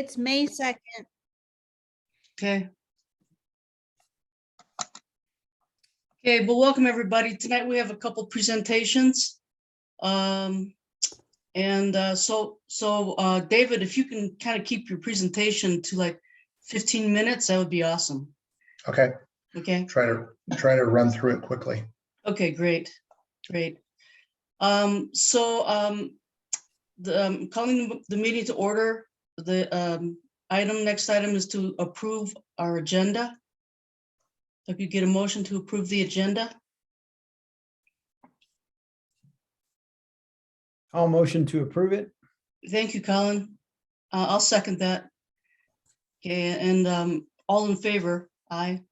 It's May 2nd. Okay. Okay, well, welcome everybody. Tonight we have a couple presentations. David, if you can kind of keep your presentation to like 15 minutes, that would be awesome. Okay. Okay. Try to run through it quickly. Okay, great. Calling the meeting to order. The next item is to approve our agenda. If you get a motion to approve the agenda. I'll motion to approve it. Thank you, Colin. I'll second that. Okay, and all in favor, aye.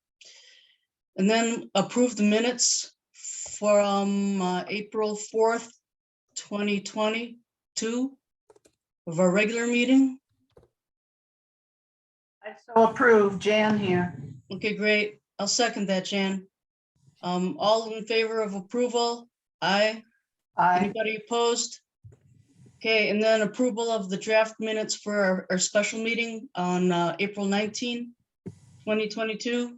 And then approve the minutes for April 4th, 2022 of our regular meeting. I so approve. Jan here. Okay, great. I'll second that, Jan. All in favor of approval? Aye. Aye. Anybody opposed? Okay, and then approval of the draft minutes for our special meeting on April 19, 2022.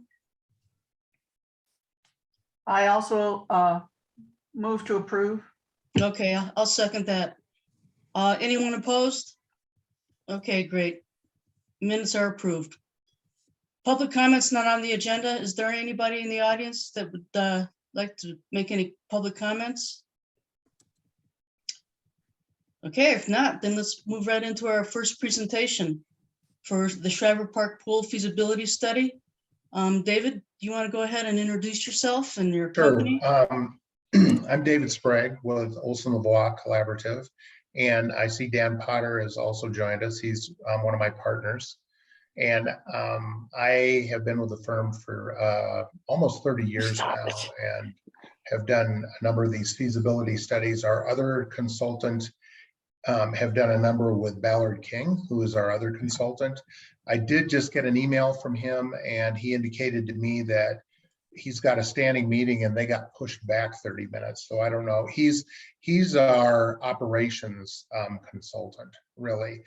I also move to approve. Okay, I'll second that. Anyone opposed? Okay, great. Minutes are approved. Public comments not on the agenda. Is there anybody in the audience that would like to make any public comments? Okay, if not, then let's move right into our first presentation for the Shriver Park Pool Feasibility Study. David, do you want to go ahead and introduce yourself and your company? I'm David Sprague with Olson LeBlanc Collaborative, and I see Dan Potter has also joined us. He's one of my partners. And I have been with the firm for almost 30 years now and have done a number of these feasibility studies. Our other consultant have done a number with Ballard King, who is our other consultant. I did just get an email from him, and he indicated to me that he's got a standing meeting and they got pushed back 30 minutes. So I don't know. He's our operations consultant, really.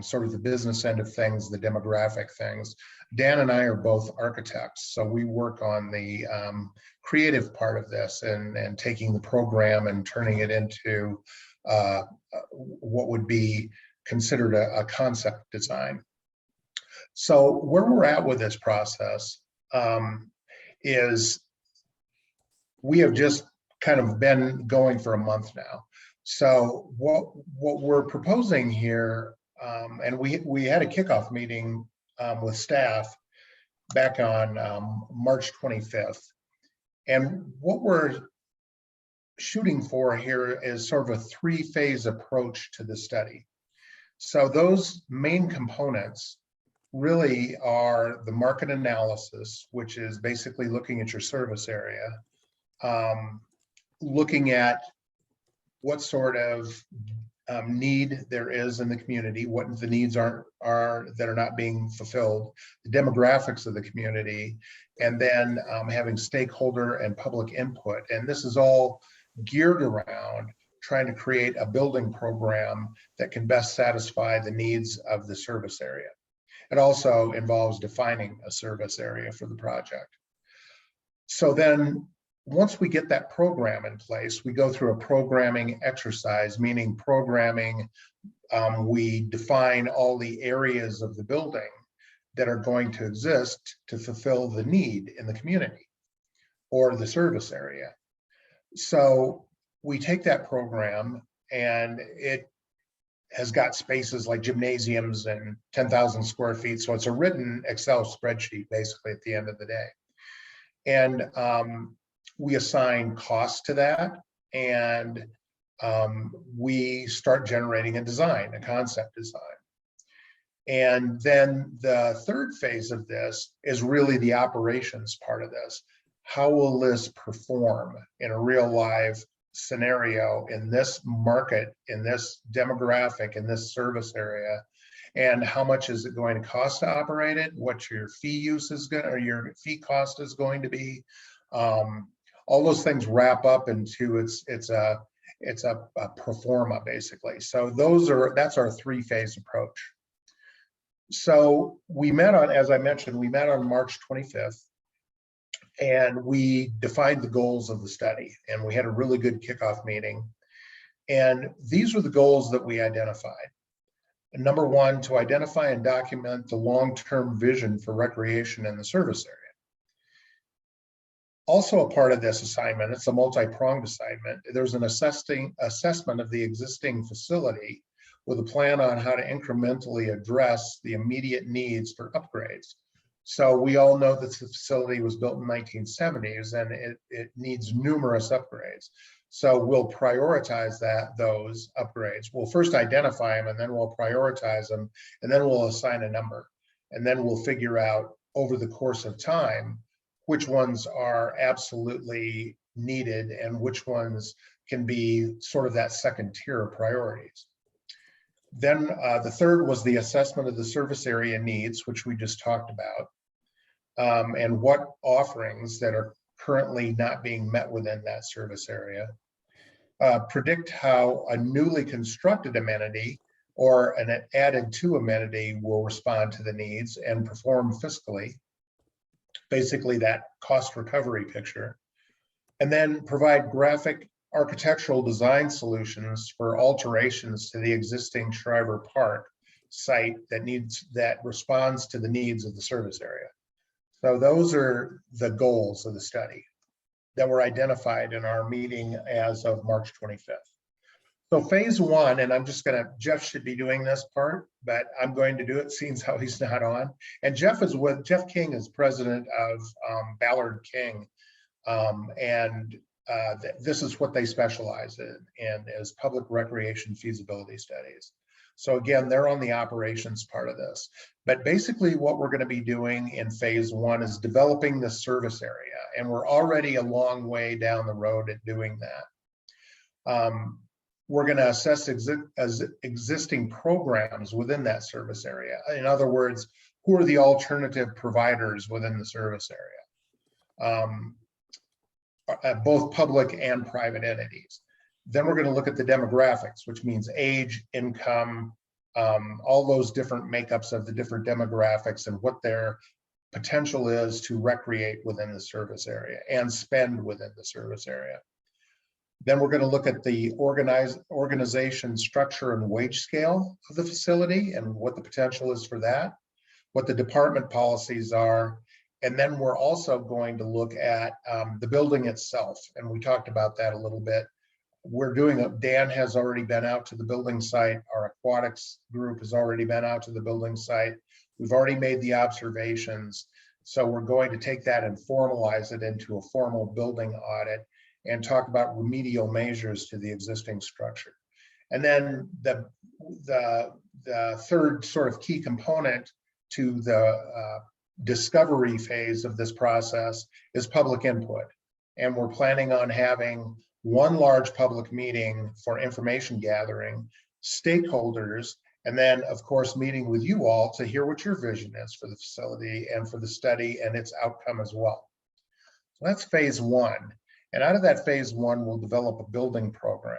Sort of the business end of things, the demographic things. Dan and I are both architects, so we work on the creative part of this and taking the program and turning it into what would be considered a concept design. So where we're at with this process is we have just kind of been going for a month now. So what we're proposing here, and we had a kickoff meeting with staff back on March 25th. And what we're shooting for here is sort of a three-phase approach to the study. So those main components really are the market analysis, which is basically looking at your service area, looking at what sort of need there is in the community, what the needs are that are not being fulfilled, the demographics of the community, and then having stakeholder and public input. And this is all geared around trying to create a building program that can best satisfy the needs of the service area. It also involves defining a service area for the project. So then once we get that program in place, we go through a programming exercise, meaning programming, we define all the areas of the building that are going to exist to fulfill the need in the community or the service area. So we take that program, and it has got spaces like gymnasiums and 10,000 square feet. So it's a written Excel spreadsheet basically at the end of the day. And we assign costs to that, and we start generating a design, a concept design. And then the third phase of this is really the operations part of this. How will this perform in a real live scenario in this market, in this demographic, in this service area? And how much is it going to cost to operate it? What your fee use is going, or your fee cost is going to be? All those things wrap up into it's a pro forma basically. So that's our three-phase approach. So we met on, as I mentioned, we met on March 25th, and we defined the goals of the study, and we had a really good kickoff meeting. And these were the goals that we identified. Number one, to identify and document the long-term vision for recreation in the service area. Also a part of this assignment, it's a multi-pronged assignment. There's an assessment of the existing facility with a plan on how to incrementally address the immediate needs for upgrades. So we all know that the facility was built in the 1970s and it needs numerous upgrades. So we'll prioritize those upgrades. We'll first identify them, and then we'll prioritize them, and then we'll assign a number. And then we'll figure out over the course of time which ones are absolutely needed and which ones can be sort of that second tier of priorities. Then the third was the assessment of the service area needs, which we just talked about, and what offerings that are currently not being met within that service area. Predict how a newly constructed amenity or an added to amenity will respond to the needs and perform fiscally, basically that cost recovery picture. And then provide graphic architectural design solutions for alterations to the existing Shriver Park site that responds to the needs of the service area. So those are the goals of the study that were identified in our meeting as of March 25th. So phase one, and Jeff should be doing this part, but I'm going to do it, seeing how he's not on. And Jeff King is president of Ballard King. This is what they specialize in is public recreation feasibility studies. So again, they're on the operations part of this. But basically what we're going to be doing in phase one is developing the service area. And we're already a long way down the road at doing that. We're going to assess existing programs within that service area. In other words, who are the alternative providers within the service area? Both public and private entities. Then we're going to look at the demographics, which means age, income, all those different makeups of the different demographics and what their potential is to recreate within the service area and spend within the service area. Then we're going to look at the organization structure and wage scale of the facility and what the potential is for that, what the department policies are. And then we're also going to look at the building itself. And we talked about that a little bit. Dan has already been out to the building site. Our aquatics group has already been out to the building site. We've already made the observations. So we're going to take that and formalize it into a formal building audit and talk about remedial measures to the existing structure. And then the third sort of key component to the discovery phase of this process is public input. And we're planning on having one large public meeting for information gathering, stakeholders, and then of course meeting with you all to hear what your vision is for the facility and for the study and its outcome as well. So that's phase one. And out of that phase one, we'll develop a building program.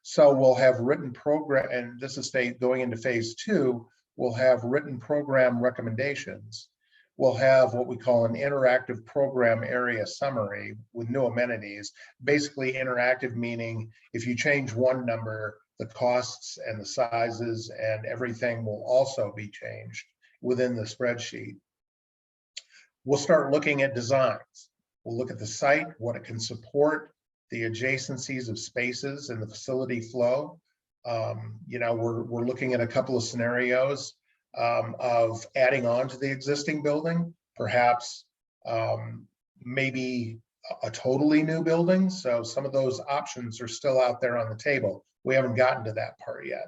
So we'll have written program, and this is going into phase two, we'll have written program recommendations. We'll have what we call an interactive program area summary with new amenities. Basically interactive meaning if you change one number, the costs and the sizes and everything will also be changed within the spreadsheet. We'll start looking at designs. We'll look at the site, what it can support, the adjacencies of spaces and the facility flow. We're looking at a couple of scenarios of adding on to the existing building, perhaps maybe a totally new building. So some of those options are still out there on the table. We haven't gotten to that part yet.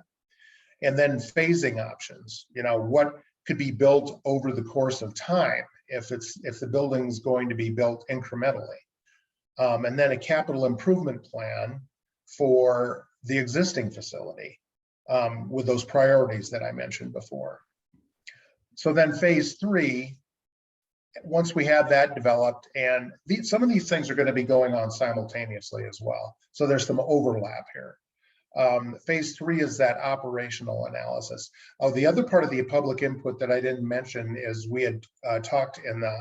And then phasing options, what could be built over the course of time if the building's going to be built incrementally. And then a capital improvement plan for the existing facility with those priorities that I mentioned before. So then phase three, once we have that developed, and some of these things are going to be going on simultaneously as well. So there's some overlap here. Phase 3 is that operational analysis. Oh, the other part of the public input that I didn't mention is we had talked in the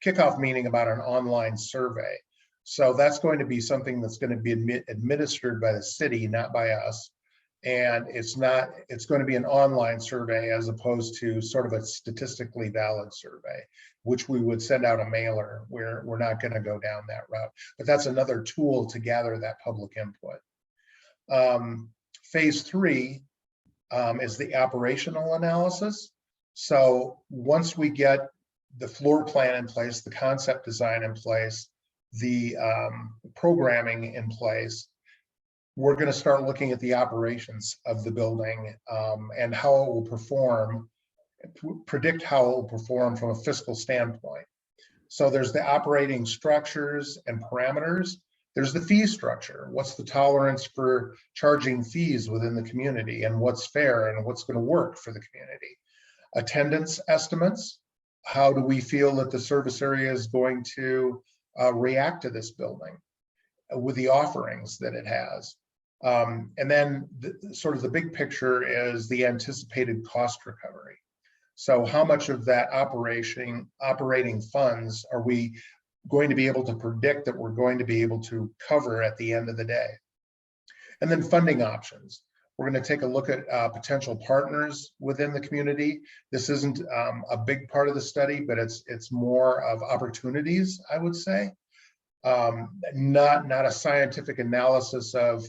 kickoff meeting about an online survey. So that's going to be something that's going to be administered by the city, not by us. And it's going to be an online survey as opposed to sort of a statistically valid survey, which we would send out a mailer where we're not going to go down that route. But that's another tool to gather that public input. Phase 3 is the operational analysis. So once we get the floor plan in place, the concept design in place, the programming in place, we're going to start looking at the operations of the building and how it will perform, predict how it will perform from a fiscal standpoint. So there's the operating structures and parameters. There's the fee structure. What's the tolerance for charging fees within the community, and what's fair and what's going to work for the community? Attendance estimates. How do we feel that the service area is going to react to this building with the offerings that it has? And then sort of the big picture is the anticipated cost recovery. So how much of that operating funds are we going to be able to predict that we're going to be able to cover at the end of the day? And then funding options. We're going to take a look at potential partners within the community. This isn't a big part of the study, but it's more of opportunities, I would say. Not a scientific analysis of,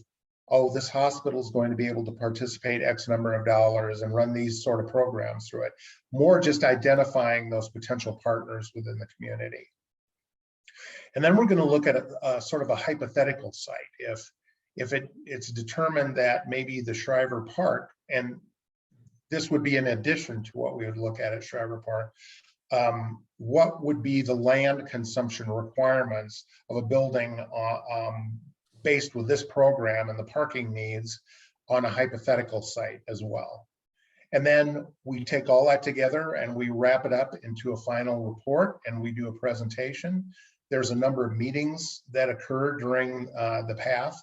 oh, this hospital is going to be able to participate X number of dollars and run these sort of programs through it. More just identifying those potential partners within the community. And then we're going to look at a sort of a hypothetical site. If it's determined that maybe the Shriver Park, and this would be in addition to what we would look at Shriver Park, what would be the land consumption requirements of a building based with this program and the parking needs on a hypothetical site as well. And then we take all that together and we wrap it up into a final report and we do a presentation. There's a number of meetings that occur during the path.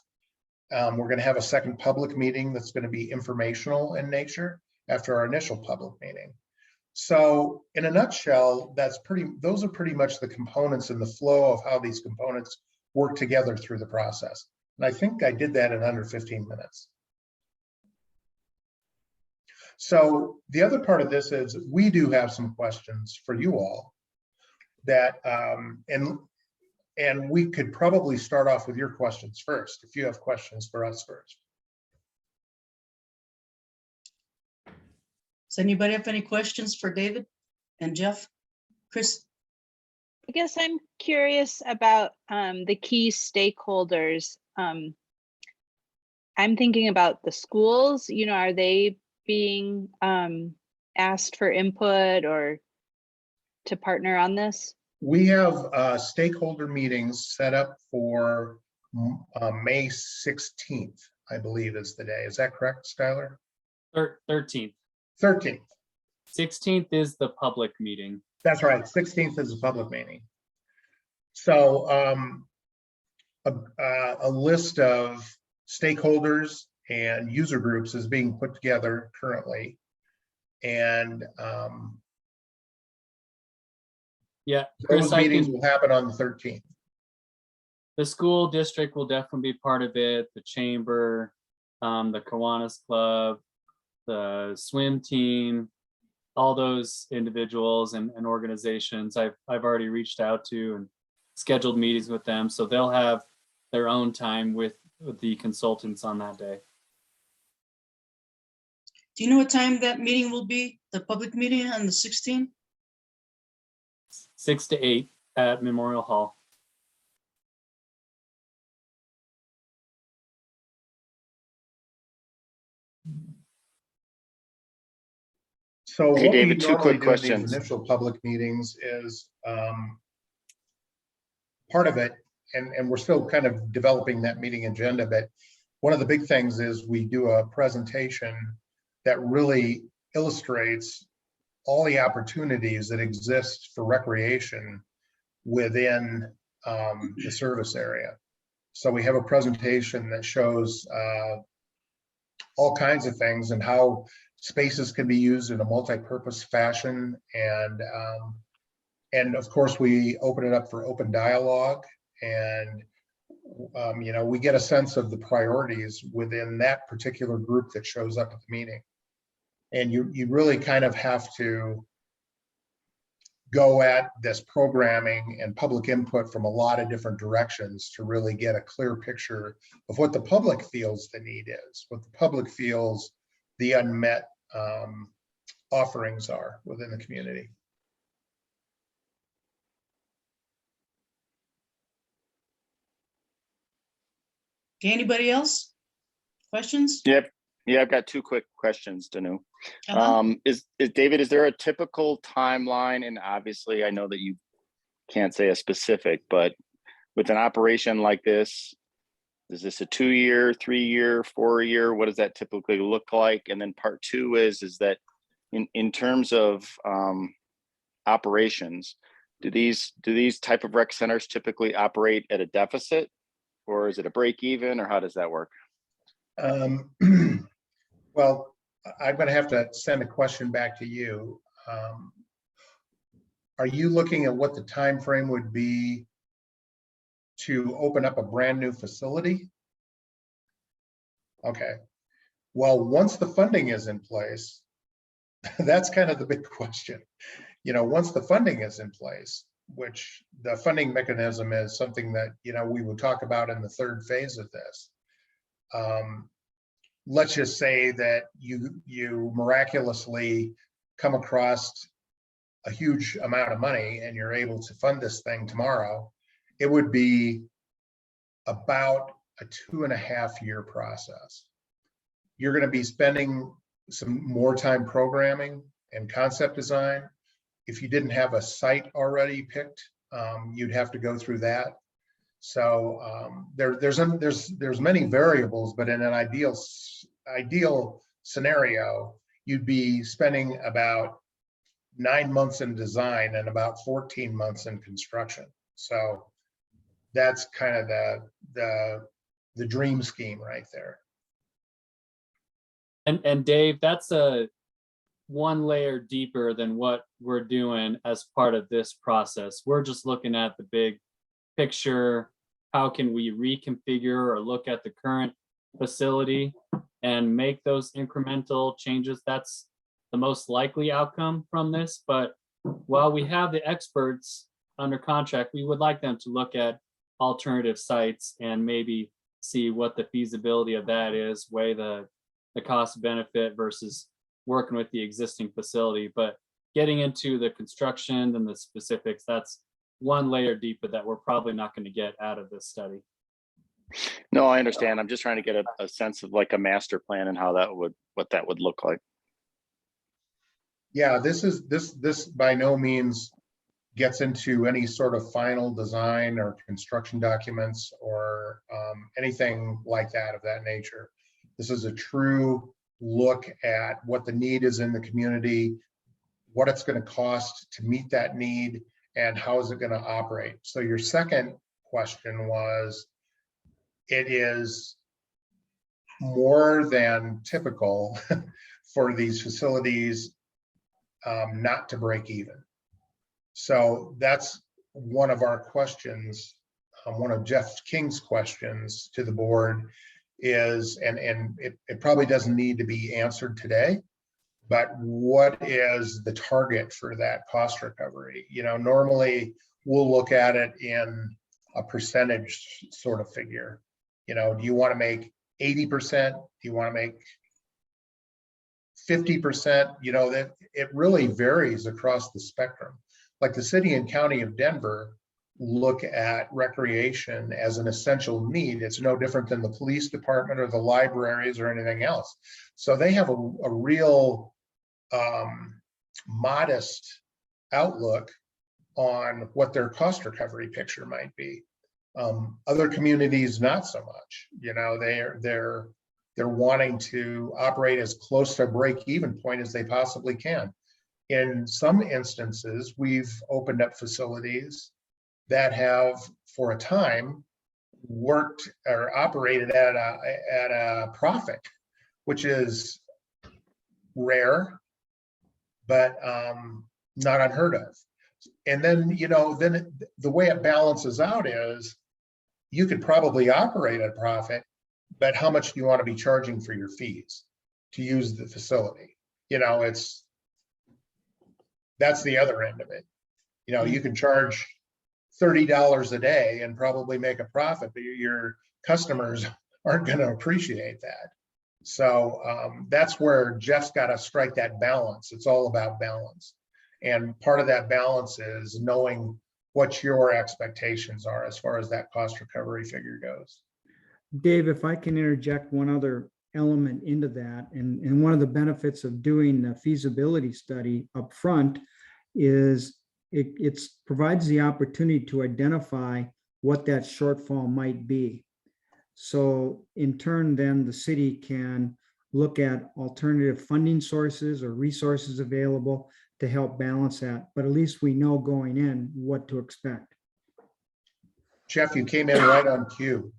We're going to have a second public meeting that's going to be informational in nature after our initial public meeting. So in a nutshell, those are pretty much the components and the flow of how these components work together through the process. And I think I did that in under 15 minutes. So the other part of this is we do have some questions for you all that, and we could probably start off with your questions first, if you have questions for us first. Does anybody have any questions for David and Jeff? Chris? I guess I'm curious about the key stakeholders. I'm thinking about the schools, are they being asked for input or to partner on this? We have stakeholder meetings set up for May 16th, I believe is the day. Is that correct, Skylar? 13th. 13th. 16th is the public meeting. That's right. 16th is a public meeting. So a list of stakeholders and user groups is being put together currently. And yeah, those Chris, meetings will happen on the 13th. The school district will definitely be part of it. The chamber, the Kiwanis Club, the swim team, all those individuals and organizations I've already reached out to and scheduled meetings with them. So they'll have their own time with the consultants on that day. Do you know what time that meeting will be? The public meeting on the 16th? 6 to 8 at Memorial Hall. So Hey, what David, we two normally quick do in these questions. initial public meetings is part of it, and we're still kind of developing that meeting agenda, but one of the big things is we do a presentation that really illustrates all the opportunities that exist for recreation within the service area. So we have a presentation that shows all kinds of things and how spaces can be used in a multi-purpose fashion. And of course, we open it up for open dialogue, and we get a sense of the priorities within that particular group that shows up at the meeting. And you really kind of have to go at this programming and public input from a lot of different directions to really get a clear picture of what the public feels the need is, what the public feels the unmet offerings are within the community. Okay, anybody else? Questions? Yep. Yeah, I've got two quick questions, Danu. Uh-huh. Is David, is there a typical timeline? And obviously I know that you can't say a specific, but with an operation like this, is this a 2-year, 3-year, 4-year? What does that typically look like? And then part two is that in terms of operations, do these type of rec centers typically operate at a deficit, or is it a break even, or how does that work? Well, I'm going to have to send a question back to you. Are you looking at what the time frame would be to open up a brand new facility? Okay. Well, once the funding is in place, that's kind of the big question. Once the funding is in place, which the funding mechanism is something that, we would talk about in the third phase of this. Let's just say that you miraculously come across a huge amount of money and you're able to fund this thing tomorrow. It would be about a 2.5-year process. You're going to be spending some more time programming and concept design. If you didn't have a site already picked, you'd have to go through that. So there's many variables, but in an ideal scenario, you'd be spending about 9 months in design and about 14 months in construction. So that's kind of the dream scheme right there. And Dave, that's one layer deeper than what we're doing as part of this process. We're just looking at the big picture. How can we reconfigure or look at the current facility and make those incremental changes? That's the most likely outcome from this. But while we have the experts under contract, we would like them to look at alternative sites and maybe see what the feasibility of that is, weigh the cost benefit versus working with the existing facility. But getting into the construction and the specifics, that's one layer deeper that we're probably not going to get out of this study. No, I understand. I'm just trying to get a sense of like a master plan and what that would look like. Yeah, this by no means gets into any sort of final design or construction documents or anything like that of that nature. This is a true look at what the need is in the community, what it's going to cost to meet that need, and how is it going to operate. So your second question was, it is more than typical for these facilities not to break even. So that's one of our questions, one of Jeff King's questions to the board is, and it probably doesn't need to be answered today, but what is the target for that cost recovery? Normally we'll look at it in a percentage sort of figure. Do you want to make 80%? Do you want to make 50%? That it really varies across the spectrum. Like the city and county of Denver look at recreation as an essential need. It's no different than the police department or the libraries or anything else. So they have a real modest outlook on what their cost recovery picture might be. Other communities, not so much. They're wanting to operate as close to a break-even point as they possibly can. In some instances, we've opened up facilities that have, for a time, worked or operated at a profit. which is rare, but not unheard of. And then, the way it balances out is you could probably operate at a profit, but how much do you want to be charging for your fees to use the facility? That's the other end of it. You can charge $30 a day and probably make a profit, but your customers aren't going to appreciate that. So that's where Jeff's got to strike that balance. It's all about balance. And part of that balance is knowing what your expectations are as far as that cost recovery figure goes. Dave, if I can interject one other element into that, and one of the benefits of doing the feasibility study up front is it provides the opportunity to identify what that shortfall might be. So in turn, then the city can look at alternative funding sources or resources available to help balance that. But at least we know going in what to expect. Jeff, you came in right on cue.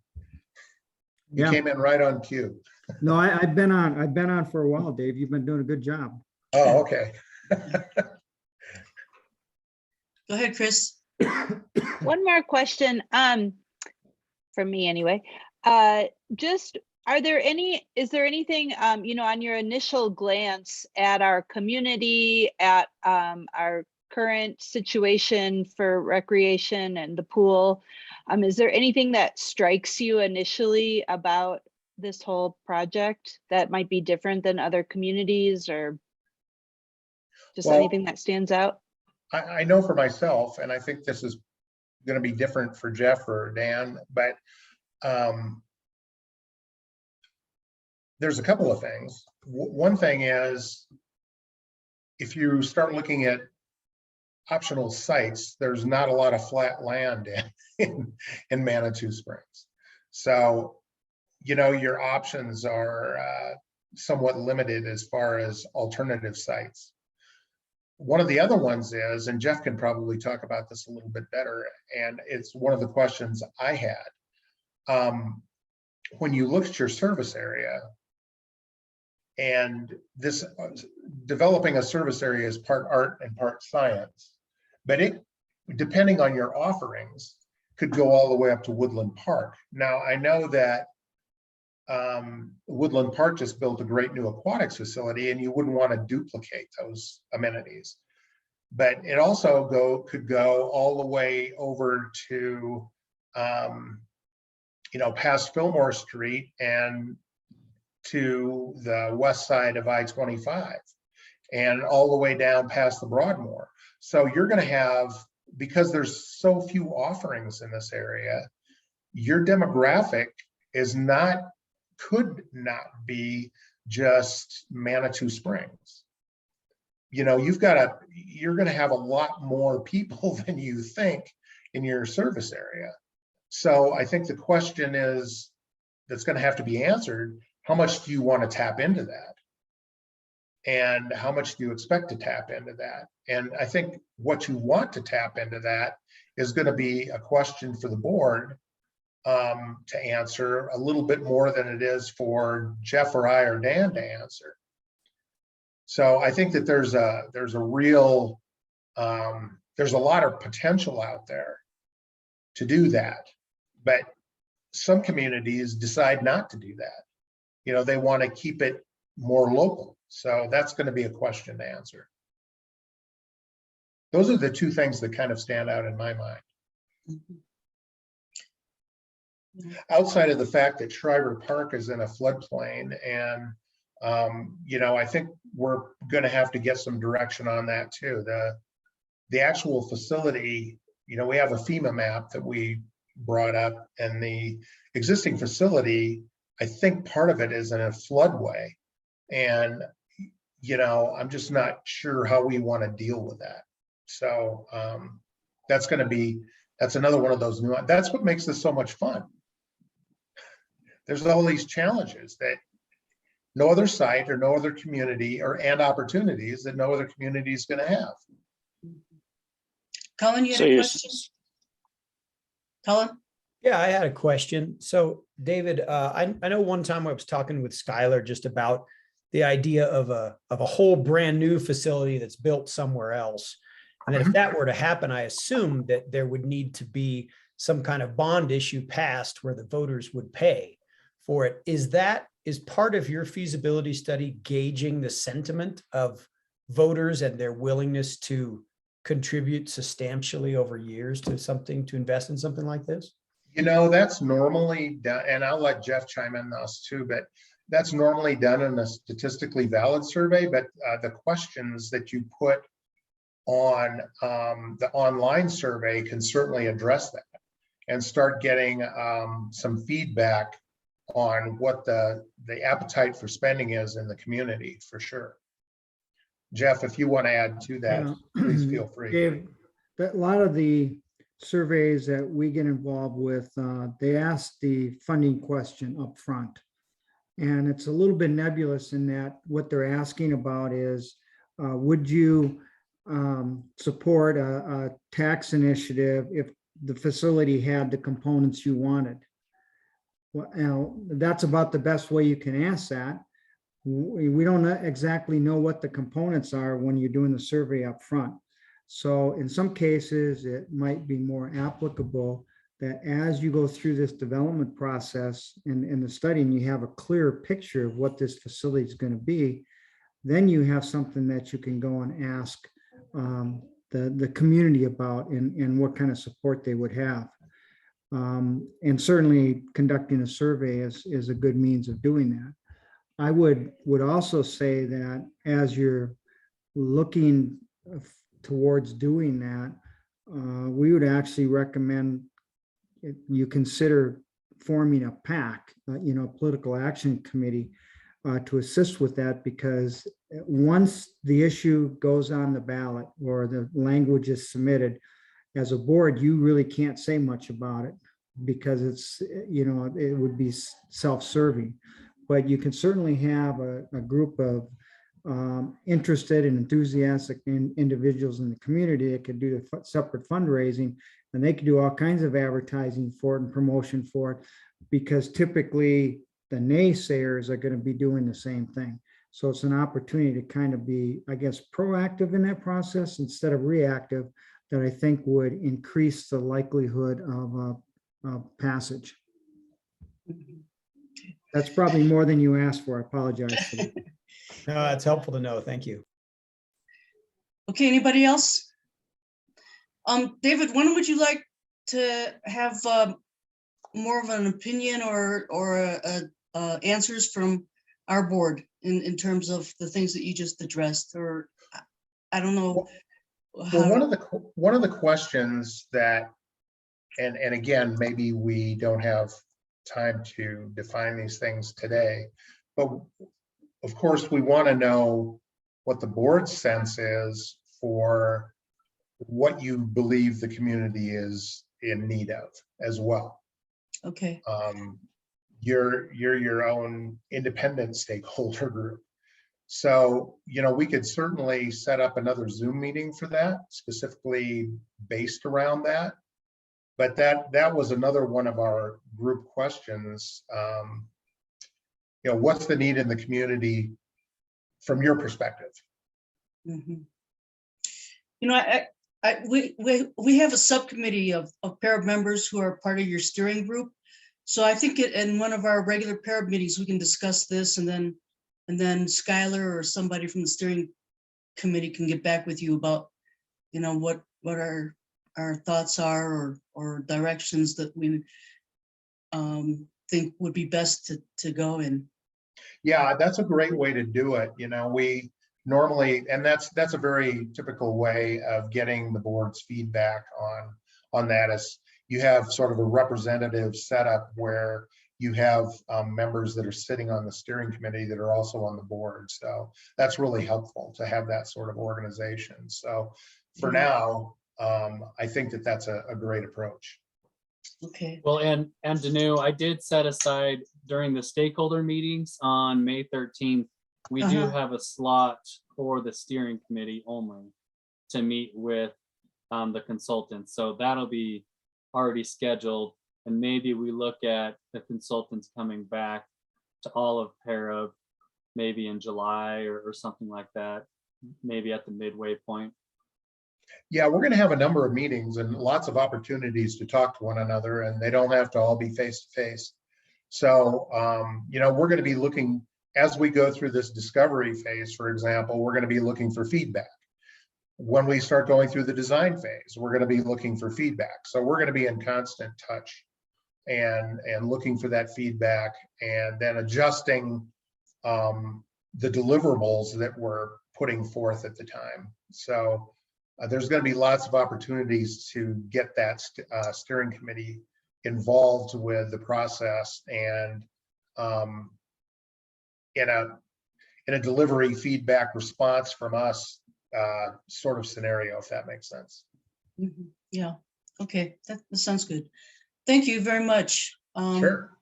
You came in right on cue. No, I've been on for a while, Dave. You've been doing a good job. Oh, okay. Go ahead, Chris. One more question, from me anyway. Just, is there anything, on your initial glance at our community, at our current situation for recreation and the pool, is there anything that strikes you initially about this whole project that might be different than other communities, or just anything that stands out? I know for myself, and I think this is going to be different for Jeff or Dan, but there's a couple of things. One thing is, if you start looking at optional sites, there's not a lot of flat land in Manitou Springs. So, your options are somewhat limited as far as alternative sites. One of the other ones is, and Jeff can probably talk about this a little bit better, and it's one of the questions I had. When you look at your service area, and this developing a service area is part art and part science, but it, depending on your offerings, could go all the way up to Woodland Park. Now, I know that Woodland Park just built a great new aquatics facility, and you wouldn't want to duplicate those amenities. But it also could go all the way over to, past Fillmore Street and to the west side of I-25, and all the way down past the Broadmoor. So you're going to have, because there's so few offerings in this area, your demographic could not be just Manitou Springs. You're going to have a lot more people than you think in your service area. So I think the question that's going to have to be answered, how much do you want to tap into that? And how much do you expect to tap into that? And I think what you want to tap into that is going to be a question for the board to answer, a little bit more than it is for Jeff or I or Dan to answer. So I think that there's a real, there's a lot of potential out there to do that, but some communities decide not to do that. They want to keep it more local. So that's going to be a question to answer. Those are the two things that kind of stand out in my mind. Outside of the fact that Schreiber Park is in a floodplain, and I think we're going to have to get some direction on that too. The actual facility, we have a FEMA map that we brought up, and the existing facility, I think part of it is in a floodway, and I'm just not sure how we want to deal with that. So that's another one of those new. That's what makes this so much fun. There's all these challenges that no other site or no other community and opportunities that no other community is going to have. Colin, you had a question? Colin? Yeah, I had a question. So David, I know one time I was talking with Skylar just about the idea of a whole brand new facility that's built somewhere else. And that if that were to happen, I assume that there would need to be some kind of bond issue passed where the voters would pay for it. Is part of your feasibility study gauging the sentiment of voters and their willingness to contribute substantially over years to something, to invest in something like this? You know, that's normally done, and I'll let Jeff chime in on this too, but that's normally done in a statistically valid survey, but the questions that you put on the online survey can certainly address that and start getting some feedback on what the appetite for spending is in the community, for sure. Jeff, if you want to add to that, Yeah. please feel free. Dave, a lot of the surveys that we get involved with, they ask the funding question up front. And it's a little bit nebulous in that what they're asking about is, would you support a tax initiative if the facility had the components you wanted? Well, now, that's about the best way you can ask that. We don't exactly know what the components are when you're doing the survey up front. So in some cases, it might be more applicable that as you go through this development process in the study and you have a clearer picture of what this facility is going to be, then you have something that you can go and ask the community about and what kind of support they would have. And certainly conducting a survey is a good means of doing that. I would also say that as you're looking towards doing that, we would actually recommend you consider forming a PAC, political action committee, to assist with that, because once the issue goes on the ballot or the language is submitted, as a board, you really can't say much about it because it's, it would be self-serving. But you can certainly have a group of interested and enthusiastic individuals in the community that could do the separate fundraising, and they could do all kinds of advertising for it and promotion for it, because typically the naysayers are going to be doing the same thing. So it's an opportunity to kind of be, I guess, proactive in that process instead of reactive, that I think would increase the likelihood of passage. That's probably more than you asked for. I apologize for that. No, that's helpful to know. Thank you. Okay, anybody else? David, when would you like to have more of an opinion or answers from our board in terms of the things that you just addressed? Or I don't know. Well, one of the questions that, and again, maybe we don't have time to define these things today, but of course we want to know what the board's sense is for what you believe the community is in need of as well. Okay. You're your own independent stakeholder group. So, we could certainly set up another Zoom meeting for that, specifically based around that. But that was another one of our group questions. What's the need in the community from your perspective? Mm-hmm. We have a subcommittee of PARB members who are part of your steering group. So I think in one of our regular PARB meetings, we can discuss this, and then Skylar or somebody from the steering committee can get back with you about, what our thoughts are or directions that we think would be best to go in. Yeah, that's a great way to do it. We normally, and that's a very typical way of getting the board's feedback on that, is you have sort of a representative setup where you have members that are sitting on the steering committee that are also on the board. So that's really helpful to have that sort of organization. So for now, I think that's a great approach. Okay. Well, and Danu, I did set aside during the stakeholder meetings on May 13th, we do have a slot for the steering committee only to meet with the consultants. So that'll be already scheduled. And maybe we look at the consultants coming back to all of para, maybe in July or something like that, maybe at the midway point. Yeah, we're going to have a number of meetings and lots of opportunities to talk to one another, and they don't have to all be face to face. So, we're going to be looking, as we go through this discovery phase, for example, we're going to be looking for feedback. When we start going through the design phase, we're going to be looking for feedback. So we're going to be in constant touch and looking for that feedback, and then adjusting the deliverables that we're putting forth at the time. So there's going to be lots of opportunities to get that steering committee involved with the process, and in a delivery feedback response from us sort of scenario, if that makes sense. Mhm. Yeah, okay, that sounds good. Thank you very much. Sure.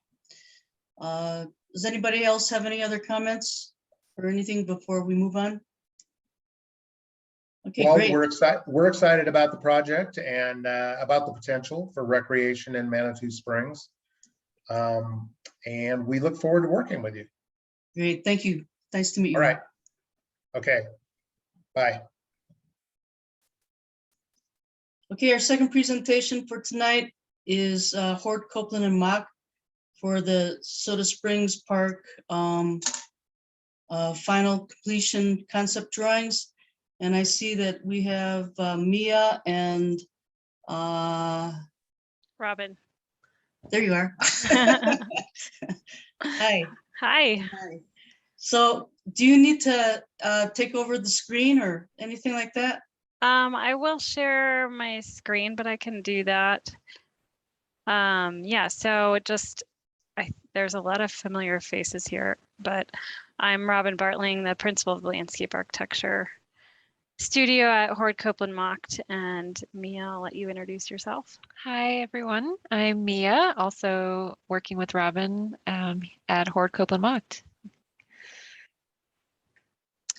Does anybody else have any other comments or anything before we move on? Okay, Well, great. we're excited about the project and about the potential for recreation in Manitou Springs. And we look forward to working with you. Great, thank you. Nice to meet you. All right. Okay. Bye. Okay, our second presentation for tonight is Hort, Copeland, and Mock for the Soda Springs Park final completion concept drawings. And I see that we have Mia and Robin. there you are. Hi. Hi. Hi. So do you need to take over the screen or anything like that? I will share my screen, but I can do that. Yeah, so there's a lot of familiar faces here, but I'm Robin Bartling, the principal of the Landscape Architecture Studio at Hort, Copeland, Mocked, and Mia, I'll let you introduce yourself. Hi, everyone. I'm Mia, also working with Robin at Hort, Copeland, Mocked.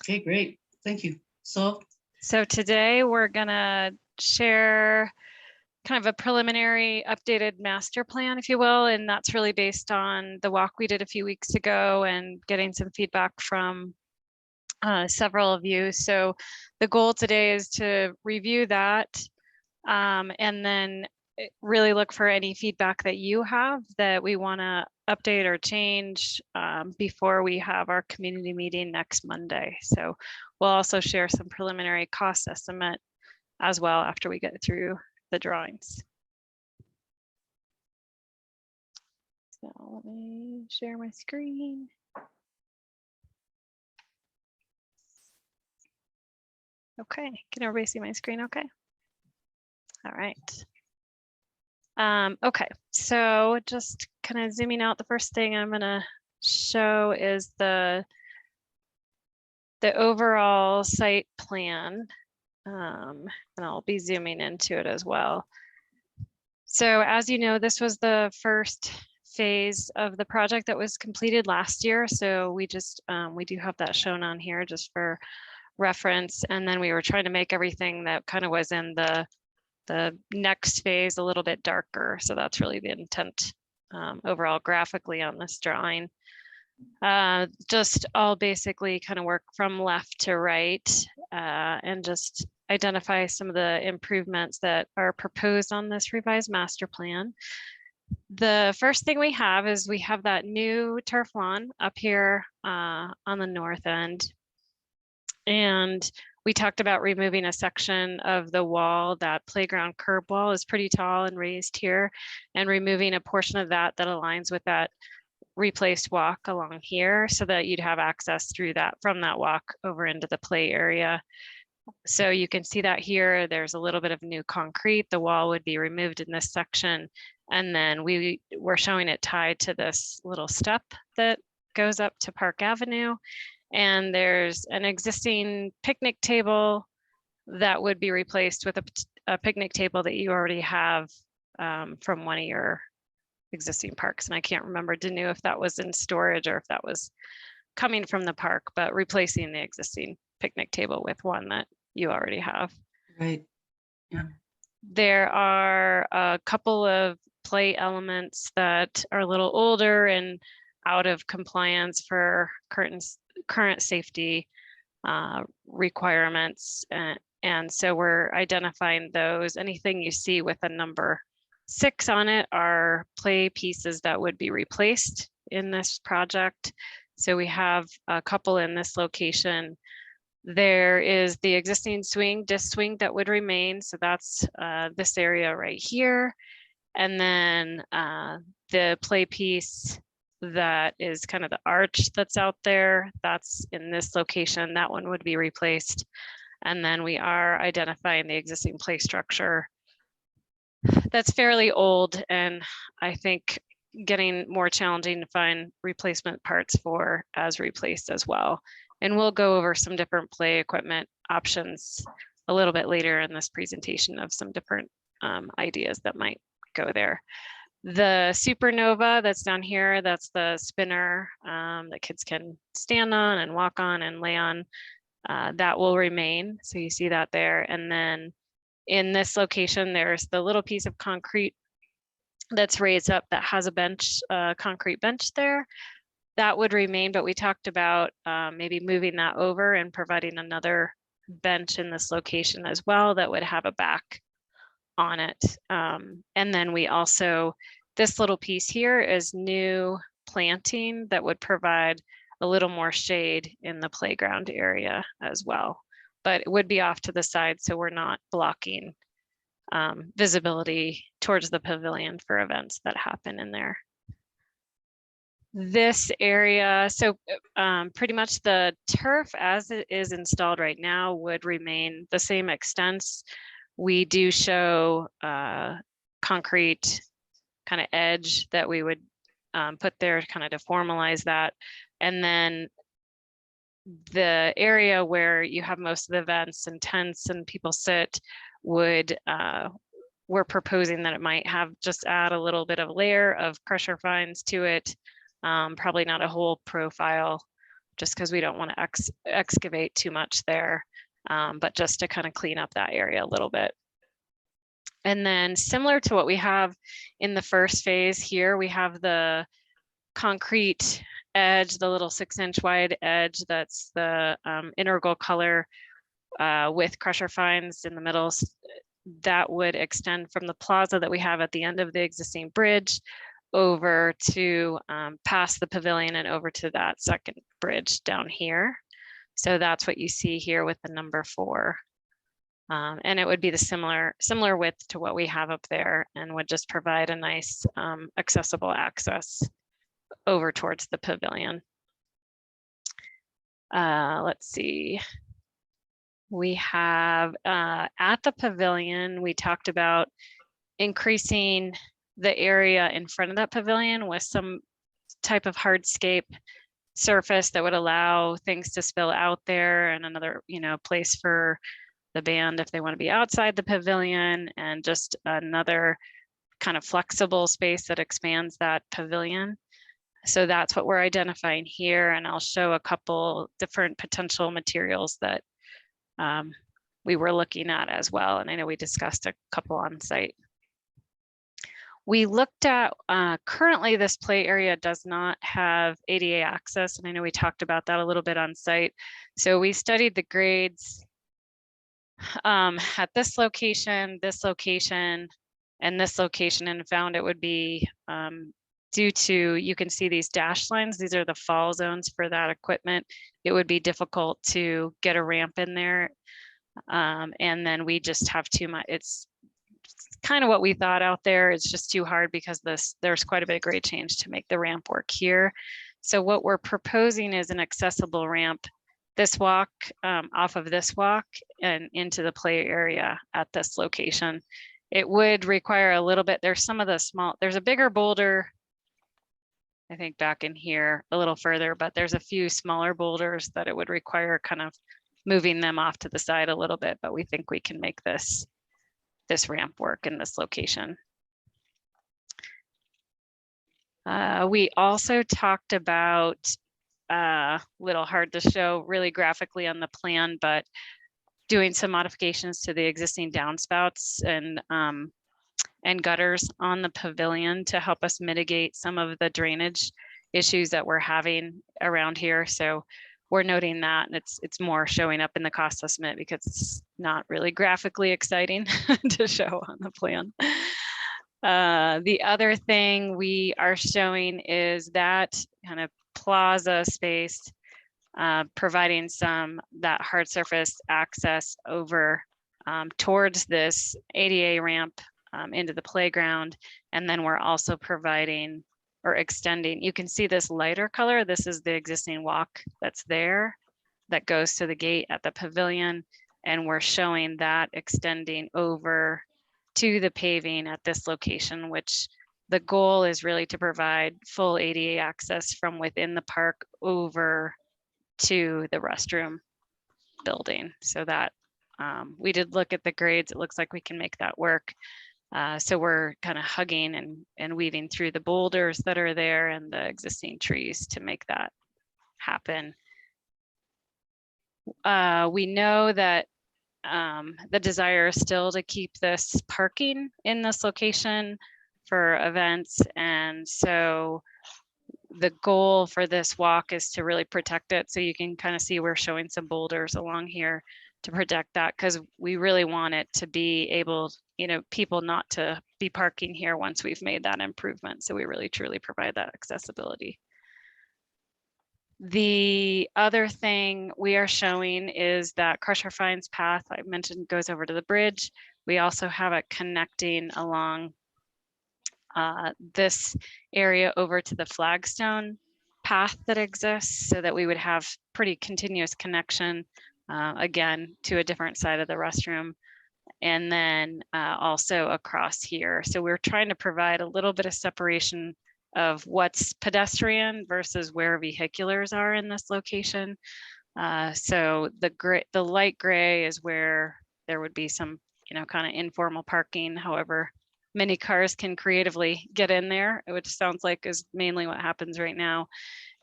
Okay, great. Thank you. So today we're gonna share kind of a preliminary updated master plan, if you will, and that's really based on the walk we did a few weeks ago and getting some feedback from several of you. So the goal today is to review that and then really look for any feedback that you have that we want to update or change before we have our community meeting next Monday. So we'll also share some preliminary cost estimate as well after we get through the drawings. So let me share my screen. Okay, can everybody see my screen okay? All right. Okay, so just kind of zooming out, the first thing I'm gonna show is the overall site plan, and I'll be zooming into it as well. So as you know, this was the first phase of the project that was completed last year. So we just, we do have that shown on here just for reference. And then we were trying to make everything that kind of was in the next phase a little bit darker. So that's really the intent overall graphically on this drawing. Just I'll basically kind of work from left to right and just identify some of the improvements that are proposed on this revised master plan. The first thing we have is we have that new turf lawn up here on the north end. And we talked about removing a section of the wall. That playground curb wall is pretty tall and raised here, and removing a portion of that that aligns with that replaced walk along here so that you'd have access through that from that walk over into the play area. So you can see that here, there's a little bit of new concrete. The wall would be removed in this section. And then we're showing it tied to this little step that goes up to Park Avenue. And there's an existing picnic table that would be replaced with a picnic table that you already have from one of your existing parks. And I can't remember, Danu, if that was in storage or if that was coming from the park, but replacing the existing picnic table with one that you already have. right. Yeah. There are a couple of play elements that are a little older and out of compliance for current safety requirements. And so we're identifying those. Anything you see with a number 6 on it are play pieces that would be replaced in this project. So we have a couple in this location. There is the existing swing, disc swing that would remain. So that's this area right here. And then the play piece that is kind of the arch that's out there, that's in this location. That one would be replaced. And then we are identifying the existing play structure that's fairly old, and I think getting more challenging to find replacement parts for as replaced as well. And we'll go over some different play equipment options a little bit later in this presentation of some different ideas that might go there. The Supernova that's down here, that's the spinner that kids can stand on and walk on and lay on. That will remain. So you see that there. And then in this location, there's the little piece of concrete that's raised up that has a bench, concrete bench there. That would remain, but we talked about maybe moving that over and providing another bench in this location as well that would have a back on it. And then we also, this little piece here is new planting that would provide a little more shade in the playground area as well. But it would be off to the side, so we're not blocking visibility towards the pavilion for events that happen in there. This area, so pretty much the turf as it is installed right now would remain the same extents. We do show concrete kind of edge that we would put there kind of to formalize that. And then the area where you have most of the events and tents and people sit would, we're proposing that it might have just add a little bit of layer of pressure fines to it. Probably not a whole profile, just because we don't want to excavate too much there, but just to kind of clean up that area a little bit. And then similar to what we have in the first phase here, we have the concrete edge, the little 6-inch wide edge, that's the integral color with crusher fines in the middle. That would extend from the plaza that we have at the end of the existing bridge over to past the pavilion and over to that second bridge down here. So that's what you see here with the number 4. And it would be the similar width to what we have up there and would just provide a nice accessible access over towards the pavilion. Let's see. We have at the pavilion, we talked about increasing the area in front of that pavilion with some type of hardscape surface that would allow things to spill out there, and another, place for the band if they want to be outside the pavilion, and just another kind of flexible space that expands that pavilion. So that's what we're identifying here, and I'll show a couple different potential materials that we were looking at as well. And I know we discussed a couple on site. We looked at, currently this play area does not have ADA access, and I know we talked about that a little bit on site. So we studied the grades at this location, and this location, and found it would be due to, you can see these dash lines, these are the fall zones for that equipment. It would be difficult to get a ramp in there. And then we just have too much, it's kind of what we thought out there. It's just too hard because there's quite a bit of grade change to make the ramp work here. So what we're proposing is an accessible ramp, this walk, off of this walk and into the play area at this location. It would require a little bit, there's some of the small, there's a bigger boulder, I think back in here a little further, but there's a few smaller boulders that it would require kind of moving them off to the side a little bit, but we think we can make this ramp work in this location. We also talked about, little hard to show really graphically on the plan, but doing some modifications to the existing downspouts and and gutters on the pavilion to help us mitigate some of the drainage issues that we're having around here. So we're noting that, and it's more showing up in the cost estimate because it's not really graphically exciting to show on the plan. The other thing we are showing is that kind of plaza space, providing that hard surface access over towards this ADA ramp into the playground. And then we're also providing or extending, you can see this lighter color. This is the existing walk that's there that goes to the gate at the pavilion. And we're showing that extending over to the paving at this location, which the goal is really to provide full ADA access from within the park over to the restroom building. So that we did look at the grades. It looks like we can make that work. So we're kind of hugging and weaving through the boulders that are there and the existing trees to make that happen. We know that the desire is still to keep this parking in this location for events. And so the goal for this walk is to really protect it. So you can kind of see we're showing some boulders along here to protect that, because we really want it to be able, people not to be parking here once we've made that improvement. So we really truly provide that accessibility. The other thing we are showing is that Crusher Fines path I mentioned goes over to the bridge. We also have it connecting along this area over to the flagstone path that exists, so that we would have pretty continuous connection again to a different side of the restroom, and then also across here. So we're trying to provide a little bit of separation of what's pedestrian versus where vehiculars are in this location. So the light gray is where there would be some, kind of informal parking. However, many cars can creatively get in there, which sounds like is mainly what happens right now.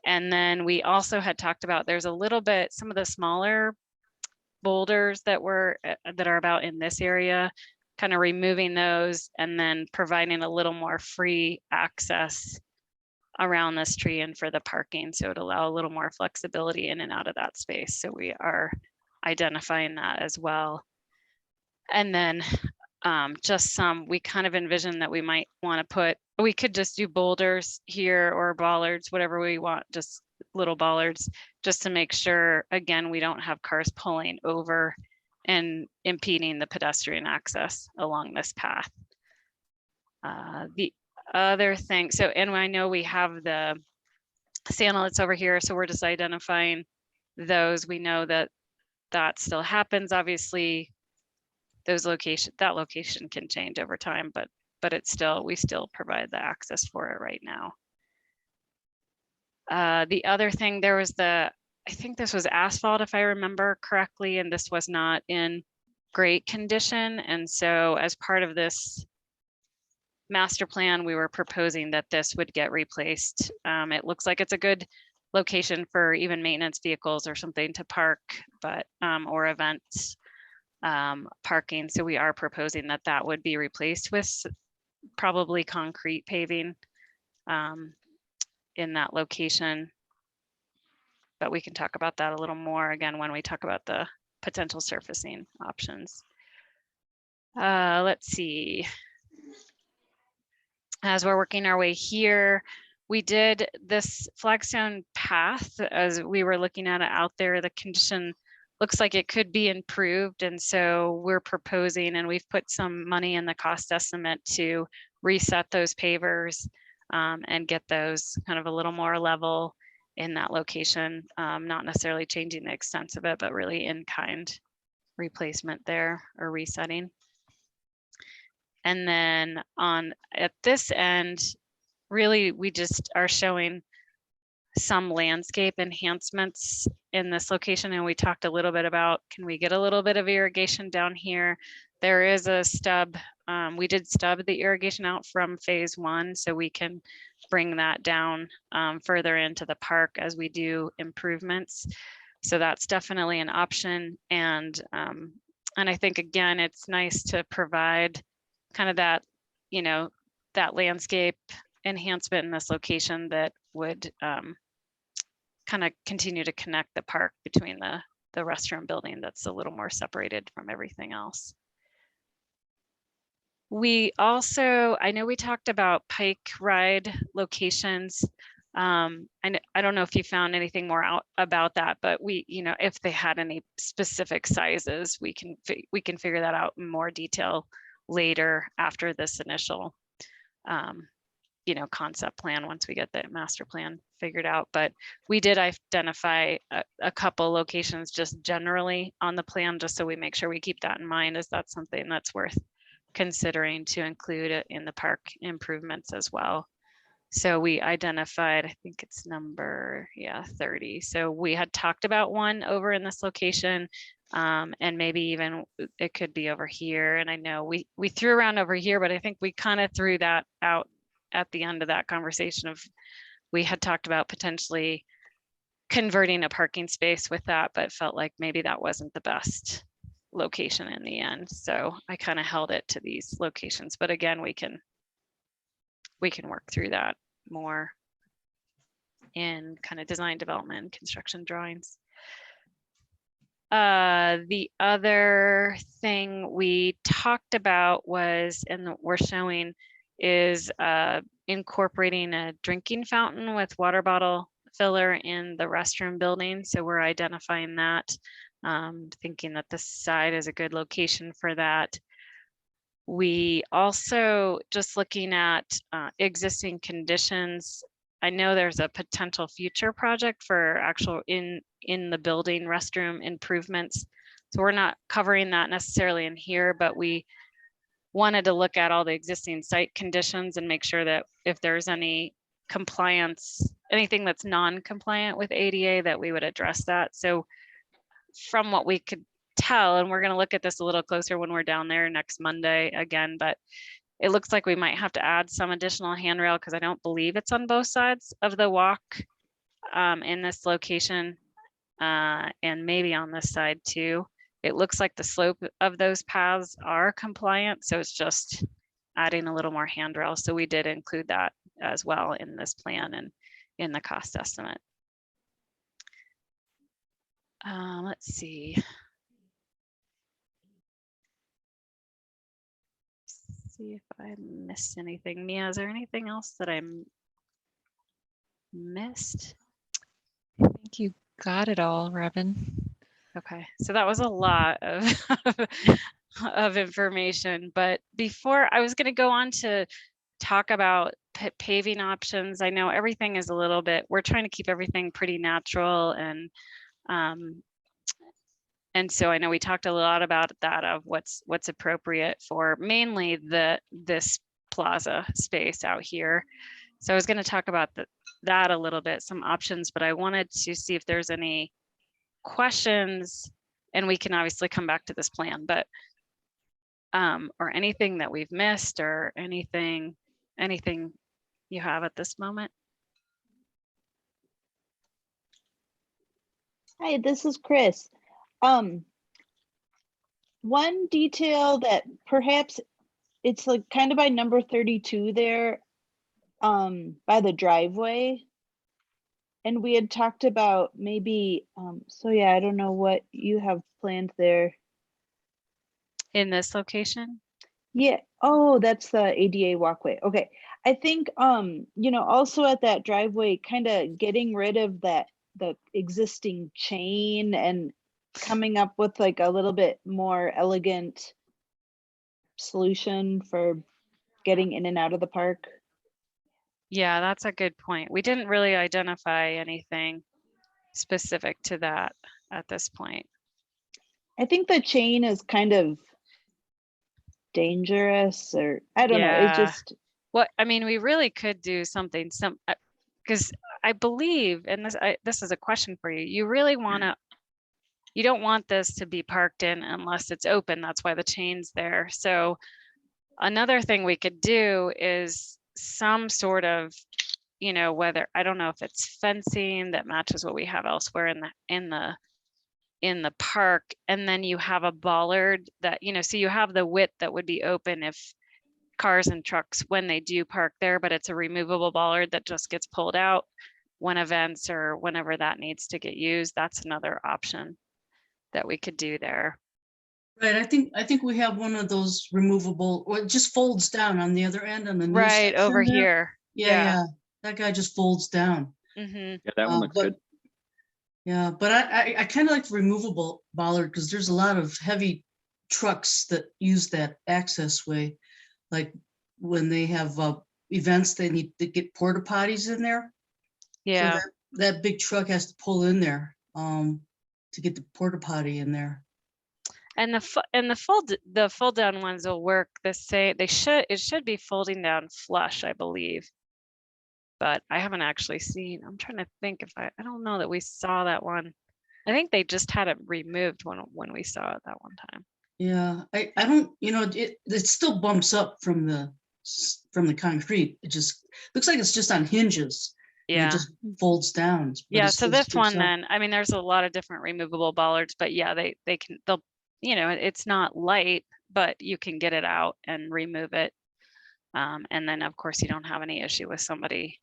And then we also had talked about, there's a little bit, some of the smaller boulders that are about in this area, kind of removing those and then providing a little more free access around this tree and for the parking. So it allow a little more flexibility in and out of that space. So we are identifying that as well. And then we kind of envision that we might want to we could just do boulders here or bollards, whatever we want, just little bollards, just to make sure, again, we don't have cars pulling over and impeding the pedestrian access along this path. The other thing, and I know we have the sandlets over here, so we're just identifying those. We know that still happens. Obviously, that location can change over time, but we still provide the access for it right now. The other thing, I think this was asphalt, if I remember correctly, and this was not in great condition. And so as part of this master plan, we were proposing that this would get replaced. It looks like it's a good location for even maintenance vehicles or something to park, but or events parking. So we are proposing that would be replaced with probably concrete paving in that location. But we can talk about that a little more again when we talk about the potential surfacing options. Let's see. As we're working our way here, we did this flagstone path as we were looking at it out there. The condition looks like it could be improved. And so we're proposing, and we've put some money in the cost estimate to reset those pavers and get those kind of a little more level in that location, not necessarily changing the extent of it, but really in-kind replacement there or resetting. And then at this end, really, we just are showing some landscape enhancements in this location. And we talked a little bit about, can we get a little bit of irrigation down here? There is a stub. We did stub the irrigation out from phase 1, so we can bring that down further into the park as we do improvements. So that's definitely an option. And I think, again, it's nice to provide kind of that you know, that landscape enhancement in this location that would kind of continue to connect the park between the restroom building that's a little more separated from everything else. We also, I know we talked about Pike ride locations. I don't know if you found anything more out about that, but we, you know, if they had any specific sizes, we can figure that out in more detail later after this initial, you know, concept plan once we get the master plan figured out. But we did identify a couple locations just generally on the plan, just so we make sure we keep that in mind, as that's something that's worth considering to include it in the park improvements as well. So we identified, I think it's number 30. So we had talked about one over in this location, and maybe even it could be over here. And I know we threw around over here, but I think we kind of threw that out at the end of that conversation of, we had talked about potentially converting a parking space with that, but felt like maybe that wasn't the best location in the end. So I kind of held it to these locations, but again, we can work through that more in kind of design development and construction drawings. The other thing we talked about was, and we're showing, is incorporating a drinking fountain with water bottle filler in the restroom building. So we're identifying that, thinking that this side is a good location for that. We also, just looking at existing conditions, I know there's a potential future project for actual in the building restroom improvements. So we're not covering that necessarily in here, but we wanted to look at all the existing site conditions and make sure that if there's any compliance, anything that's non-compliant with ADA, that we would address that. So from what we could tell, and we're going to look at this a little closer when we're down there next Monday again, but it looks like we might have to add some additional handrail, because I don't believe it's on both sides of the walk in this location, and maybe on this side too. It looks like the slope of those paths are compliant, so it's just adding a little more handrail. So we did include that as well in this plan and in the cost estimate. Let's see. See if I missed anything. Mia, is there anything else that I missed? I think you got it all, Robin. Okay, so that was a lot of information, but before I was going to go on to talk about paving options. I know everything is a little bit, we're trying to keep everything pretty natural, and so I know we talked a lot about that, of what's appropriate for mainly this plaza space out here. So I was going to talk about that a little bit, some options, but I wanted to see if there's any questions, and we can obviously come back to this plan, but or anything that we've missed, or anything you have at this moment. Hi, this is Chris. One detail that perhaps it's like kind of by number 32 there, by the driveway. And we had talked about maybe, so yeah, I don't know what you have planned there. In this location? Yeah, oh, that's the ADA walkway. Okay. I think, you know, also at that driveway, kind of getting rid of the existing chain and coming up with like a little bit more elegant solution for getting in and out of the park. Yeah, that's a good point. We didn't really identify anything specific to that at this point. I think the chain is kind of dangerous, or I don't know. It Yeah. just, What I mean, we really could do something, because I believe, and this is a question for you. You really want to, you don't want this to be parked in unless it's open. That's why the chain's there. So another thing we could do is some sort of, you know, whether, I don't know if it's fencing that matches what we have elsewhere in the park, and then you have a bollard that, you know, so you have the width that would be open if cars and trucks when they do park there, but it's a removable bollard that just gets pulled out when events or whenever that needs to get used. That's another option that we could do there. Right, I think we have one of those removable, or it just folds down on the other end on the new Right over section there. here. Yeah, that guy just folds down. Hmm. Yeah, that one looks But- good. Yeah, but I kind of like the removable bollard because there's a lot of heavy trucks that use that access way. Like when they have events, they need to get porta potties in there. Yeah. So that big truck has to pull in there to get the porta potty in there. And the fold down ones will work the same. It should be folding down flush, I believe. But I haven't actually seen. I'm trying to think if I don't know that we saw that one. I think they just had it removed when we saw it that one time. Yeah, I don't, it still bumps up from the concrete. It just looks like it's just on hinges. And Yeah. it just folds down. but Yeah, it so still this sticks one up. then, I mean, there's a lot of different removable bollards, but yeah, they'll, it's not light, but you can get it out and remove it. And then of course you don't have any issue with somebody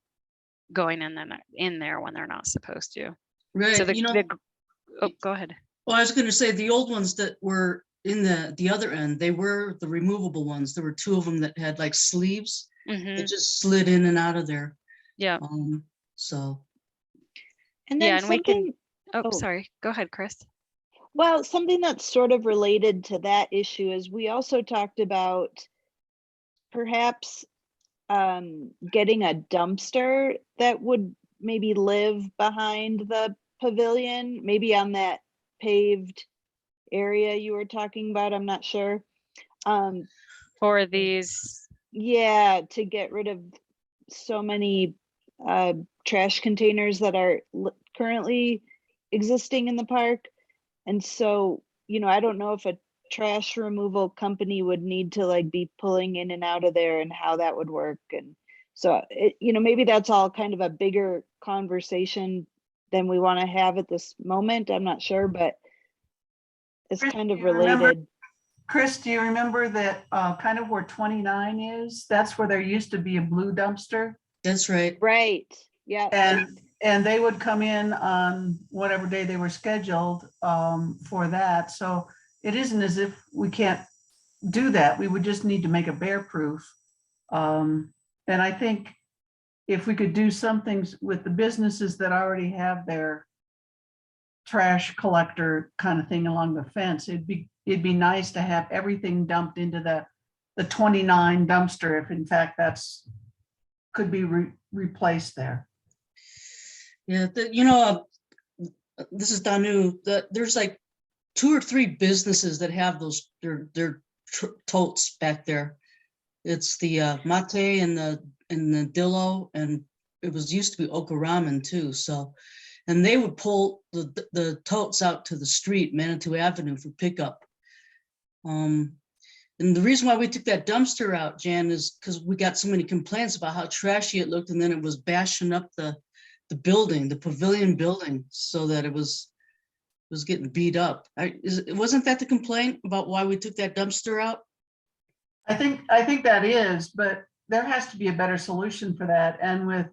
going in there when they're not supposed to. Right, So oh, go ahead. well, I was gonna say the old ones that were in the other end, they were the removable ones. There were two of them that had like sleeves. Hmm. It just slid in and out of there. Yeah. So, And then Yeah, and we can, something, oh. sorry, go ahead, Chris. well, something that's sort of related to that issue is we also talked about perhaps getting a dumpster that would maybe live behind the pavilion, maybe on that paved area you were talking about. I'm not sure. For these, Yeah, to get rid of so many trash containers that are currently existing in the park. And so, I don't know if a trash removal company would need to like be pulling in and out of there and how that would work. And so, maybe that's all kind of a bigger conversation than we want to have at this moment. I'm not sure, but it's Chris, kind of do you remember- related. Chris, do you remember that kind of where 29 is? That's where there used to be a blue dumpster. that's right. Right. Yeah. And they would come in on whatever day they were scheduled for that. So it isn't as if we can't do that. We would just need to make a bear proof. And I think if we could do some things with the businesses that already have their trash collector kind of thing along the fence, it'd be nice to have everything dumped into the 29 dumpster if in fact that's could be replaced there. Yeah, this is Danu. There's like 2 or 3 businesses that have those their totes back there. It's the Mate and the Dillo, and it was used to be Oka Ramen too. So, and they would pull the totes out to the street, Manitou Avenue, for pickup. And the reason why we took that dumpster out, Jan, is because we got so many complaints about how trashy it looked, and then it was bashing up the building, the pavilion building, so that it was getting beat up. Wasn't that the complaint about why we took that dumpster out? I think that is, but there has to be a better solution for that. And with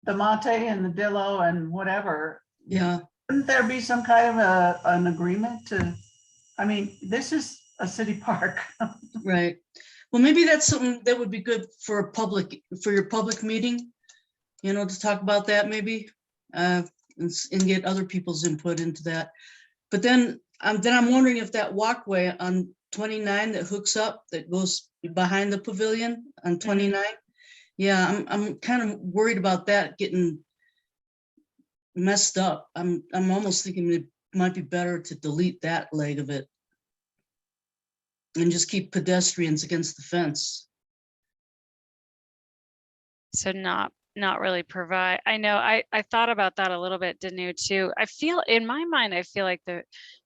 the Mate and the Dillo and whatever, Yeah, wouldn't there be some kind of an agreement to, I mean, this is a city park. right. Well, maybe that's something that would be good for your public meeting, to talk about that maybe, and get other people's input into that. But then I'm wondering if that walkway on 29 that hooks up, that goes behind the pavilion on 29. Yeah, I'm kind of worried about that getting messed up. I'm almost thinking it might be better to delete that leg of it and just keep pedestrians against the fence. so not really provide. I know I thought about that a little bit, Danu, too. I feel in my mind, I feel like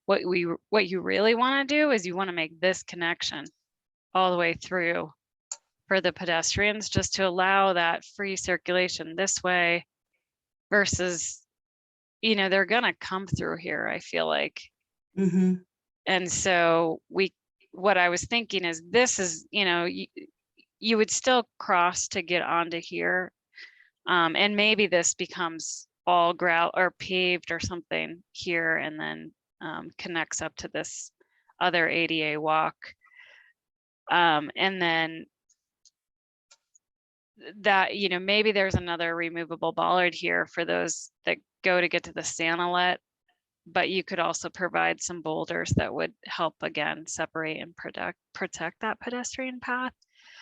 what you really want to do is you want to make this connection all the way through for the pedestrians, just to allow that free circulation this way versus, they're gonna come through here, I feel like. Mm-hmm. And so what I was thinking is this is, you would still cross to get onto here. And maybe this becomes all grout or paved or something here and then connects up to this other ADA walk. And then that, you know, maybe there's another removable bollard here for those that go to get to the Sanilet, but you could also provide some boulders that would help again separate and protect that pedestrian path.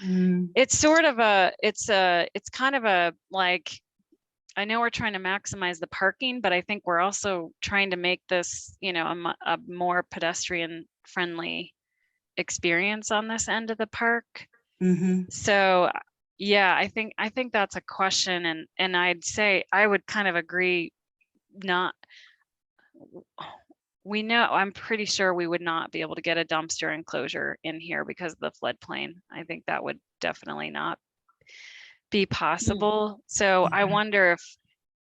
It's sort of it's kind of a, like, I know we're trying to maximize the parking, but I think we're also trying to make this, you know, a more pedestrian friendly experience on this end of the park. So yeah, I think that's a question, and I'd say I would kind of agree. We know, I'm pretty sure we would not be able to get a dumpster enclosure in here because of the floodplain. I think that would definitely not be possible. So I wonder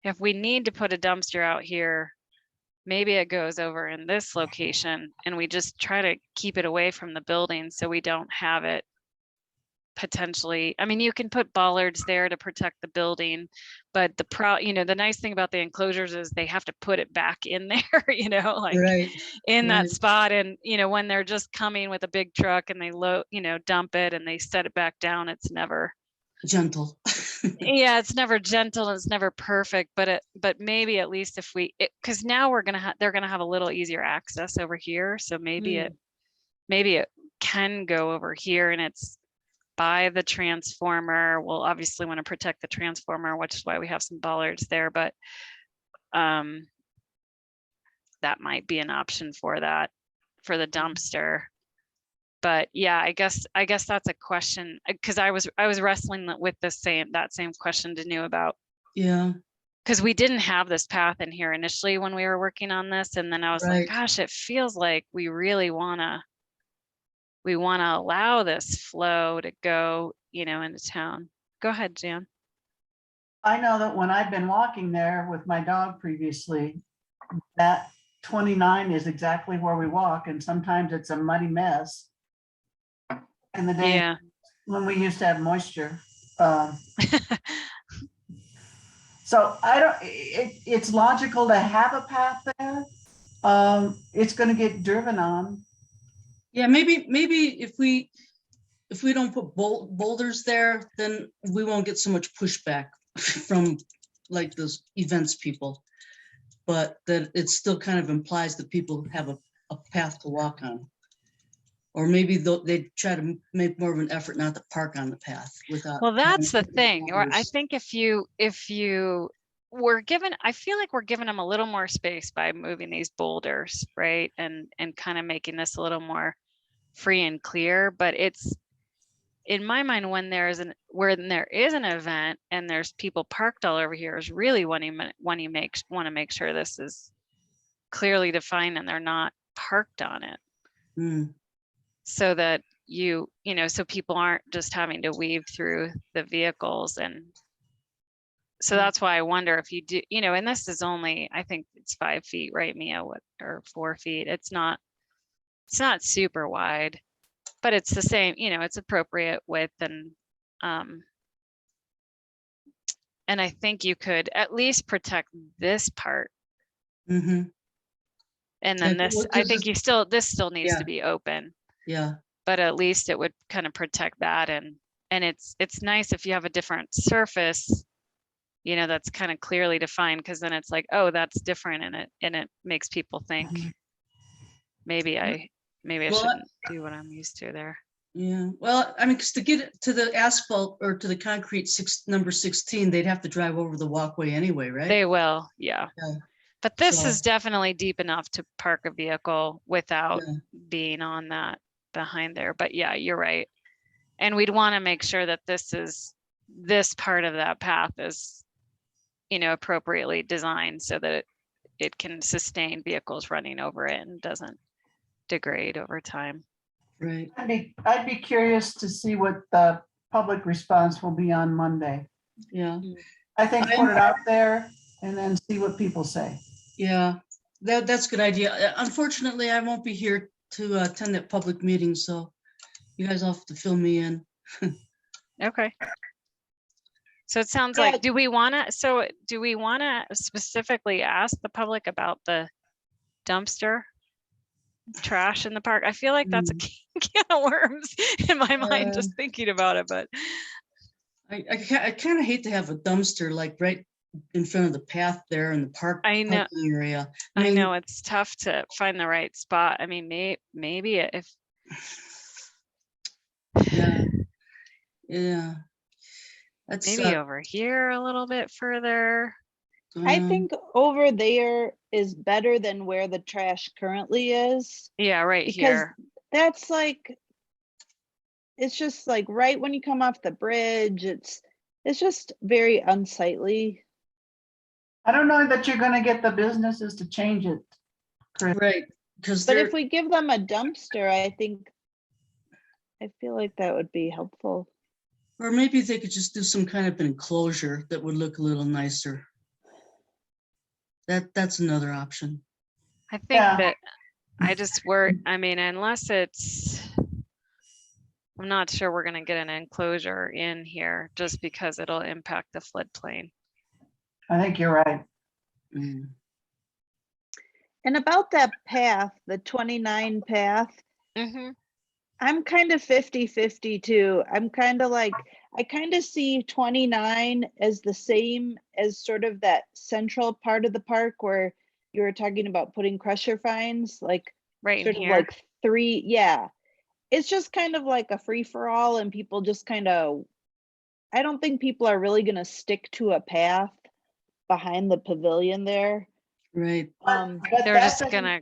if we need to put a dumpster out here, maybe it goes over in this location and we just try to keep it away from the building so we don't have it potentially. I mean, you can put bollards there to protect the building, but you know, the nice thing about the enclosures is they have to put it back in there, you know, like in that spot. And, you know, when they're just coming with a big truck and they you know, dump it and they set it back down, it's never gentle. Yeah, it's never gentle and it's never perfect, but maybe at least if because now they're gonna have a little easier access over here. So maybe it can go over here and it's by the transformer. We'll obviously want to protect the transformer, which is why we have some bollards there, but that might be an option for the dumpster. But yeah, I guess that's a question, because I was wrestling with that same question to New about. Yeah. Because we didn't have this path in here initially when we were working on this, and then I was like, gosh, it feels like we really wanna allow this flow to go, you know, into town. Go ahead, Jan. I know that when I've been walking there with my dog previously, that 29 is exactly where we walk, and sometimes it's a muddy mess. In the day when we used to have moisture. So it's logical to have a path there. It's going to get driven on. Yeah, maybe if we don't put boulders there, then we won't get so much pushback from like those events people. But that it still kind of implies that people have a path to walk on. Or maybe they try to make more of an effort not to park on the path without. Well, that's the thing. Or I think if you were given, I feel like we're giving them a little more space by moving these boulders, right? And kind of making this a little more free and clear. But it's, in my mind, when there is an event and there's people parked all over here, is really when you want to make sure this is clearly defined and they're not parked on it. So that you know, so people aren't just having to weave through the vehicles. And so that's why I wonder if you do, you know, and this is only, I think it's 5 feet, right, Mia, or 4 feet. It's not super wide, but it's the same, you know, it's appropriate width. And I think you could at least protect this part. And then this, I think this still needs to be open. Yeah. But at least it would kind of protect that. And it's nice if you have a different surface, you know, that's kind of clearly defined, because then it's like, oh, that's different, and it makes people think maybe I shouldn't do what I'm used to there. Yeah, well, I mean, because to get to the asphalt or to the concrete number 16, they'd have to drive over the walkway anyway, right? They will, yeah. But this is definitely deep enough to park a vehicle without being on that behind there. But yeah, you're right. And we'd want to make sure that this part of that path is, you know, appropriately designed so that it can sustain vehicles running over it and doesn't degrade over time. Right. I'd be curious to see what the public response will be on Monday. Yeah. I think put it out there and then see what people say. Yeah, that's a good idea. Unfortunately, I won't be here to attend that public meeting, so you guys will have to fill me in. Okay. So it sounds Yeah. like, do we want to specifically ask the public about the dumpster trash in the park? I feel like that's a can of worms in my mind, just thinking about it, but I kind of hate to have a dumpster like right in front of the path there in the park. I know- parking area. I mean, know it's tough to find the right spot. I mean, maybe if Yeah. Yeah. That's maybe over here a little bit further. I think over there is better than where the trash currently is, Yeah, right because here. that's like, it's just like right when you come off the bridge, it's just very unsightly. I don't know that you're gonna get the businesses to change it, Chris. right, because But they're, if we give them a dumpster, I feel like that would be helpful. or maybe they could just do some kind of enclosure that would look a little nicer. That's another option. I think Yeah. that I just worry, I mean, unless it's, I'm not sure we're gonna get an enclosure in here just because it'll impact the floodplain. I think you're right. Mm. And about that path, the 29 path, Mm-hmm. I'm kind of 50-50 too. I'm kind of like, I kind of see 29 as the same as sort of that central part of the park where you were talking about putting crusher fines, like Right in sort of here. like 3, yeah. It's just kind of like a free for all, and people just kind of, I don't think people are really going to stick to a path behind the pavilion there. Right. Um, But They're that just doesn't- gonna,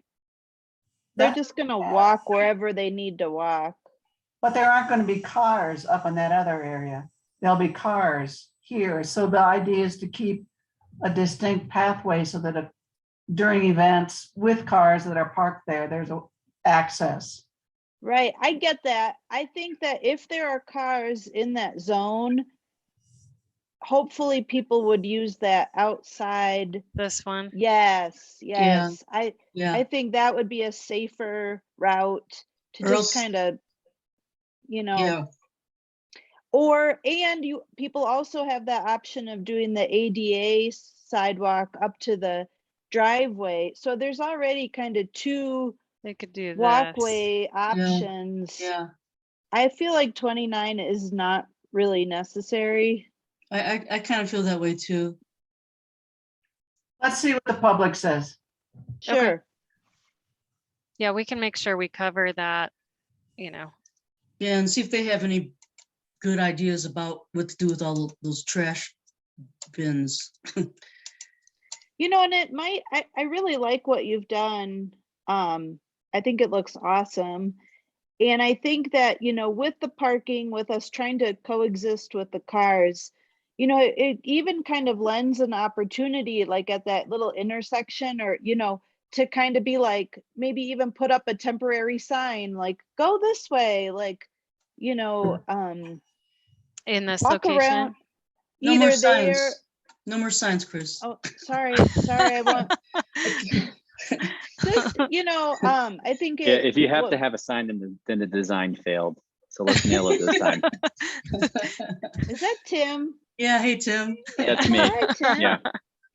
they're that- just going to walk wherever they need to walk. But there aren't gonna be cars up in that other area. There'll be cars here. So the idea is to keep a distinct pathway so that during events with cars that are parked there, there's access. Right, I get that. I think that if there are cars in that zone, hopefully people would use that outside. this one. Yes, Yeah. yes. I Yeah. think that would be a safer route to Or just else- kind of, you know, Yeah. and people also have that option of doing the ADA sidewalk up to the driveway. So there's already kind of 2 They could do this. walkway options. Yeah. I feel like 29 is not really necessary. I kind of feel that way too. Let's see what the public says. Sure. Yeah, we can make sure we cover that, you know. Yeah, and see if they have any good ideas about what to do with all those trash bins. You know, and it might, I really like what you've done. I think it looks awesome. And I think that, you know, with the parking, with us trying to coexist with the cars, you know, it even kind of lends an opportunity, like at that little intersection, or, you know, to kind of be like, maybe even put up a temporary sign, like, go this way, like, you know, In this walk location. around. No more Either there, signs. No more signs, Chris. oh, sorry, I want, just, you know, I think Yeah, it, if you have well, to have a sign, then the design failed. So let's nail it this time. is that Tim? Yeah, hey, Tim. That's me. Hi, Tim. Yeah.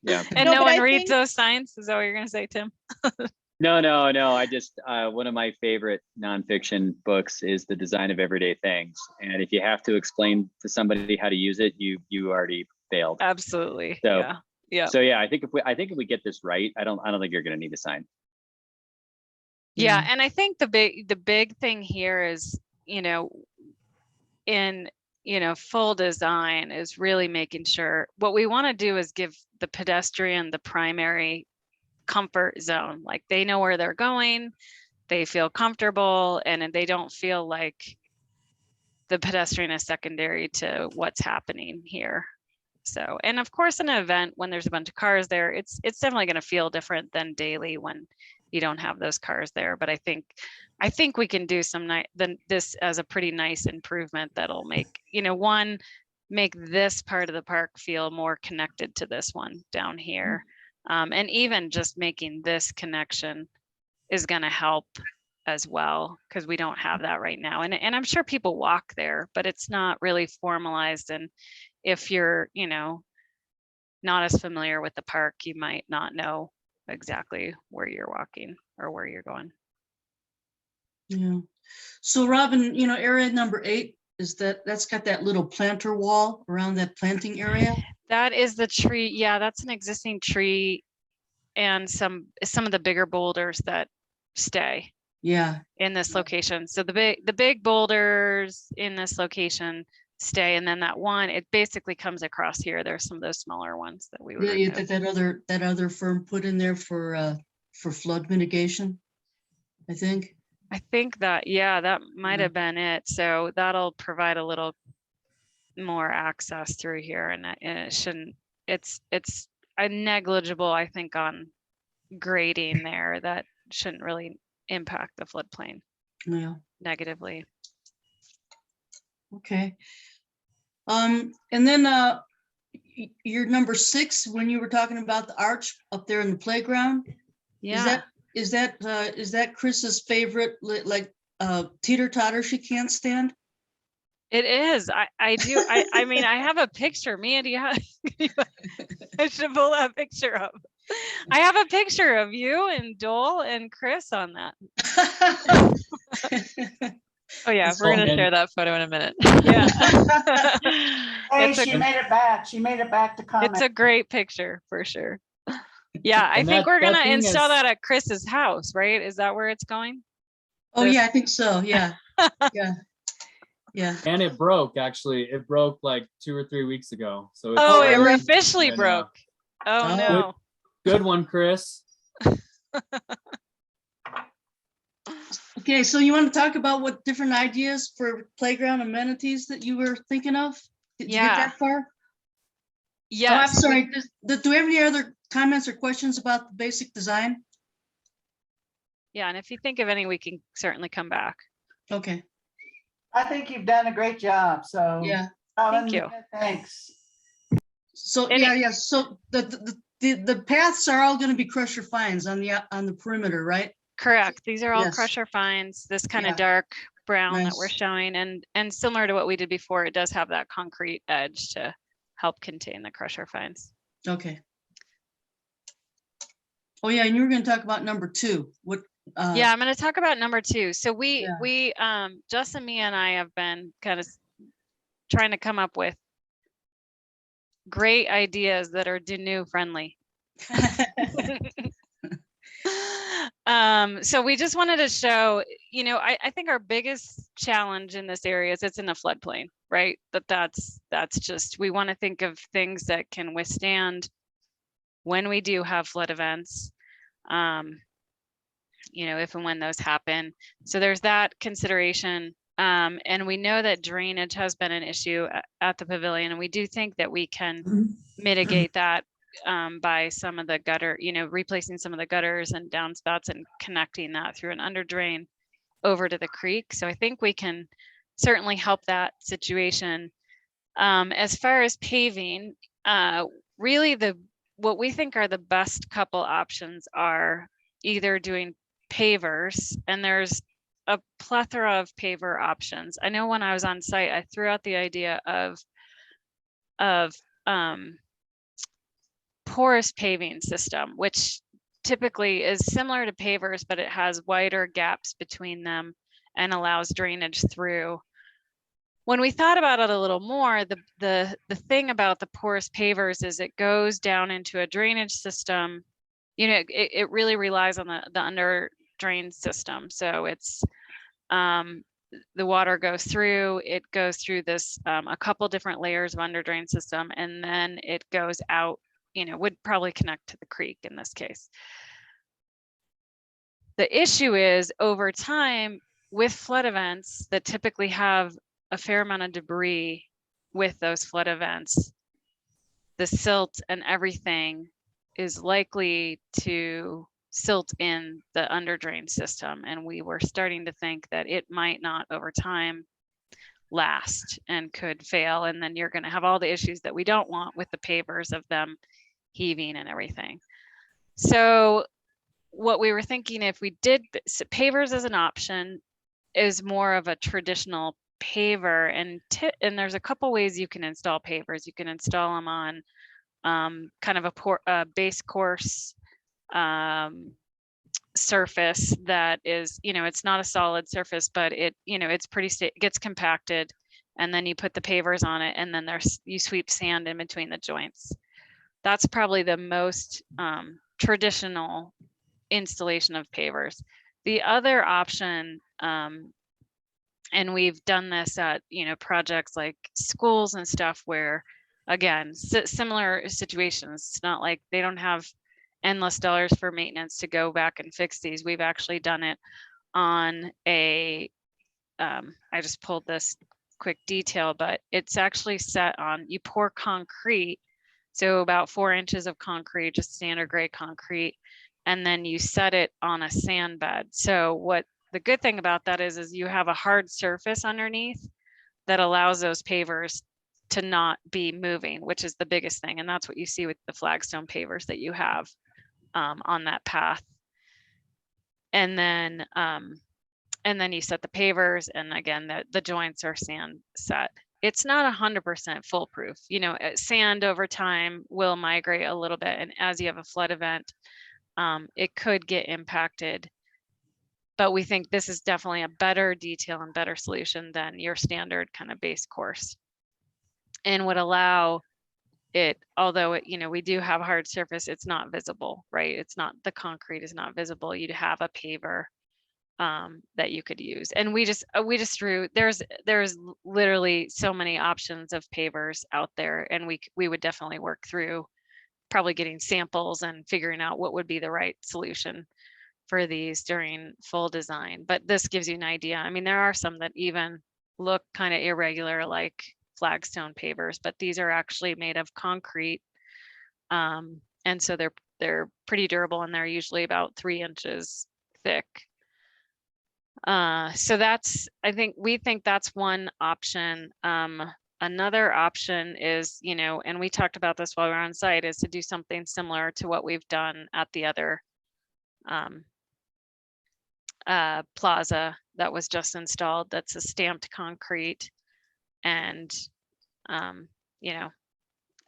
Yeah. And No, no but one I reads think- those signs? Is that what you're gonna say, Tim? No. I just, one of my favorite nonfiction books is The Design of Everyday Things. And if you have to explain to somebody how to use it, you already failed. Absolutely. So- Yeah. Yeah. So yeah, I think if we get this right, I don't think you're going to need a sign. Yeah, and I think the big thing here is, you know, in, you know, full design is really making sure what we want to do is give the pedestrian the primary comfort zone. Like they know where they're going, they feel comfortable, and they don't feel like the pedestrian is secondary to what's happening here. So, and of course, in an event when there's a bunch of cars there, it's definitely going to feel different than daily when you don't have those cars there. But I think we can do this as a pretty nice improvement that'll make, you know, make this part of the park feel more connected to this one down here. And even just making this connection is going to help as well, because we don't have that right now. And I'm sure people walk there, but it's not really formalized. And if you're, you know, not as familiar with the park, you might not know exactly where you're walking or where you're going. Yeah. So Robin, you know, area number 8 is that's got that little planter wall around that planting area. That is the tree. Yeah, that's an existing tree and some of the bigger boulders that stay Yeah. in this location. So the big boulders in this location stay, and then that one, it basically comes across here. There's some of those smaller ones that we would Yeah, remove. that other firm put in there for flood mitigation, I think. I think that, yeah, that might Yeah. have been it. So that'll provide a little more access through here, and it shouldn't, it's a negligible, I think, on grading there that shouldn't really impact the floodplain Yeah. negatively. Okay. And then your number 6, when you were talking about the arch up there in the playground, Yeah, is that Chris's favorite, like teeter totter she can't stand? it is. I do. I mean, I have a picture. Mia, do you have? I should pull that picture up. I have a picture of you and Dole and Chris on that. Oh yeah, That's we're gonna fun. share that photo in a minute. Yeah. Hey, It's a- she made it back. She made it back to comment. It's a great picture for sure. Yeah, I And think that- we're that gonna thing install is- that at Chris's house, right? Is that where it's going? Oh, yeah, I think so. Yeah. Yeah. Yeah. And it broke, actually. It broke like 2 or 3 weeks ago. So it's Oh, it really? officially Yeah, no. broke. Oh Oh. no. Good one, Chris. Okay, so you want to talk about what different ideas for playground amenities that you were thinking of? Did you get Yeah. that far? Oh, I'm Yes. sorry. Do we have any other comments or questions about the basic design? Yeah, and if you think of any, we can certainly come back. Okay, I think you've done a great job, so. yeah. Robin, you. Thanks. So, And yeah. So the paths are all going to be crusher fines on the perimeter, right? Correct. These are all Yes. crusher fines, this kind of Yeah. dark brown that we're Nice. showing, and similar to what we did before, it does have that concrete edge to help contain the crusher fines. Okay. Oh, yeah, and you were going to talk about number 2. What? Yeah, I'm going to talk about number 2. So Yeah. we Justin, Mia, and I have been kind of trying to come up with great ideas that are Danu friendly. So we just wanted to show, you know, I think our biggest challenge in this area is it's in a floodplain, right? That's just, we want to think of things that can withstand when we do have flood events, you know, if and when those happen. So there's that consideration. And we know that drainage has been an issue at the pavilion, and we do think that we can mitigate that by some of the gutter, you know, replacing some of the gutters and downspouts and connecting that through an under drain over to the creek. So I think we can certainly help that situation. As far as paving, really what we think are the best couple options are either doing pavers, and there's a plethora of paver options. I know when I was on site, I threw out the idea of porous paving system, which typically is similar to pavers, but it has wider gaps between them and allows drainage through. When we thought about it a little more, the thing about the porous pavers is it goes down into a drainage system. You know, it really relies on the under drain system. So it's the water goes through, it goes through this a couple different layers of under drain system, and then it goes out, you know, would probably connect to the creek in this case. The issue is over time with flood events that typically have a fair amount of debris with those flood events, the silt and everything is likely to silt in the under drain system. And we were starting to think that it might not over time last and could fail. And then you're going to have all the issues that we don't want with the pavers of them heaving and everything. So what we were thinking, if we did pavers as an option, is more of a traditional paver, and there's a couple ways you can install pavers. You can install them on kind of a base course surface that is, it's not a solid surface, but it's pretty gets compacted, and then you put the pavers on it, and then you sweep sand in between the joints. That's probably the most traditional installation of pavers. The other option, and we've done this at projects like schools and stuff, where again, similar situations. It's not like they don't have endless dollars for maintenance to go back and fix these. We've actually done it on I just pulled this quick detail, but it's actually set on, you pour concrete, so about 4 inches of concrete, just standard grade concrete, and then you set it on a sand bed. So what the good thing about that is you have a hard surface underneath that allows those pavers to not be moving, which is the biggest thing. And that's what you see with the flagstone pavers that you have on that path. And then you set the pavers, and again, the joints are sand set. It's not 100% foolproof. Sand over time will migrate a little bit, and as you have a flood event, it could get impacted. But we think this is definitely a better detail and better solution than your standard kind of base course, and would allow it, although we do have a hard surface, it's not visible, right? The concrete is not visible. You'd have a paver that you could use. And we just drew, there's literally so many options of pavers out there, and we would definitely work through probably getting samples and figuring out what would be the right solution for these during full design. But this gives you an idea. I mean, there are some that even look kind of irregular, like flagstone pavers, but these are actually made of concrete. And so they're pretty durable, and they're usually about 3 inches thick. So we think that's one option. Another option is, and we talked about this while we were on site, is to do something similar to what we've done at the other plaza that was just installed. That's a stamped concrete, and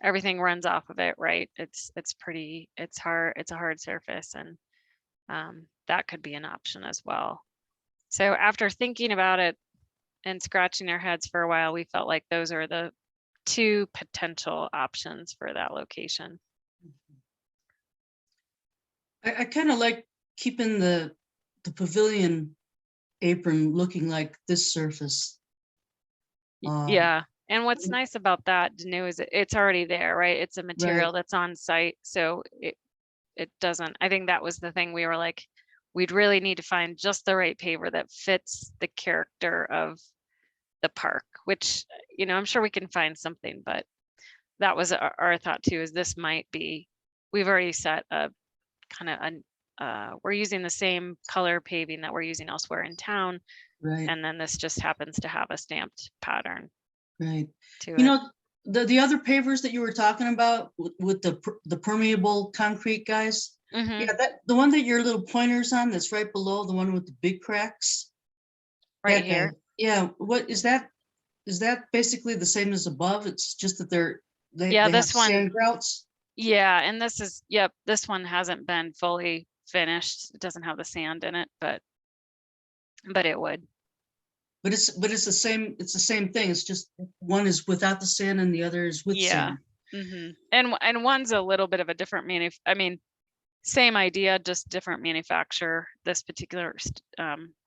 everything runs off of it, right? It's hard. It's a hard surface, and that could be an option as well. So after thinking about it and scratching our heads for a while, we felt like those are the 2 potential options for that location. I kind of like keeping the pavilion apron looking like this surface. Yeah. And what's nice about that, Danu, is it's already there, right? It's a material that's on site. So it doesn't, I think that was the thing. We were like, we'd really need to find just the right paver that fits the character of the park, which, I'm sure we can find something, but that was our thought too, is this might be, we've already set a kind of, we're using the same color paving that we're using elsewhere in town. Right. And then this just happens to have a stamped pattern. Right. To it. The other pavers that you were talking about with the permeable concrete guys. Mm-hmm. Yeah, the one that your little pointer's on, that's right below the one with the big cracks. Right here. Yeah. What is that? Is that basically the same as above? It's just that they this have one, sand grouts. Yeah, and this one hasn't been fully finished. It doesn't have the sand in it, but it would. But it's the same. It's the same thing. It's just one is without the sand and the other is with sand. Mm-hmm. And one's a little bit of a different same idea, just different manufacturer. This particular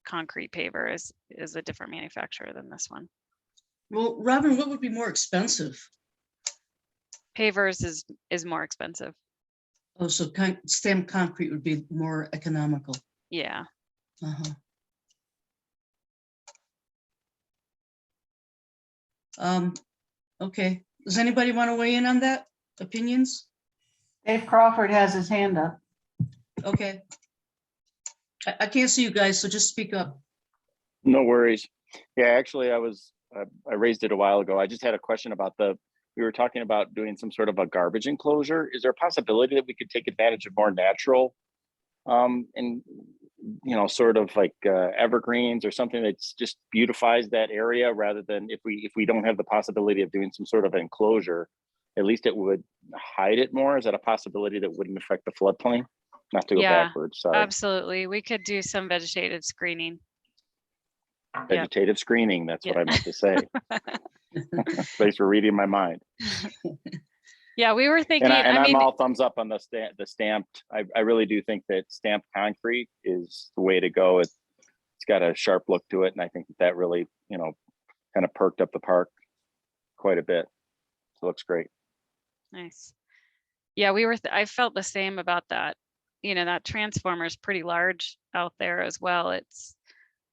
concrete paver is a different manufacturer than this one. Well, Robin, what would be more expensive? Pavers is more expensive. Oh, so stamped concrete would be more economical. Yeah. Okay. Does anybody want to weigh in on that? Opinions? Dave Crawford has his hand up. Okay. I can't see you guys, so just speak up. No worries. Yeah, actually, I raised it a while ago. I just had a question about we were talking about doing some sort of a garbage enclosure. Is there a possibility that we could take advantage of more natural and sort of like evergreens or something that's just beautifies that area, rather than if we don't have the possibility of doing some sort of enclosure, at least it would hide it more. Is that a possibility that wouldn't affect the floodplain? Not to go Yeah, backwards, sorry. absolutely. We could do some vegetative screening. Vegetative screening, that's what Yeah. I meant to say. Thanks for reading my mind. Yeah, we were thinking, And I I'm mean, all thumbs up on the stamped. I really do think that stamped concrete is the way to go. It's got a sharp look to it, and I think that really, kind of perked up the park quite a bit. So it looks great. nice. Yeah, I felt the same about that. That transformer is pretty large out there as well. It's,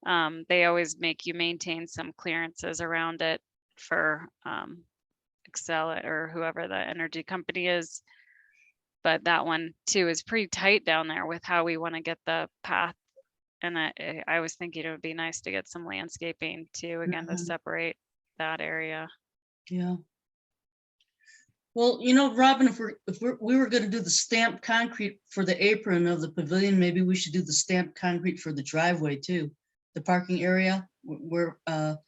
they always make you maintain some clearances around it for, Excel or whoever the energy company is. But that one too is pretty tight down there with how we want to get the path. And I was thinking it would be nice to get some landscaping too, again, to Mhm. separate that area. Yeah. Well, Robin, if we were going to do the stamped concrete for the apron of the pavilion, maybe we should do the stamped concrete for the driveway too, the parking area where that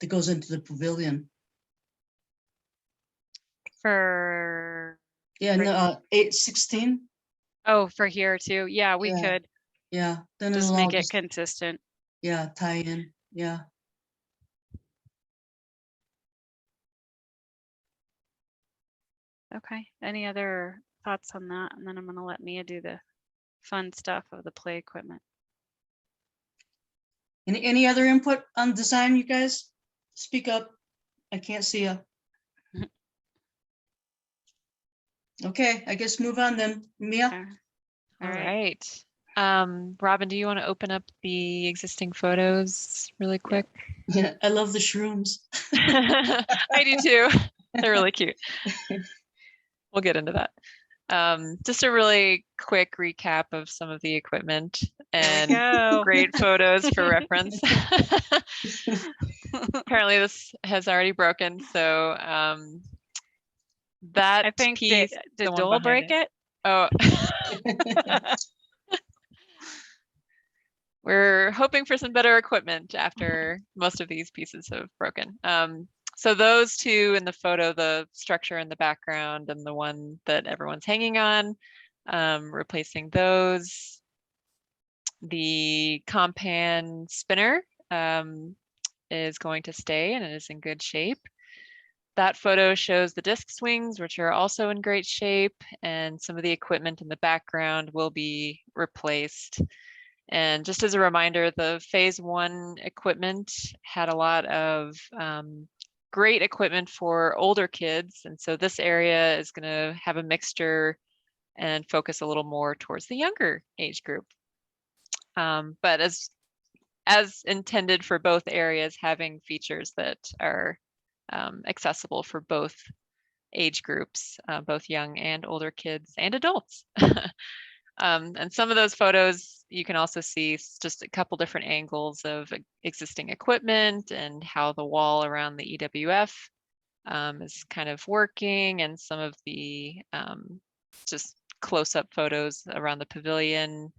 goes into the pavilion. For, Yeah, no, 816. oh, for here too. Yeah, we Yeah. could Yeah, then just it'll all make it consistent. yeah, tie in. Yeah. Okay. Any other thoughts on that? And then I'm going to let Mia do the fun stuff of the play equipment. Any other input on design, you guys? Speak up. I can't see you. Okay, I guess move on then. Mia? Okay. All All right. right. Robin, do you want to open up the existing photos really quick? Yeah, I love the shrooms. I do too. They're really cute. We'll get into that. Just a really quick recap of some of the equipment and Go. great photos for reference. Apparently this has already broken, so that I think piece, did the one Dole behind break it? Oh, we're hoping for some better equipment after most of these pieces have broken. So those two in the photo, the structure in the background and the one that everyone's hanging on, replacing those. The compan spinner is going to stay and it is in good shape. That photo shows the disc swings, which are also in great shape, and some of the equipment in the background will be replaced. And just as a reminder, the phase 1 equipment had a lot of great equipment for older kids. And so this area is going to have a mixture and focus a little more towards the younger age group. But as intended for both areas, having features that are accessible for both age groups, both young and older kids and adults. And some of those photos, you can also see just a couple different angles of existing equipment and how the wall around the EWF is kind of working, and some of the just close-up photos around the pavilion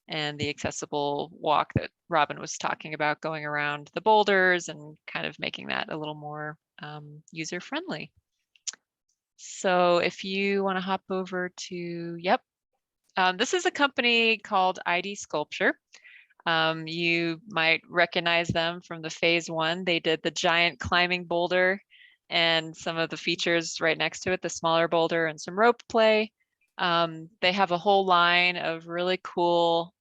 and the accessible walk that Robin was talking about, going around the boulders and kind of making that a little more user-friendly. So if you want to hop over to, yep. This is a company called ID Sculpture. You might recognize them from the phase 1. They did the giant climbing boulder and some of the features right next to it, the smaller boulder and some rope play. They have a whole line of really cool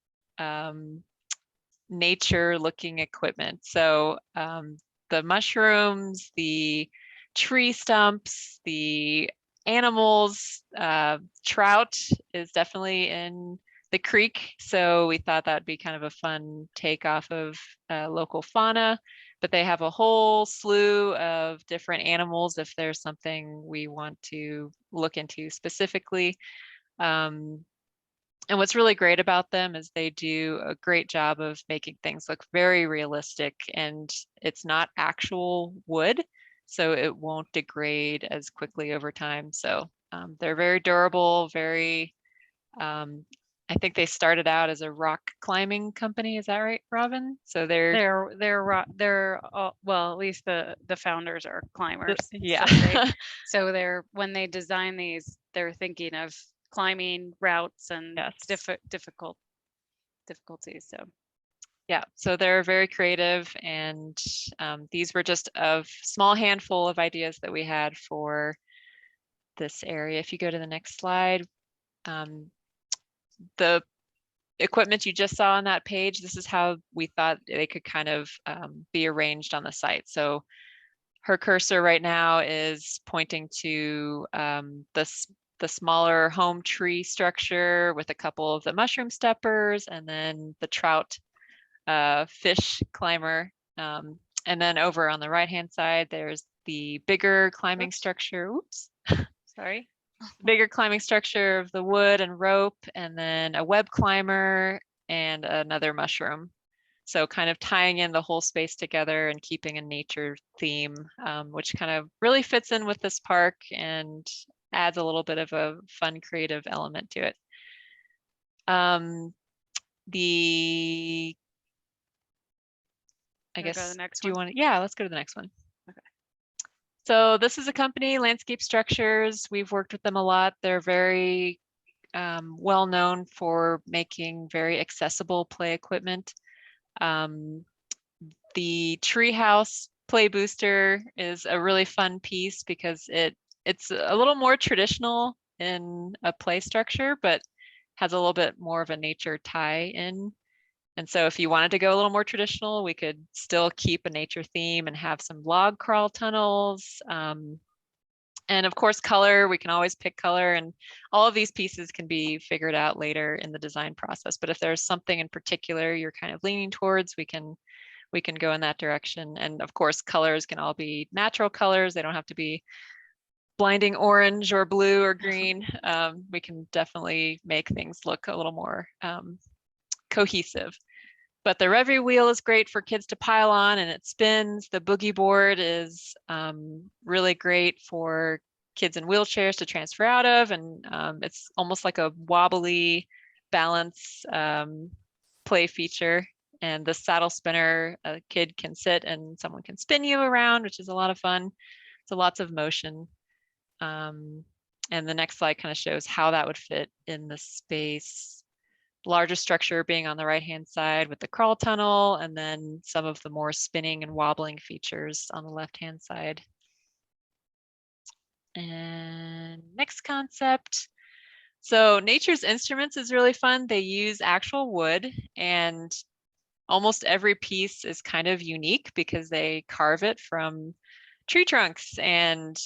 nature looking equipment. So the mushrooms, the tree stumps, the animals, trout is definitely in the creek. So we thought that'd be kind of a fun take off of local fauna, but they have a whole slew of different animals if there's something we want to look into specifically. And what's really great about them is they do a great job of making things look very realistic, and it's not actual wood, so it won't degrade as quickly over time. So they're very durable, very I think they started out as a rock climbing company. Is that right, Robin? So they're well, at least the founders are climbers. yeah. So they're, when they design these, they're thinking of climbing routes and Yes. difficulties. So Yeah, so they're very creative, and these were just a small handful of ideas that we had for this area. If you go to the next slide, the equipment you just saw on that page, this is how we thought they could kind of be arranged on the site. So her cursor right now is pointing to the smaller home tree structure with a couple of the mushroom steppers, and then the trout fish climber. And then over on the right hand side, there's the bigger climbing structure. Oops, sorry. Bigger climbing structure of the wood and rope, and then a web climber and another mushroom. So kind of tying in the whole space together and keeping a nature theme, which kind of really fits in with this park and adds a little bit of a fun, creative element to it. I guess, do you want to, yeah, let's go to the next one. Okay. So this is a company, Landscape Structures. We've worked with them a lot. They're very well known for making very accessible play equipment. The Treehouse Play Booster is a really fun piece because it's a little more traditional in a play structure, but has a little bit more of a nature tie in. And so if you wanted to go a little more traditional, we could still keep a nature theme and have some log crawl tunnels. And of course, color, we can always pick color, and all of these pieces can be figured out later in the design process. But if there's something in particular you're kind of leaning towards, we can go in that direction. And of course, colors can all be natural colors. They don't have to be blinding orange or blue or green. We can definitely make things look a little more cohesive. But the Revy wheel is great for kids to pile on, and it spins. The boogie board is really great for kids in wheelchairs to transfer out of, and it's almost like a wobbly balance play feature. And the saddle spinner, a kid can sit and someone can spin you around, which is a lot of fun. So lots of motion. And the next slide kind of shows how that would fit in the space. Larger structure being on the right-hand side with the crawl tunnel, and then some of the more spinning and wobbling features on the left-hand side. And next concept. So Nature's Instruments is really fun. They use actual wood, and almost every piece is kind of unique because they carve it from tree trunks, and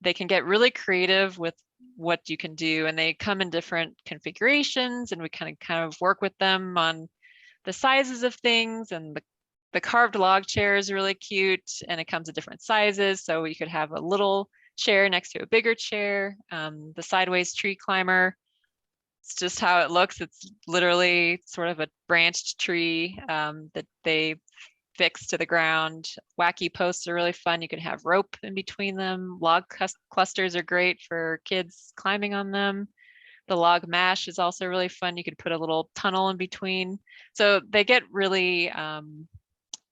they can get really creative with what you can do, and they come in different configurations, and we kind of work with them on the sizes of things. And the carved log chair is really cute, and it comes in different sizes, so you could have a little chair next to a bigger chair. The sideways tree climber, it's just how it looks. It's literally sort of a branched tree that they fixed to the ground. Wacky posts are really fun. You can have rope in between them. Log clusters are great for kids climbing on them. The log mash is also really fun. You could put a little tunnel in between. So they get really,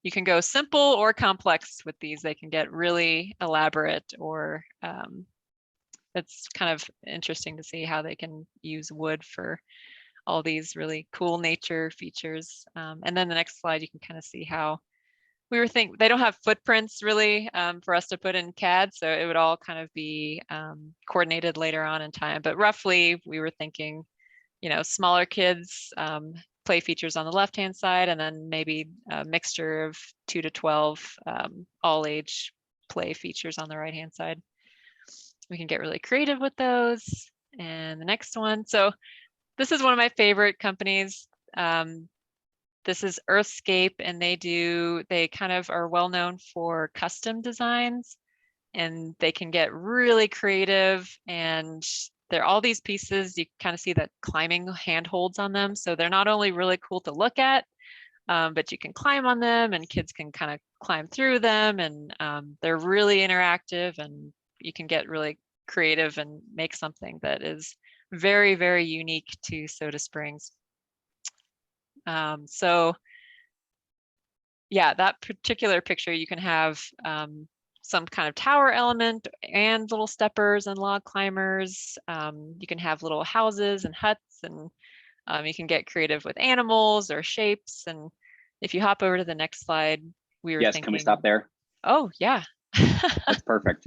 you can go simple or complex with these. They can get really elaborate, or it's kind of interesting to see how they can use wood for all these really cool nature features. And then the next slide, you can kind of see how we were thinking. They don't have footprints really for us to put in CAD, so it would all kind of be coordinated later on in time. But roughly, we were thinking, smaller kids, play features on the left-hand side, and then maybe a mixture of 2 to 12 all age play features on the right-hand side. We can get really creative with those. And the next one. So this is one of my favorite companies. This is Earthscape, and they kind of are well known for custom designs, and they can get really creative. And they're all these pieces, you kind of see that climbing handholds on them. So they're not only really cool to look at, but you can climb on them, and kids can kind of climb through them, and they're really interactive, and you can get really creative and make something that is very, very unique to Soda Springs. So yeah, that particular picture, you can have some kind of tower element and little steppers and log climbers. You can have little houses and huts, and you can get creative with animals or shapes. And if you hop over to the next slide, we were Yes, thinking. can we stop there? Oh, yeah. That's perfect.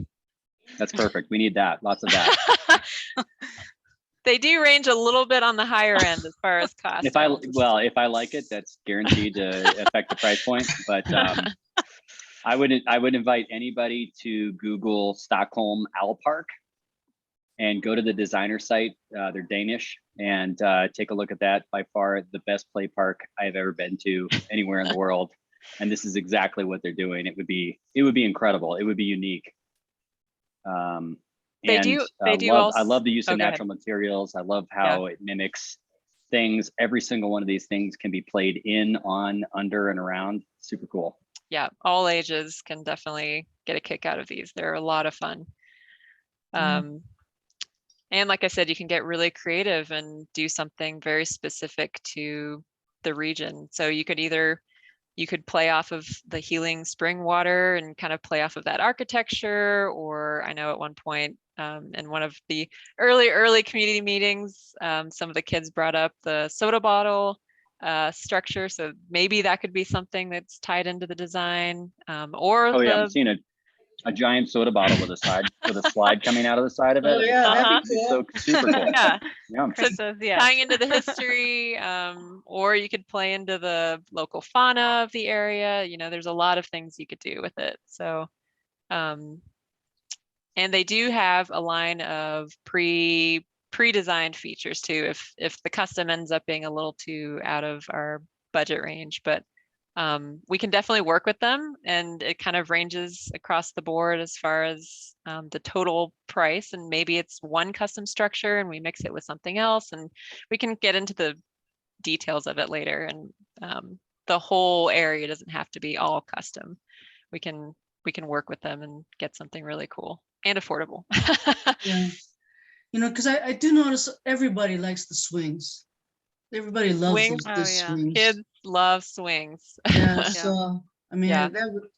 That's perfect. We need that. Lots of that. They do range a little bit on the higher end as far as cost. If I like it, that's guaranteed to affect the price point. But I would invite anybody to Google Stockholm Owl Park and go to the designer site. They're Danish, and take a look at that. By far the best play park I have ever been to anywhere in the world. And this is exactly what they're doing. It would be incredible. It would be unique. They do also, I love the use of go ahead. natural materials. I love how it mimics things. Every single one of these things can be played in, on, under, and around. Super cool. Yeah, all ages can definitely get a kick out of these. They're a lot of fun. And like I said, you can get really creative and do something very specific to the region. So you could play off of the healing spring water and kind of play off of that architecture. Or I know at one point in one of the early community meetings, some of the kids brought up the soda bottle structure. So maybe that could be something that's tied into the design. Oh yeah, I'm seeing a giant soda bottle with a slide coming out of the side of it. Oh, yeah, that'd be So super cool. Yeah. Yeah. Chris says yes. Tying into the history, or you could play into the local fauna of the area. You know, there's a lot of things you could do with it. So, and they do have a line of pre-designed features too, if the custom ends up being a little too out of our budget range, but we can definitely work with them, and it kind of ranges across the board as far as the total price. And maybe it's one custom structure and we mix it with something else, and we can get into the details of it later. And the whole area doesn't have to be all custom. We can work with them and get something really cool and affordable. Yeah. You know, because I do notice everybody likes the swings. Everybody loves Swings. the Oh, yeah. swings. Kids love swings. Yeah, so I mean, Yeah.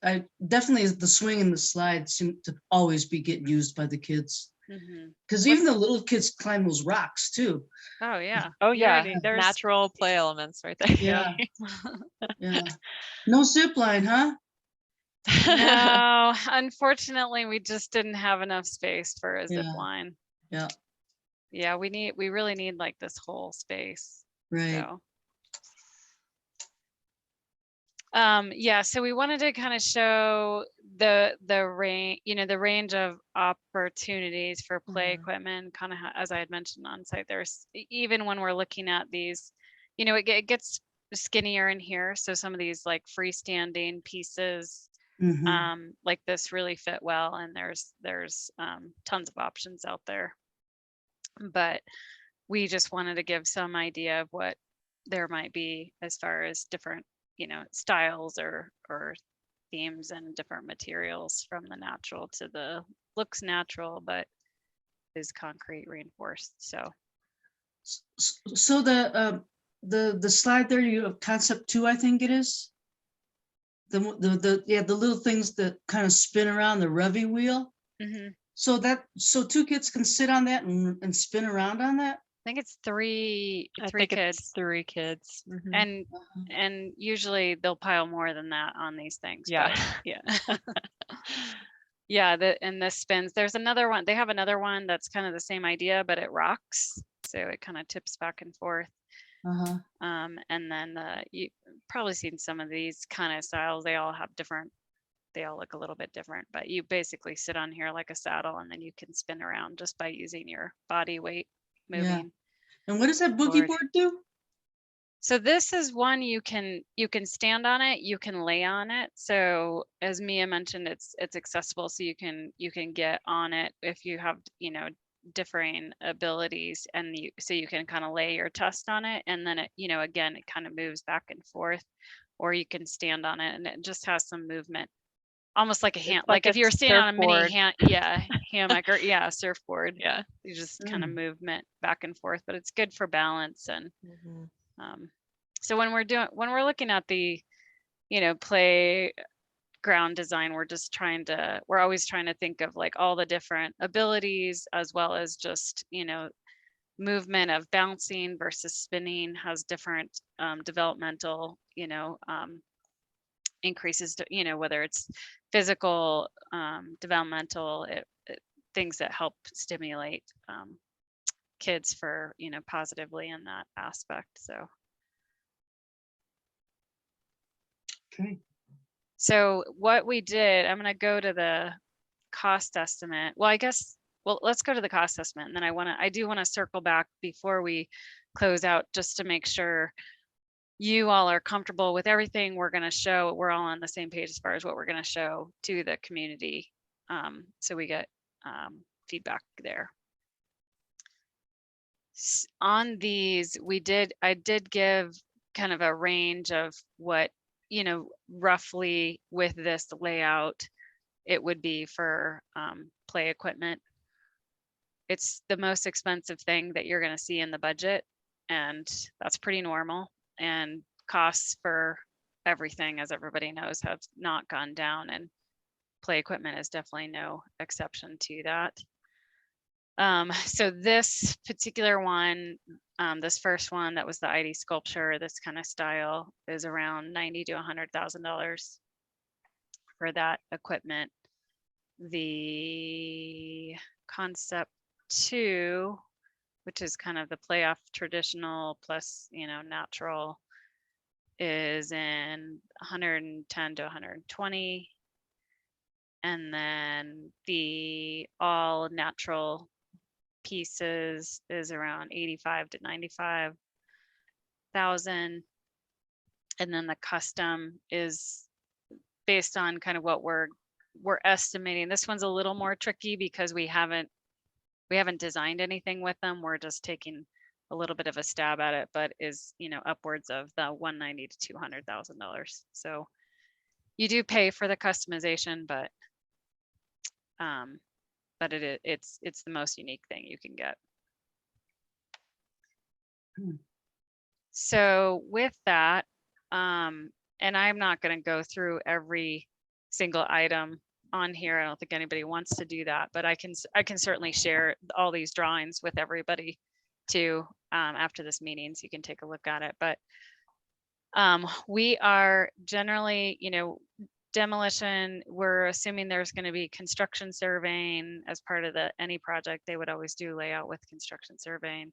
I definitely, the swing and the slide seem to always be getting used by the kids. Mhm. Because even the little kids climb those rocks too. Oh, yeah. Oh You yeah, already- there's natural play elements right there. Yeah, yeah. No zip line, huh? No, unfortunately, we just didn't have enough space for a zip Yeah. line. Yeah, Yeah, we really need like this whole space. right. So. Yeah, so we wanted to kind of show the range, the range of opportunities for play Mhm. equipment, kind of as I had mentioned on site. There's even when we're looking at these, it gets skinnier in here. So some of these like freestanding pieces, Mhm. like this really fit well, and there's tons of options out there. But we just wanted to give some idea of what there might be as far as different styles or themes and different materials, from the natural to the looks natural but is concrete reinforced. So So the slide there, you have concept 2, I think it is. The little things that kind of spin around the Revy wheel. mhm. So 2 kids can sit on that and spin around on that. I think it's three I think kids, it's 3 kids. Mhm. and Uh-huh. usually they'll pile more than that on these things. Yeah. but yeah. Yeah, and this spins. There's another one. They have another one that's kind of the same idea, but it rocks. So it kind of tips back and forth. Uh-huh. And then you probably seen some of these kind of styles. They all look a little bit different, but you basically sit on here like a saddle, and then you can spin around just by using your body weight moving. Yeah. And what does that boogie forward. board do? So this is one you can stand on it, you can lay on it. So as Mia mentioned, it's accessible, so you can get on it if you have differing abilities, and so you can kind of lay your tusk on it, and then it again it kind of moves back and forth, or you can stand on it, and it just has some movement almost like a It's hand, like like if a you're standing on a mini surfboard. hammock or surfboard. Yeah. You just kind of Mm. movement back and forth, but it's good for balance. And Mhm. so when we're looking at the, playground design, we're always trying to think of like all the different abilities, as well as just, movement of bouncing versus spinning has different developmental, increases to, whether it's physical, developmental, things that help stimulate kids for, positively in that aspect. So. Okay. So what we did, I'm going to go to the cost estimate. Well, let's go to the cost estimate, and then I do want to circle back before we close out, just to make sure you all are comfortable with everything we're going to show. We're all on the same page as far as what we're going to show to the community. So we get feedback there. On these, I did give kind of a range of what, roughly with this layout, it would be for play equipment. It's the most expensive thing that you're going to see in the budget, and that's pretty normal. And costs for everything, as everybody knows, have not gone down, and play equipment is definitely no exception to that. So this particular one, this first one that was the ID sculpture, this kind of style, is around $90,000 to $100,000 for that equipment. The concept 2, which is kind of the playoff traditional plus, natural, is in 110 to 120. And then the all natural pieces is around 85 to 95,000. And then the custom is based on kind of what we're estimating. This one's a little more tricky because we haven't designed anything with them. We're just taking a little bit of a stab at it, but is, upwards of the $190,000 to $200,000. So you do pay for the customization, but it's the most unique thing you can get. So with that, and I'm not going to go through every single item on here. I don't think anybody wants to do that, but I can certainly share all these drawings with everybody too after this meeting, so you can take a look at it. But we are generally, demolition, we're assuming there's going to be construction surveying as part of any project. They would always do layout with construction surveying.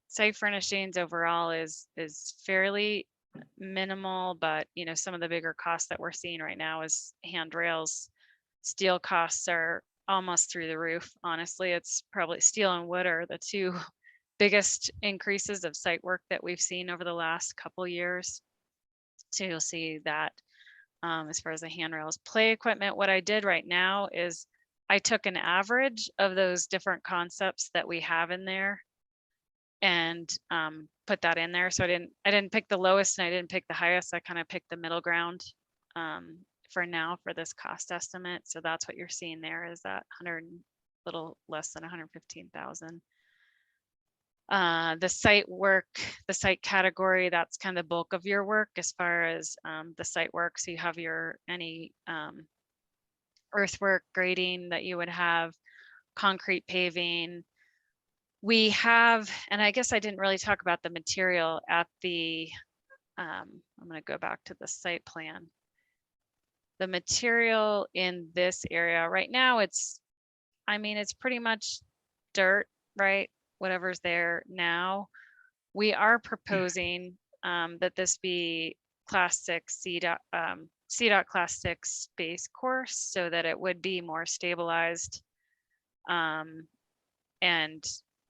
Site furnishings overall is fairly minimal, but some of the bigger costs that we're seeing right now is handrails. Steel costs are almost through the roof. Honestly, it's probably steel and wood are the two biggest increases of site work that we've seen over the last couple years. So you'll see that as far as the handrails. Play equipment, what I did right now is I took an average of those different concepts that we have in there and put that in there. So I didn't pick the lowest and I didn't pick the highest. I kind of picked the middle ground for now for this cost estimate. So that's what you're seeing there, is that little less than 115,000. The site work, the site category, that's kind of the bulk of your work as far as the site work. So you have any earthwork, grading that you would have, concrete paving. We have, and I guess I didn't really talk about the material at the, I'm going to go back to the site plan. The material in this area right now, it's pretty much dirt, right? Whatever's there now. We are proposing that this be Class 6 CDOT Class 6 base course, so that it would be more stabilized and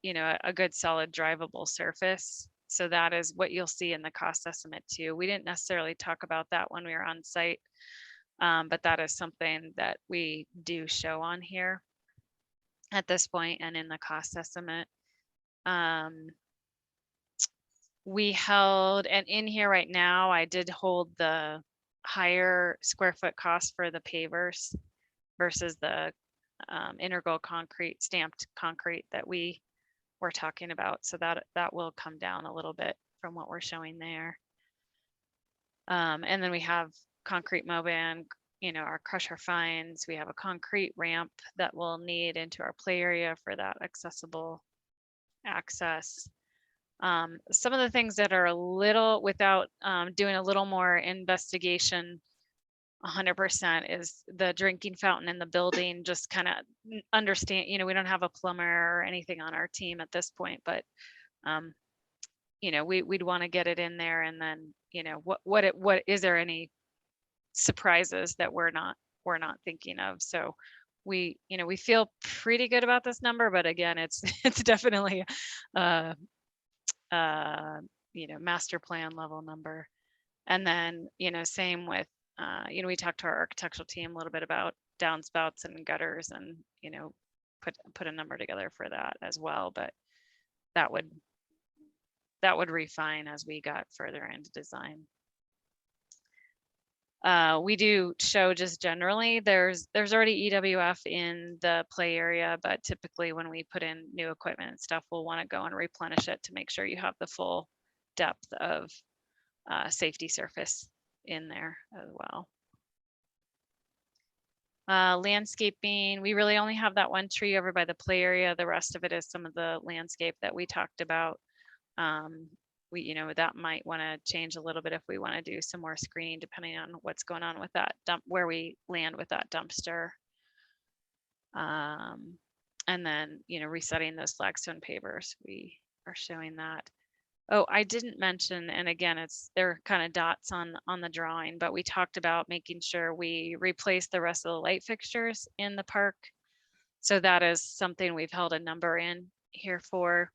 a good solid drivable surface. So that is what you'll see in the cost estimate too. We didn't necessarily talk about that when we were on site, but that is something that we do show on here at this point and in the cost estimate. We held, and in here right now, I did hold the higher square foot cost for the pavers versus the integral concrete, stamped concrete that we were talking about. So that will come down a little bit from what we're showing there. And then we have concrete moban, you know, our crusher fines. We have a concrete ramp that we'll need into our play area for that accessible access. Some of the things that are a little, without doing a little more investigation, 100% is the drinking fountain in the building. Just kind of understand, you know, we don't have a plumber or anything on our team at this point, but you know, we'd want to get it in there, and then, you know, what is there any surprises that we're not thinking of? So we, you know, we feel pretty good about this number, but again, it's definitely you know, master plan level number. And then, you know, same with you know, we talked to our architectural team a little bit about downspouts and gutters, and, you know, put a number together for that as well. But that would refine as we got further into design. We do show just generally there's already EWF in the play area, but typically when we put in new equipment and stuff, we'll want to go and replenish it to make sure you have the full depth of safety surface in there as well. Landscaping, we really only have that one tree over by the play area. The rest of it is some of the landscape that we talked about. We, you know, that might want to change a little bit if we want to do some more screening, depending on what's going on with that dump, where we land with that dumpster. And then, you know, resetting those flagstone pavers, we are showing that. Oh, I didn't mention, and again, they're kind of dots on the drawing, but we talked about making sure we replace the rest of the light fixtures in the park. So that is something we've held a number in here for.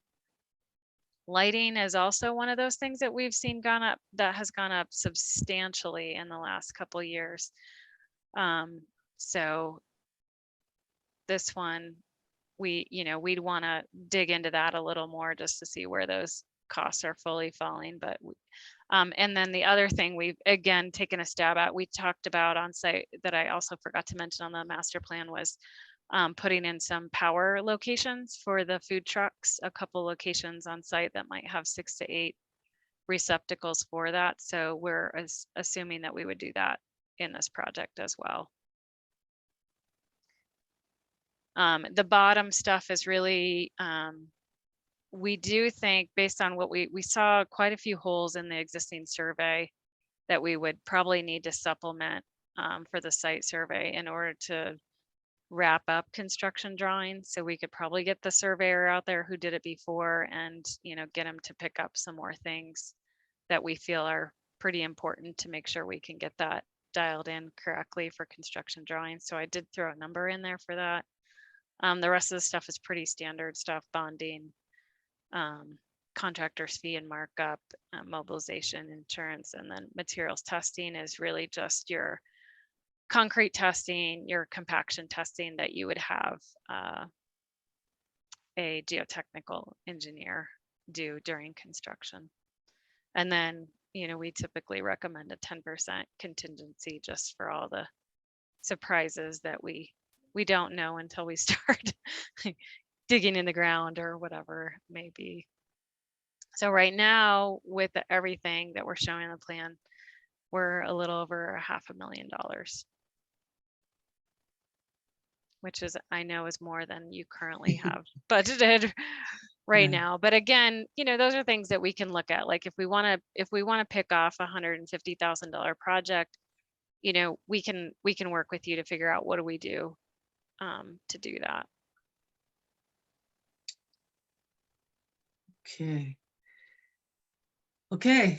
Lighting is also one of those things that we've seen that has gone up substantially in the last couple of years. So this one, you know, we'd want to dig into that a little more just to see where those costs are fully falling. But and then the other thing we've again taken a stab at, we talked about on site that I also forgot to mention on the master plan was putting in some power locations for the food trucks, a couple locations on site that might have 6 to 8 receptacles for that. So we're assuming that we would do that in this project as well. The bottom stuff is really, we do think based on what we saw quite a few holes in the existing survey that we would probably need to supplement for the site survey in order to wrap up construction drawings. So we could probably get the surveyor out there who did it before and, you know, get him to pick up some more things that we feel are pretty important to make sure we can get that dialed in correctly for construction drawings. So I did throw a number in there for that. The rest of the stuff is pretty standard stuff: bonding, contractor's fee and markup, mobilization, insurance, and then materials testing is really just your concrete testing, your compaction testing that you would have a geotechnical engineer do during construction. And then, you know, we typically recommend a 10% contingency just for all the surprises that we don't know until we start digging in the ground or whatever it may be. So right now, with everything that we're showing in the plan, we're a little over $500,000, which is, I know, is more than you currently have budgeted right now. But again, you know, those are things that we can look at. Like if we want to pick off a $150,000 project, you know, we can work with you to figure out what do we do to do that. Okay.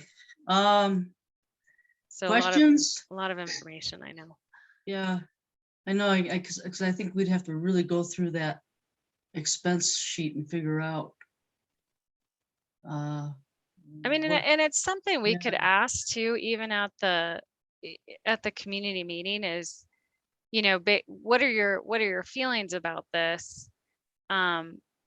So Questions? a lot of information, I know. Yeah, I know, because I think we'd have to really go through that expense sheet and figure out. I mean, and it's something we could ask too, even at the community meeting is, you know, what are your feelings about this?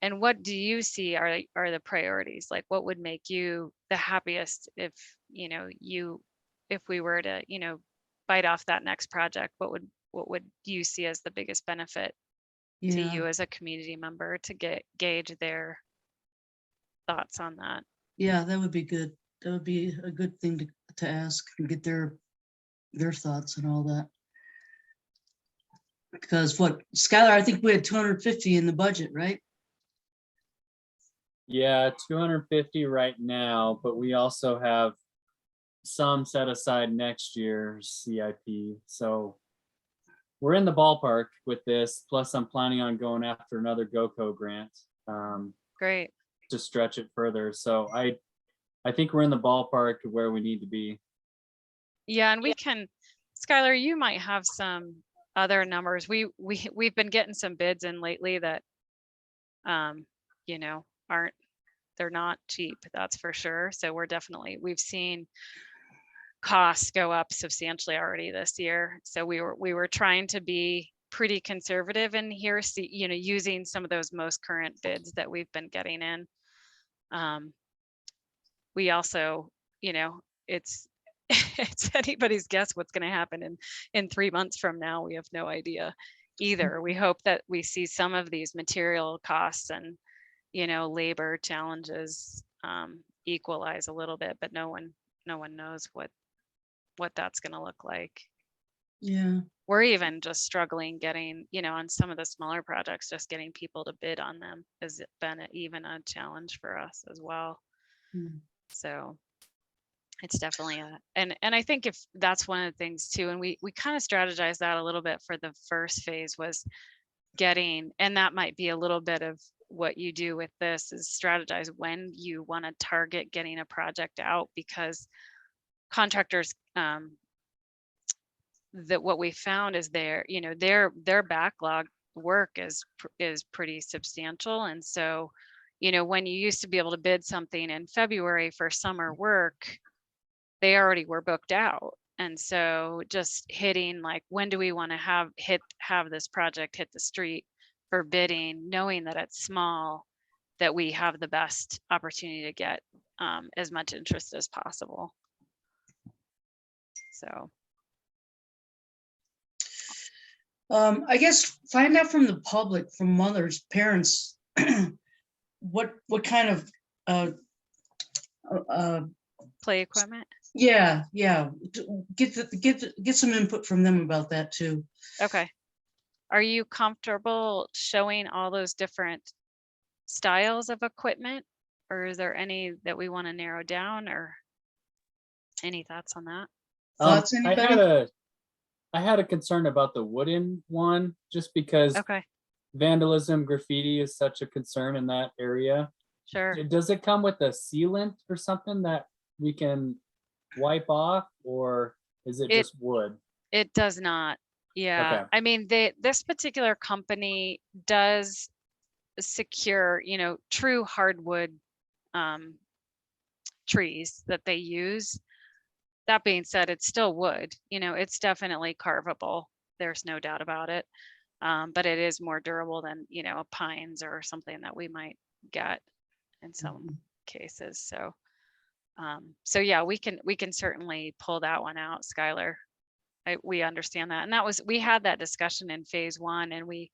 And what do you see are the priorities? Like what would make you the happiest if, you know, if we were to, you know, bite off that next project, what would you see as the biggest benefit to Yeah, you as a community member to gauge their thoughts on that? yeah, that would be good. That would be a good thing to ask and get their thoughts and all that. Because what, Skylar, I think we had 250 in the budget, right? Yeah, 250 right now, but we also have some set aside next year's CIP. So we're in the ballpark with this. Plus, I'm planning on going after another GoCo grant Great. to stretch it further. So I think we're in the ballpark of where we need to be. Yeah, and we can, Skylar, you might have some other numbers. We've been getting some bids in lately that, you know, they're not cheap, that's for sure. So we've seen costs go up substantially already this year. So we were trying to be pretty conservative in here, using some of those most current bids that we've been getting in. We also, it's it's anybody's guess what's going to happen in 3 months from now. We have no idea either. We hope that we see some of these material costs and labor challenges equalize a little bit, but no one knows what that's going to look like. Yeah. We're even just struggling getting, on some of the smaller projects, just getting people to bid on them has been even a challenge for us as well. So it's definitely and I think if that's one of the things too, and we kind of strategized that a little bit for the first phase was getting, and that might be a little bit of what you do with this is strategize when you want to target getting a project out, because contractors, that what we found is their backlog work is pretty substantial. And so, when you used to be able to bid something in February for summer work, they already were booked out. And so just hitting like, when do we want to have this project hit the street for bidding, knowing that it's small, that we have the best opportunity to get as much interest as possible. So. I guess find out from the public, from mothers, parents, what kind of Play equipment. Yeah. Get some input from them about that too. Okay. Are you comfortable showing all those different styles of equipment, or is there any that we want to narrow down, or any thoughts on that? Thoughts, anybody? I had a concern about the wooden one, just because Okay. vandalism, graffiti is such a concern in that area. Sure. Does it come with a sealant or something that we can wipe off, or is it just wood? It does not. Yeah. Okay. I mean, this particular company does secure, true hardwood trees that they use. That being said, it's still wood, it's definitely carvable. There's no doubt about it. But it is more durable than, pines or something that we might get in some cases. So, so yeah, we can certainly pull that one out, Skylar. We understand that. And we had that discussion in phase 1, and we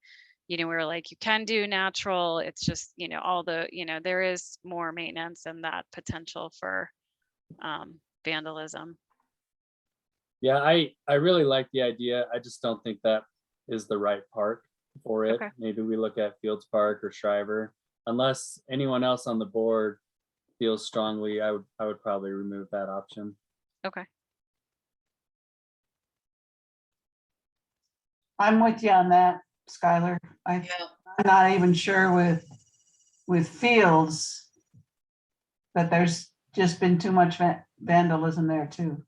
were like, you can do natural. It's just, all the, there is more maintenance and that potential for vandalism. Yeah, I really like the idea. I just don't think that is the right park for it. Okay. Maybe we look at Fields Park or Shriver. Unless anyone else on the board feels strongly, I would probably remove that option. Okay. I'm with you on that, Skylar. I'm not even sure with Fields that there's just been too much vandalism there too.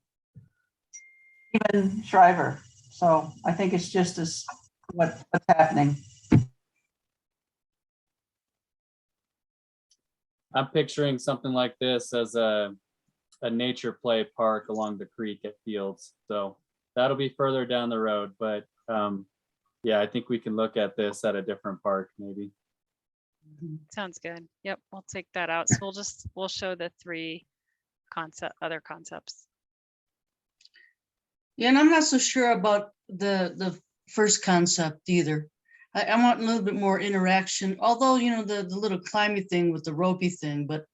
Even Shriver. So I think it's just as what's happening. I'm picturing something like this as a nature play park along the creek at Fields. So that'll be further down the road, but yeah, I think we can look at this at a different park maybe. Sounds good. Yep, we'll take that out. So we'll show the 3 other concepts. Yeah, and I'm not so sure about the first concept either. I want a little bit more interaction, although, you know, the little climbing thing with the ropey thing, but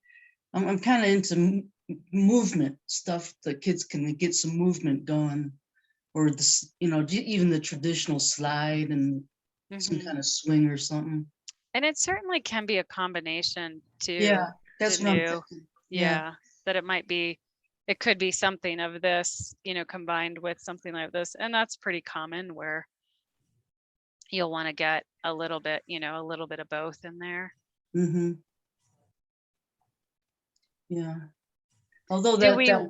I'm kind of into movement stuff. The kids can get some movement going, or this, you know, even the traditional slide and some Mhm. kind of swing or something. And it certainly can be a combination Yeah, too. that's The what I'm new, thinking. Yeah. yeah, that it might be, it could be something of this, combined with something like this. And that's pretty common where you'll want to get a little bit, a little bit of both in there. Mm-hmm. Yeah. Although Do that we, that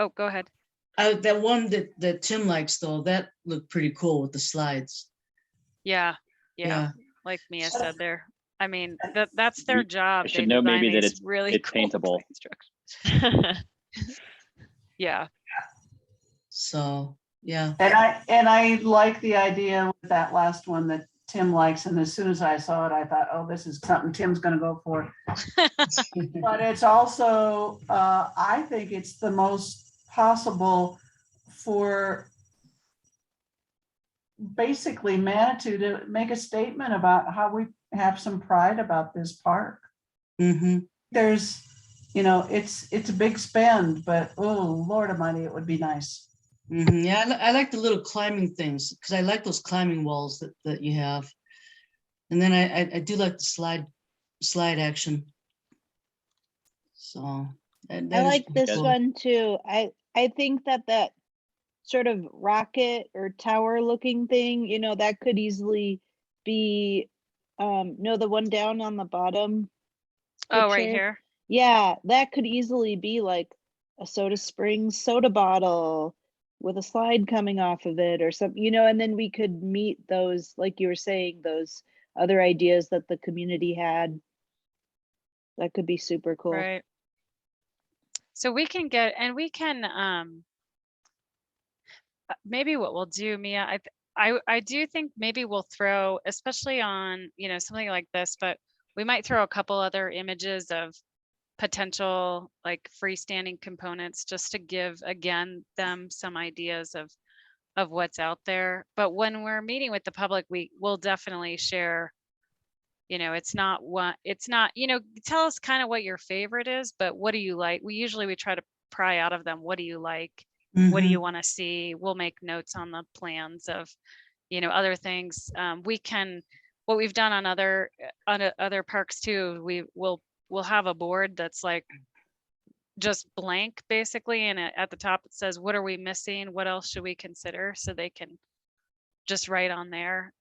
oh, go ahead. that one that Tim likes though, that looked pretty cool with the slides. Yeah, yeah. Yeah. Like Mia said there. I mean, that's their We- job. I They should know design maybe that these really it's cool paintable. structures. Yeah. So yeah. And I like the idea with that last one that Tim likes. And as soon as I saw it, I thought, oh, this is something Tim's gonna go for. But it's also, I think it's the most possible for basically Manitou to make a statement about how we have some pride about this park. Mm-hmm. There's, it's a big spend, but oh, Lord Almighty, it would be nice. Mm-hmm. Yeah, I like the little climbing things because I like those climbing walls that you have. And then I do like the slide action. So that I is like pretty this cool. one too. I think that sort of rocket or tower looking thing, that could easily be, no, the one down on the bottom Oh, right picture. here. Yeah, that could easily be like a Soda Springs soda bottle with a slide coming off of it or something, and then we could meet those, like you were saying, those other ideas that the community had. That could be super cool. Right. So we can get, and we can, maybe what we'll do, Mia, I do think maybe we'll throw, especially on, something like this, but we might throw a couple other images of potential like freestanding components just to give again them some ideas of what's out there. But when we're meeting with the public, will definitely share, it's not tell us kind of what your favorite is, but what do you like? We try to pry out of them, what do you like? What do Mhm. you want to see? We'll make notes on the plans of, other things. What we've done on other parks too, we'll have a board that's like just blank basically, and at the top it says, what are we missing? What else should we consider? So they can just write on there.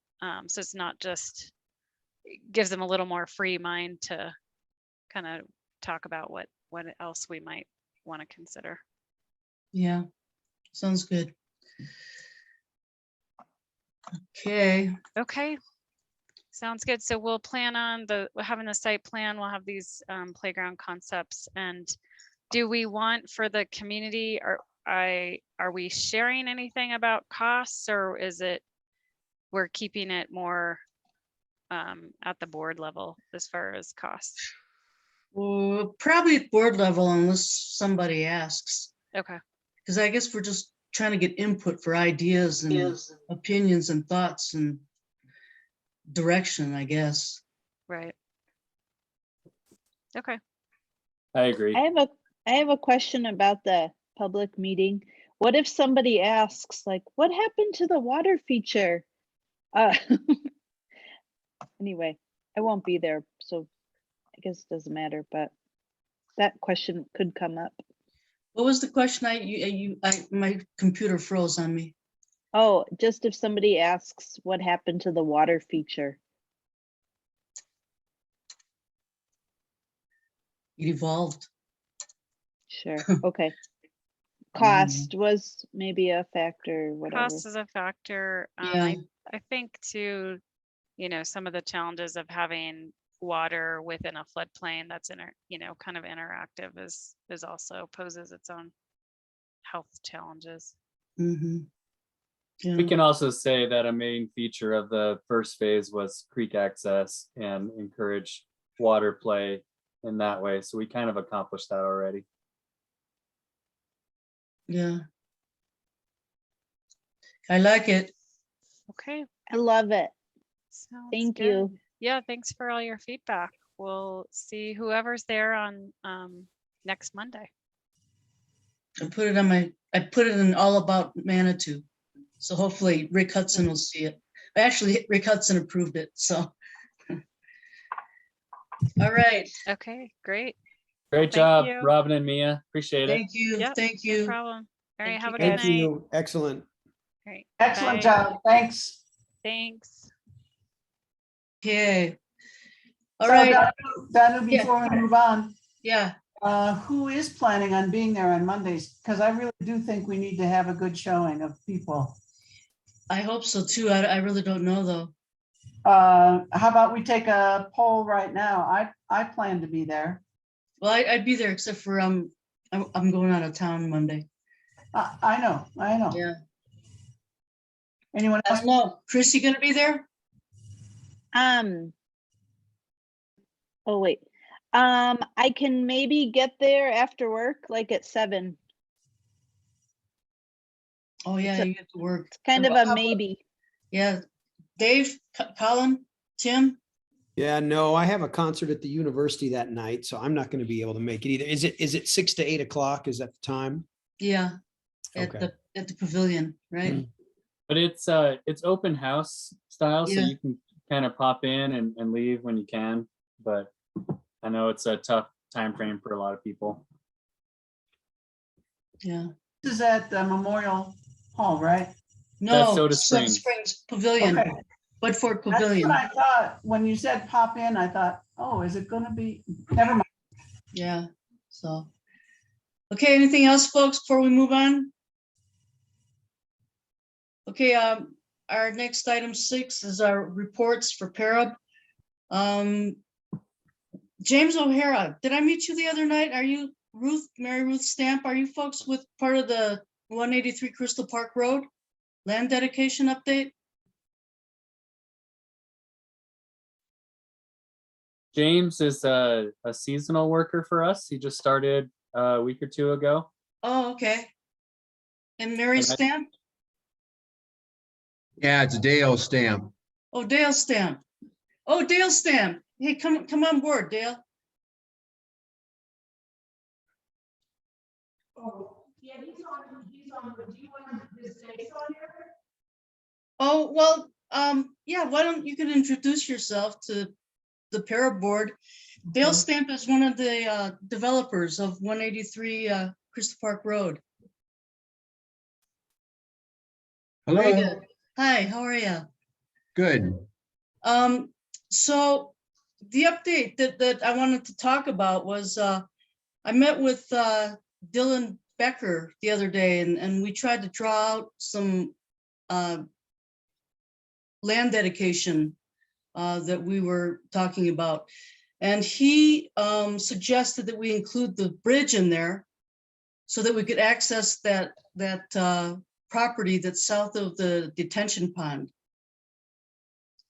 So it's not just, it gives them a little more free mind to kind of talk about what else we might want to consider. Yeah, sounds good. Okay. Okay. Sounds good. So we'll plan on having the site plan. We'll have these playground concepts. And do we want for the community, are we sharing anything about costs, or is it we're keeping it more at the board level as far as costs? Well, probably at board level unless somebody asks, Okay. because I guess we're just trying to get input for ideas and opinions and thoughts and direction, I guess. Right. Okay. I agree. I have a question about the public meeting. What if somebody asks, like, what happened to the water feature? Anyway, I won't be there, so I guess it doesn't matter, but that question could come up. What was the question? My computer froze on me. Oh, just if somebody asks what happened to the water feature. It evolved. Sure, okay. Cost was maybe a factor, whatever. Cost is a factor. Yeah. I think too, some of the challenges of having water within a floodplain that's kind of interactive is also poses its own health challenges. Mm-hmm. Yeah. We can also say that a main feature of the first phase was creek access and encourage water play in that way. So we kind of accomplished that already. Yeah. I like it. Okay. I love it. Sounds Thank good. you. Yeah, thanks for all your feedback. We'll see whoever's there on next Monday. I put it in All About Manitou. So hopefully Rick Hudson will see it. Actually, Rick Hudson approved it, so. All right, Okay, great. Great Thank job, you. Robin and Mia. Appreciate it. thank you, Yep, thank no you. problem. All right, Thank have you, a good Thank guys. night. you. Excellent. All right. Excellent bye. job. Thanks. Thanks. Okay. All So right, Danu, Yeah. before we move on, yeah, who is planning on being there on Mondays? Because I really do think we need to have a good showing of people. I hope so too. I really don't know though. How about we take a poll right now? I plan to be there. Well, I'd be there except for I'm going out of town Monday. I know. Yeah. Anyone I else? don't know. Chris, you gonna be there? Oh wait. I can maybe get there after work, like at 7. Oh yeah, It's you have to work. kind of How a about- maybe. Yeah. Dave, Colin, Tim? Yeah, no, I have a concert at the university that night, so I'm not going to be able to make it either. Is it 6 to 8 o'clock? Is that the time? Yeah. Okay. At the pavilion, right? Mm. But it's open house style, so Yeah. you can kind of pop in and leave when you can. But I know it's a tough time frame for a lot of people. Yeah. This is at the Memorial Hall, right? No, Soda Soda Springs. Springs Pavilion, Okay. Woodford That's Pavilion. what I thought. When you said pop in, I thought, oh, is it gonna be, never mind. Yeah, so. Okay, anything else, folks, before we move on? Okay, our next item 6 is our reports for Parab. James O'Hara, did I meet you the other night? Are you Mary Ruth Stamp? Are you folks with part of the 183 Crystal Park Road land dedication update? James is a seasonal worker for us. He just started a week or two ago. Oh, okay. And Mary And I- Stamp? Yeah, it's Dale Stamp. Oh, Dale Stamp. Oh, Dale Stamp. Hey, come on board, Dale. Oh, well, yeah, why don't you can introduce yourself to the para board. Dale Stamp is one of the developers of 183 Crystal Park Road. Very Hello, good. Hi, how are you? good. So the update that I wanted to talk about was I met with Dylan Becker the other day, and we tried to draw out some land dedication that we were talking about. And he suggested that we include the bridge in there so that we could access that property that's south of the detention pond.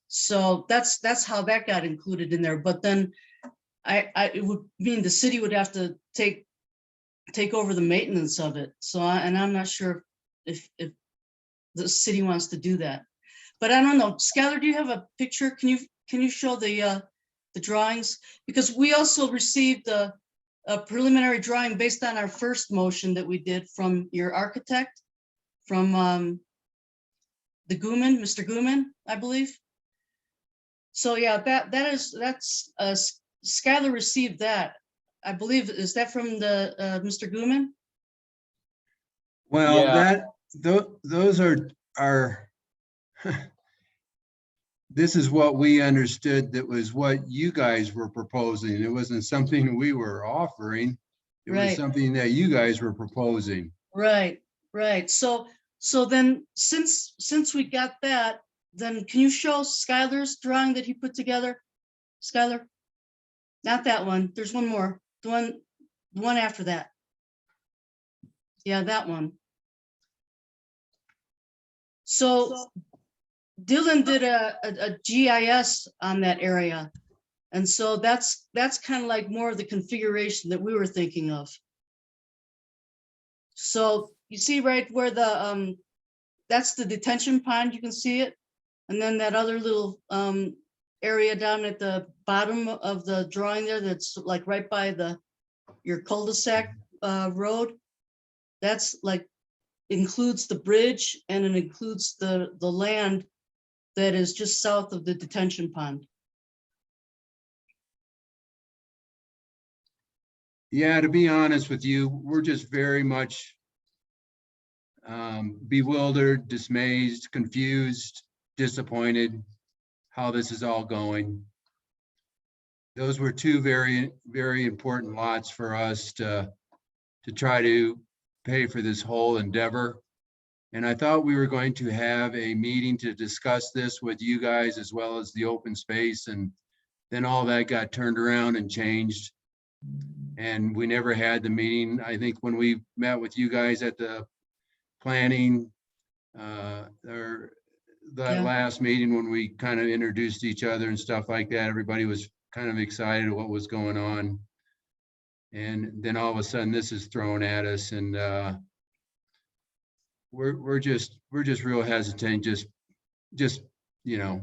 So that's how that got included in there. But then it would mean the city would have to take over the maintenance of it. So and I'm not sure if the city wants to do that. But I don't know. Skylar, do you have a picture? Can you show the drawings? Because we also received a preliminary drawing based on our first motion that we did from your architect, from the Gooman, Mr. Gooman, I believe. So yeah, that's Skylar received that. I believe, is that from the Mr. Gooman? Well, Yeah. those are this is what we understood that was what you guys were proposing. It wasn't something we were offering. It was Right. something that you guys were proposing. Right. So then since we got that, then can you show Skylar's drawing that he put together? Skylar? Not that one. There's one more. The one after that. Yeah, that one. So Dylan did a GIS on that area. And so that's kind of like more of the configuration that we were thinking of. So you see right where the that's the detention pond, you can see it. And then that other little area down at the bottom of the drawing there, that's like right by your cul-de-sac road. That's like, includes the bridge, and it includes the land that is just south of the detention pond. Yeah, to be honest with you, we're just very much bewildered, dismayed, confused, disappointed how this is all going. Those were two very, very important lots for us to try to pay for this whole endeavor. And I thought we were going to have a meeting to discuss this with you guys as well as the open space. And then all that got turned around and changed. And we never had the meeting. I think when we met with you guys at the planning, or that last meeting when we kind of introduced each other and stuff like that, everybody was kind of excited what was going on. And then all of a sudden this is thrown at us, and we're just real hesitant, just, you know,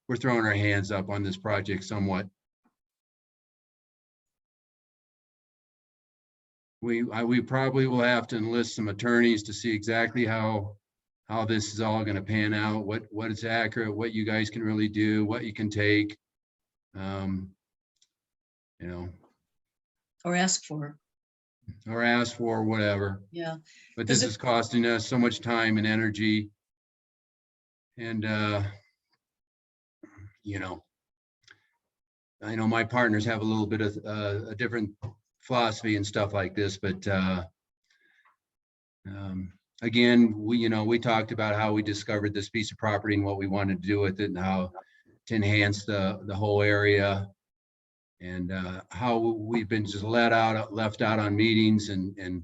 we're throwing our hands up on this project somewhat. We probably will have to enlist some attorneys to see exactly how this is all going to pan out, what is accurate, what you guys can really do, what you can take, you know, Or ask for. whatever. Yeah. But this is costing us so much time and energy. And, you know, I know my partners have a little bit of a different philosophy and stuff like this, but again, we talked about how we discovered this piece of property and what we wanted to do with it, and how to enhance the whole area, and how we've been just left out on meetings and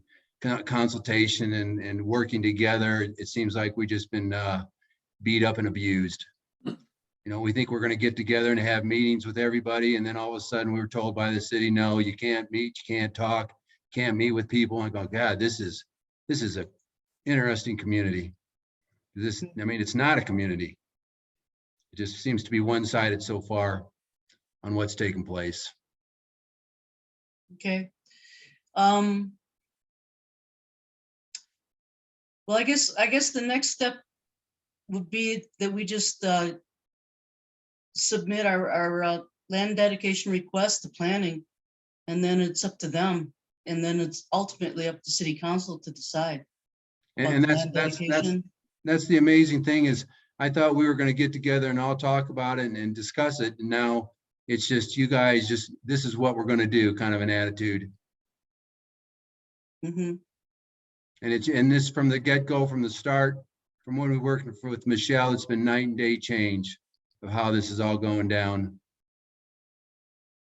consultation and working together. It seems like we've just been beat up and abused. You know, we think we're going to get together and have meetings with everybody, and then all of a sudden we were told by the city, no, you can't meet, you can't talk, can't meet with people. And I go, God, this is a interesting community. I mean, it's not a community. It just seems to be one-sided so far on what's taking place. Okay. Well, I guess the next step would be that we just submit our land dedication request to planning, and then it's up to them, and then it's ultimately up to city council to decide. And that's the amazing thing is, I thought we were going to get together and all talk about it and discuss it, and now it's just you guys this is what we're going to do, kind of an attitude. Mm-hmm. And this from the get-go, from the start, from when we worked with Michelle, it's been night and day change of how this is all going down.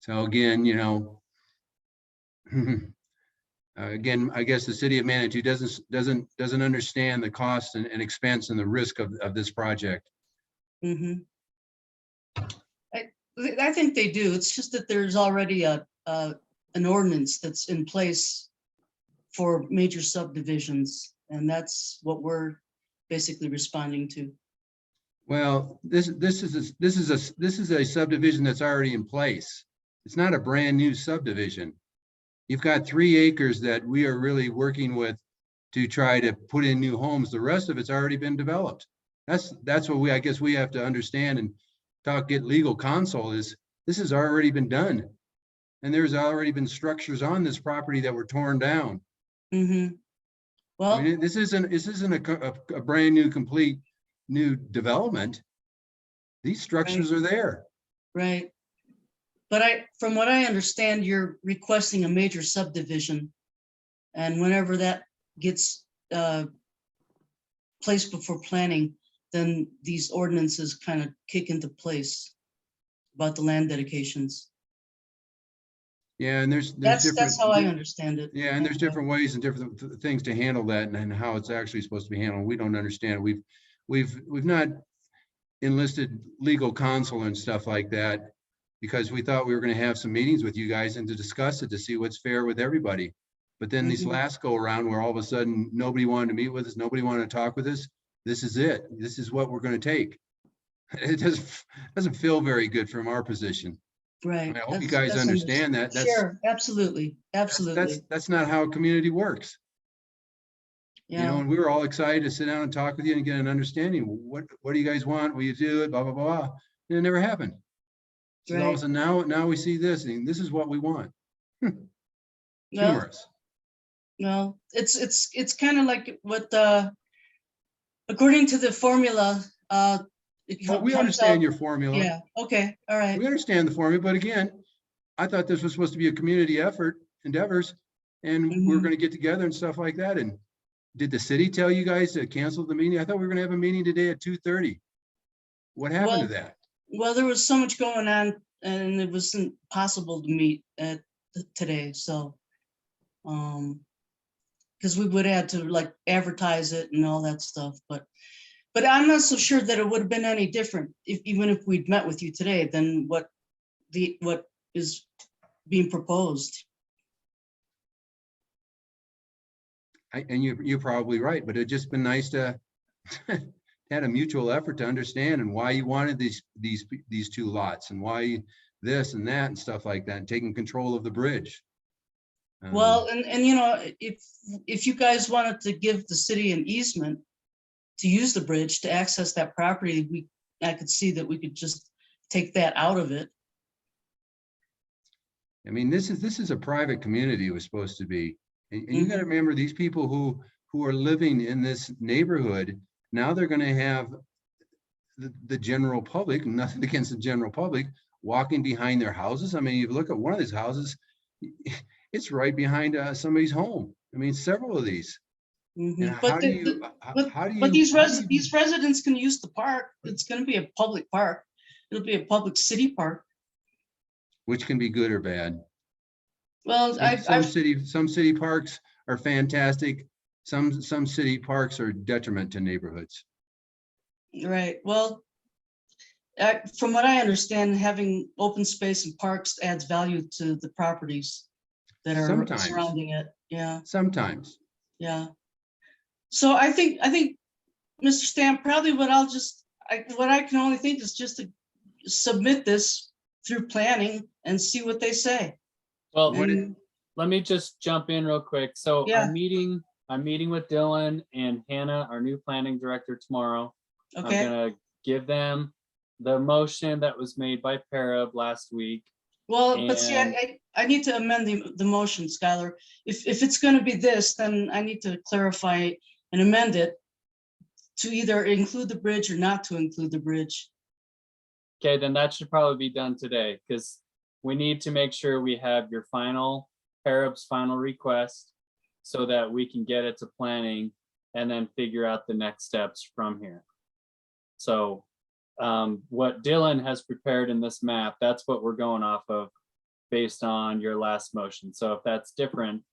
So again, you know, again, I guess the city of Manitou doesn't understand the cost and expense and the risk of this project. Mm-hmm. I think they do. It's just that there's already an ordinance that's in place for major subdivisions, and that's what we're basically responding to. Well, this is a subdivision that's already in place. It's not a brand new subdivision. You've got 3 acres that we are really working with to try to put in new homes. The rest of it's already been developed. That's what I guess we have to understand and get legal counsel is this has already been done. And there's already been structures on this property that were torn down. Mm-hmm. Well, I mean, this isn't a brand new, complete new development. These structures are there. Right. But from what I understand, you're requesting a major subdivision. And whenever that gets placed before planning, then these ordinances kind of kick into place about the land dedications. Yeah, and that's how I understand it. Yeah, and there's different ways and different things to handle that, and how it's actually supposed to be handled. We don't understand. We've not enlisted legal counsel and stuff like that because we thought we were going to have some meetings with you guys and to discuss it to see what's fair with everybody. But then these last go around where all of a sudden nobody wanted to meet with us, nobody wanted to talk with us. this is it. This is what we're going to take. It doesn't feel very good from our position. Right. I hope you That's- guys that's understand that. Sure, absolutely, absolutely. That's not how a community works. You know, Yeah, and we were all excited to sit down and talk with you and get an understanding. What do you guys want? Will you do it? Blah, blah, blah. And it never happened. So all of a right. sudden now we see this and this is what we want. Well, Humorous. no, it's kind of like what, according to the formula, it Well, we comes understand out- your formula. Yeah, okay, all right. We understand the formula, but again, I thought this was supposed to be a community effort, endeavors, and we were Mhm. going to get together and stuff like that. And did the city tell you guys to cancel the meeting? I thought we were going to have a meeting today at 2:30. What happened to that? Well, there was so much going on and it wasn't possible to meet at today, so. Because we would have to like advertise it and all that stuff, but I'm not so sure that it would have been any different even if we'd met with you today than what is being proposed. And you're probably right, but it'd just been nice to had a mutual effort to understand and why you wanted these two lots and why this and that and stuff like that, and taking control of the bridge. Well, and you know, if you guys wanted to give the city an easement to use the bridge to access that property, I could see that we could just take that out of it. I mean, this is a private community. It was supposed to be, and you got to remember these people who are living in this neighborhood. Now they're going to have the general public, nothing against the general public, walking behind their houses. I mean, you look at one of these houses, it's right behind somebody's home. I mean, several of these. And But these residents can use the park. It's going to be a public park. It'll be a public city park. Which can be good or bad. Well, some city parks are fantastic. Some city parks are detriment to neighborhoods. Right. Well, from what I understand, having open space and parks adds value to the properties that are surrounding it. Yeah. Sometimes. Yeah. So I think Mr. Stamp, probably what I can only think is just to submit this through planning and see what they say. Well, let me just jump in real quick. So Yeah. I'm meeting with Dylan and Hannah, our new planning director, tomorrow. Okay. I'm gonna give them the motion that was made by Parab last week. Well, but see, I need to amend the motion, Skylar. If it's going to be this, then I need to clarify and amend it to either include the bridge or not to include the bridge. Okay, then that should probably be done today, because we need to make sure we have your Parab's final request so that we can get it to planning and then figure out the next steps from here. So what Dylan has prepared in this map, that's what we're going off of based on your last motion. So if that's different,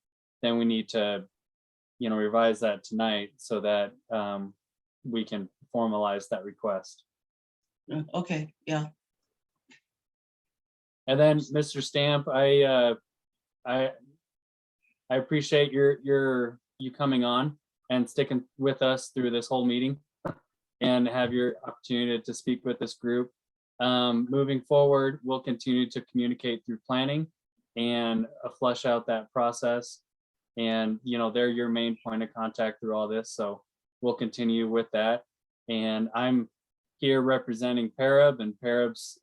then we need to, revise that tonight so that we can formalize that request. Okay, yeah. And then Mr. Stamp, I appreciate you coming on and sticking with us through this whole meeting and have your opportunity to speak with this group. Moving forward, we'll continue to communicate through planning and flesh out that process. And, they're your main point of contact through all this. So we'll continue with that. And I'm here representing Parab and Parab's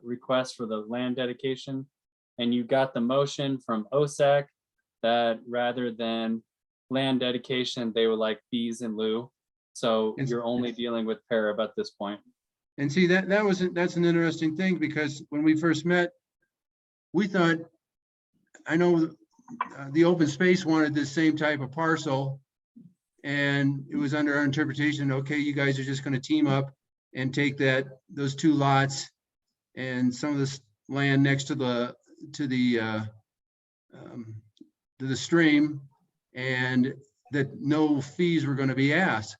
request for the land dedication. And you got the motion from OSAC that rather than land dedication, they would like fees in lieu. So you're only dealing with Parab at this point. And see, that's an interesting thing, because when we first met, we thought, I know the open space wanted this same type of parcel, and it was under our interpretation, okay, you guys are just going to team up and take those two lots and some of this land next to the stream, and that no fees were going to be asked.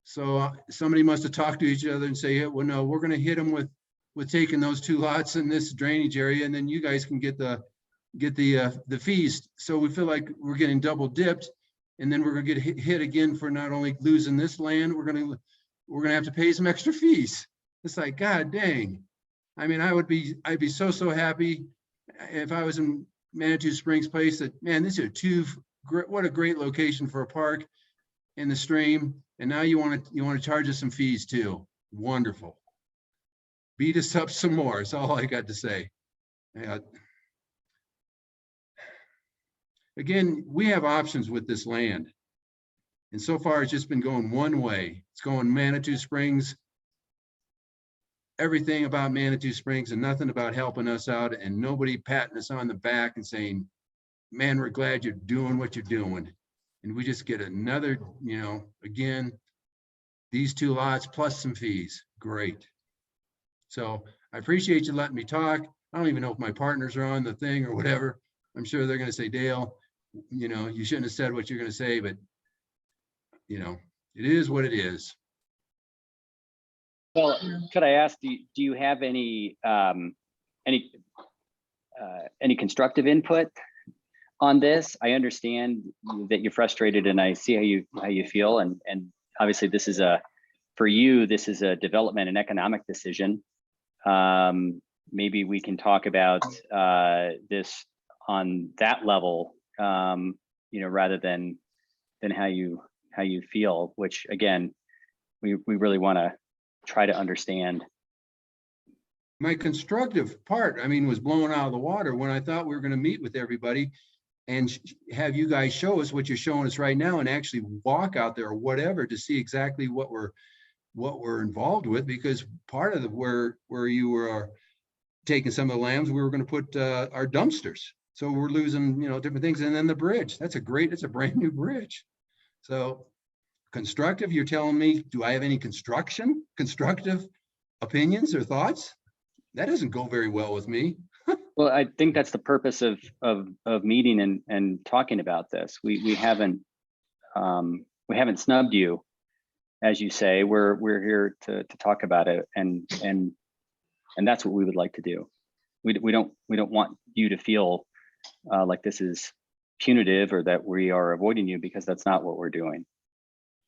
So somebody must have talked to each other and say, well, no, we're going to hit them with taking those two lots in this drainage area, and then you guys can get the fees. So we feel like we're getting double dipped, and then we're going to get hit again for not only losing this land, we're going to we're gonna have to pay some extra fees. It's like, God dang. I mean, I'd be so happy if I was in Manitou Springs Place that, man, this is what a great location for a park in the stream. And now you want to charge us some fees too. Wonderful. Beat us up some more. That's all I got to say. Again, we have options with this land. And so far, it's just been going one way. It's going Manitou Springs, everything about Manitou Springs and nothing about helping us out, and nobody patting us on the back and saying, man, we're glad you're doing what you're doing. And we just get another, again, these 2 lots plus some fees. Great. So I appreciate you letting me talk. I don't even know if my partners are on the thing or whatever. I'm sure they're going to say, Dale, you shouldn't have said what you're going to say, but it is what it is. Well, could I ask, do you have any constructive input on this? I understand that you're frustrated, and I see how you feel, and obviously this is for you, this is a development and economic decision. Maybe we can talk about this on that level, rather than how you feel, which again, we really want to try to understand. My constructive part, was blown out of the water when I thought we were going to meet with everybody and have you guys show us what you're showing us right now and actually walk out there or whatever to see exactly what we're involved with, because part of where you were taking some of the lambs, we were going to put our dumpsters. So we're losing, different things. And then the bridge, it's a brand new bridge. So constructive, you're telling me, do I have any constructive opinions or thoughts? That doesn't go very well with me. Well, I think that's the purpose of meeting and talking about this. We haven't snubbed you, as you say. We're here to talk about it, and that's what we would like to do. We don't want you to feel like this is punitive or that we are avoiding you, because that's not what we're doing.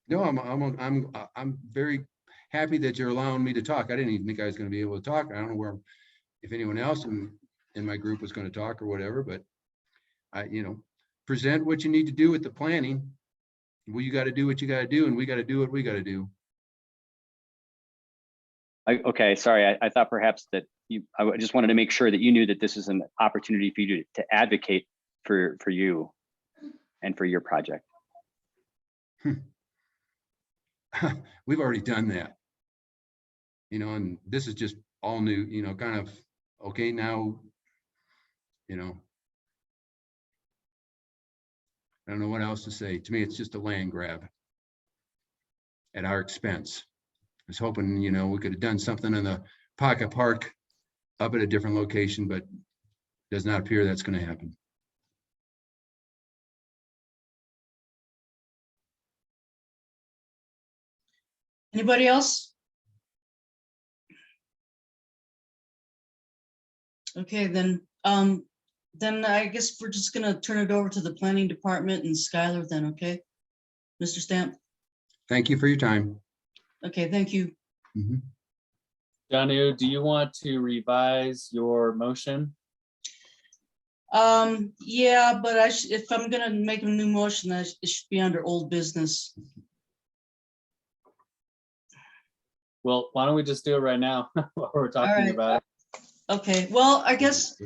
No, I'm very happy that you're allowing me to talk. I didn't even think I was going to be able to talk. I don't know if anyone else in my group was going to talk or whatever, but present what you need to do with the planning. Well, you got to do what you got to do, and we got to do what we got to do. Okay, sorry. I thought perhaps that I just wanted to make sure that you knew that this is an opportunity for you to advocate for you and for your project. We've already done that, and this is just all new, kind of, okay, now, I don't know what else to say. To me, it's just a land grab at our expense. I was hoping, we could have done something in the Pocket Park up at a different location, but does not appear that's going to happen. Anybody else? Okay, then I guess we're just gonna turn it over to the planning department and Skylar then, okay? Mr. Stamp? Thank you for your time. Okay, thank you. Mm-hmm. Danu, do you want to revise your motion? Yeah, but if I'm gonna make a new motion, it should be under old business. Well, why don't we just do it right now while we're talking about it? Okay, well, I guess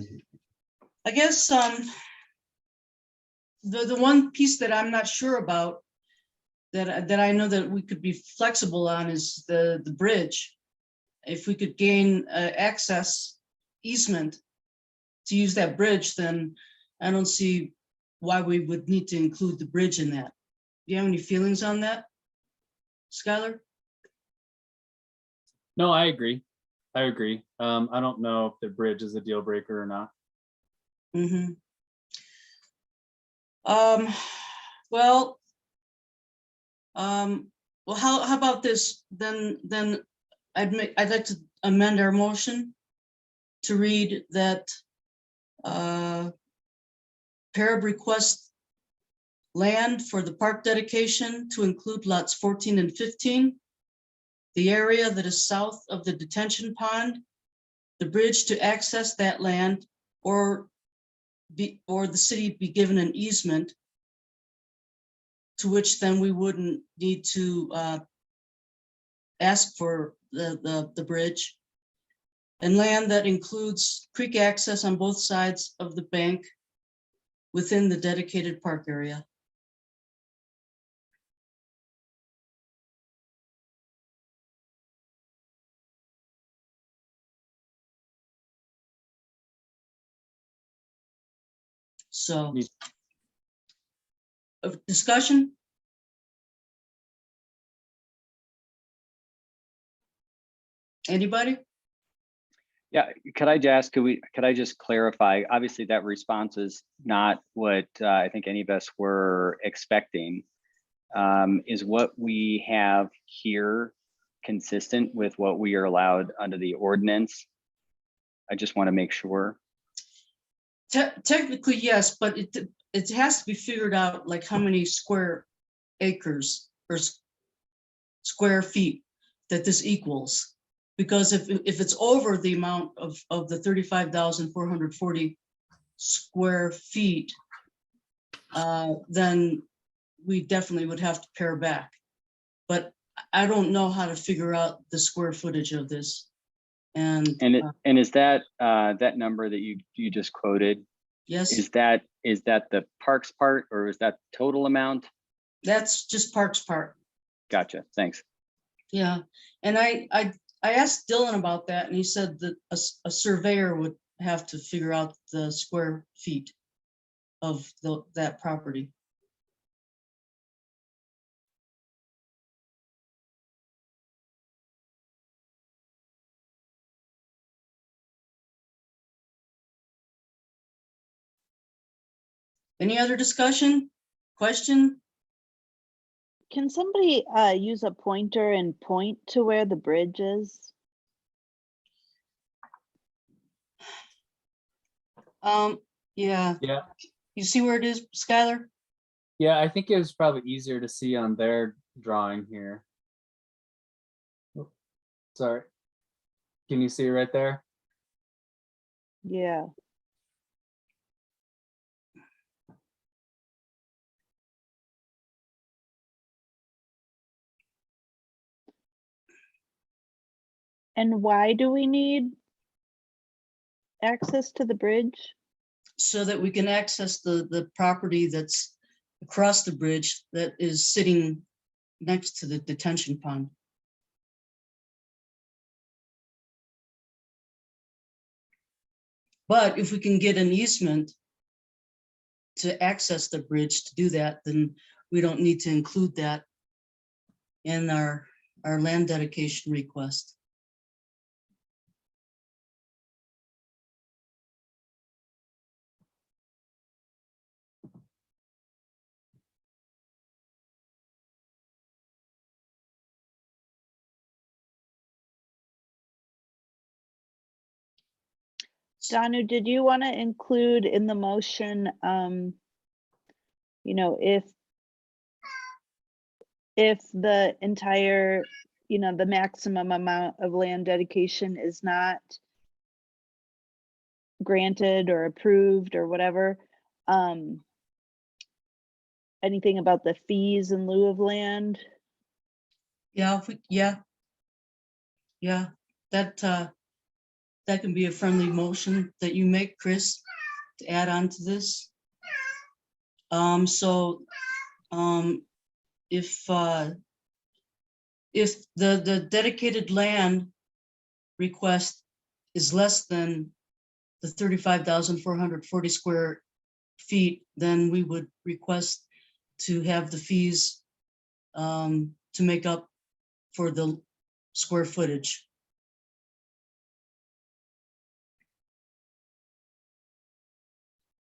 the one piece that I'm not sure about that I know that we could be flexible on is the bridge. If we could gain access easement to use that bridge, then I don't see why we would need to include the bridge in that. Do you have any feelings on that, Skylar? No, I agree. I don't know if the bridge is a deal breaker or not. Mm-hmm. Well, how about this? Then I'd like to amend our motion to read that Parab requests land for the park dedication to include lots 14 and 15. the area that is south of the detention pond, the bridge to access that land, or the city be given an easement, to which then we wouldn't need to ask for the bridge, and land that includes creek access on both sides of the bank within the dedicated park area. So, Neat. discussion? Anybody? Yeah, could I just ask, could I just clarify? Obviously, that response is not what I think any of us were expecting. Is what we have here consistent with what we are allowed under the ordinance? I just want to make sure. Technically, yes, but it has to be figured out, like how many square acres or square feet that this equals. Because if it's over the amount of the 35,440 square feet, then we definitely would have to pare back. But I don't know how to figure out the square footage of this. And is that that number that you just quoted? yes, Is that the parks part, or is that total amount? that's just Parks part. Gotcha. Thanks. Yeah, and I asked Dylan about that, and he said that a surveyor would have to figure out the square feet of that property. Any other discussion? Question? Can somebody use a pointer and point to where the bridge is? Yeah. Yeah. You see where it is, Skylar? Yeah, I think it was probably easier to see on their drawing here. Oh, sorry. Can you see right there? Yeah. And why do we need access to the bridge? So that we can access the property that's across the bridge that is sitting next to the detention pond. But if we can get an easement to access the bridge to do that, then we don't need to include that in our land dedication request. Danu, did you want to include in the motion, you know, if the entire, you know, the maximum amount of land dedication is not granted or approved or whatever, anything about the fees in lieu of land? Yeah, yeah, that can be a friendly motion that you make, Chris, to add on to this. If the dedicated land request is less than the 35,440 square feet, then we would request to have the fees to make up for the square footage.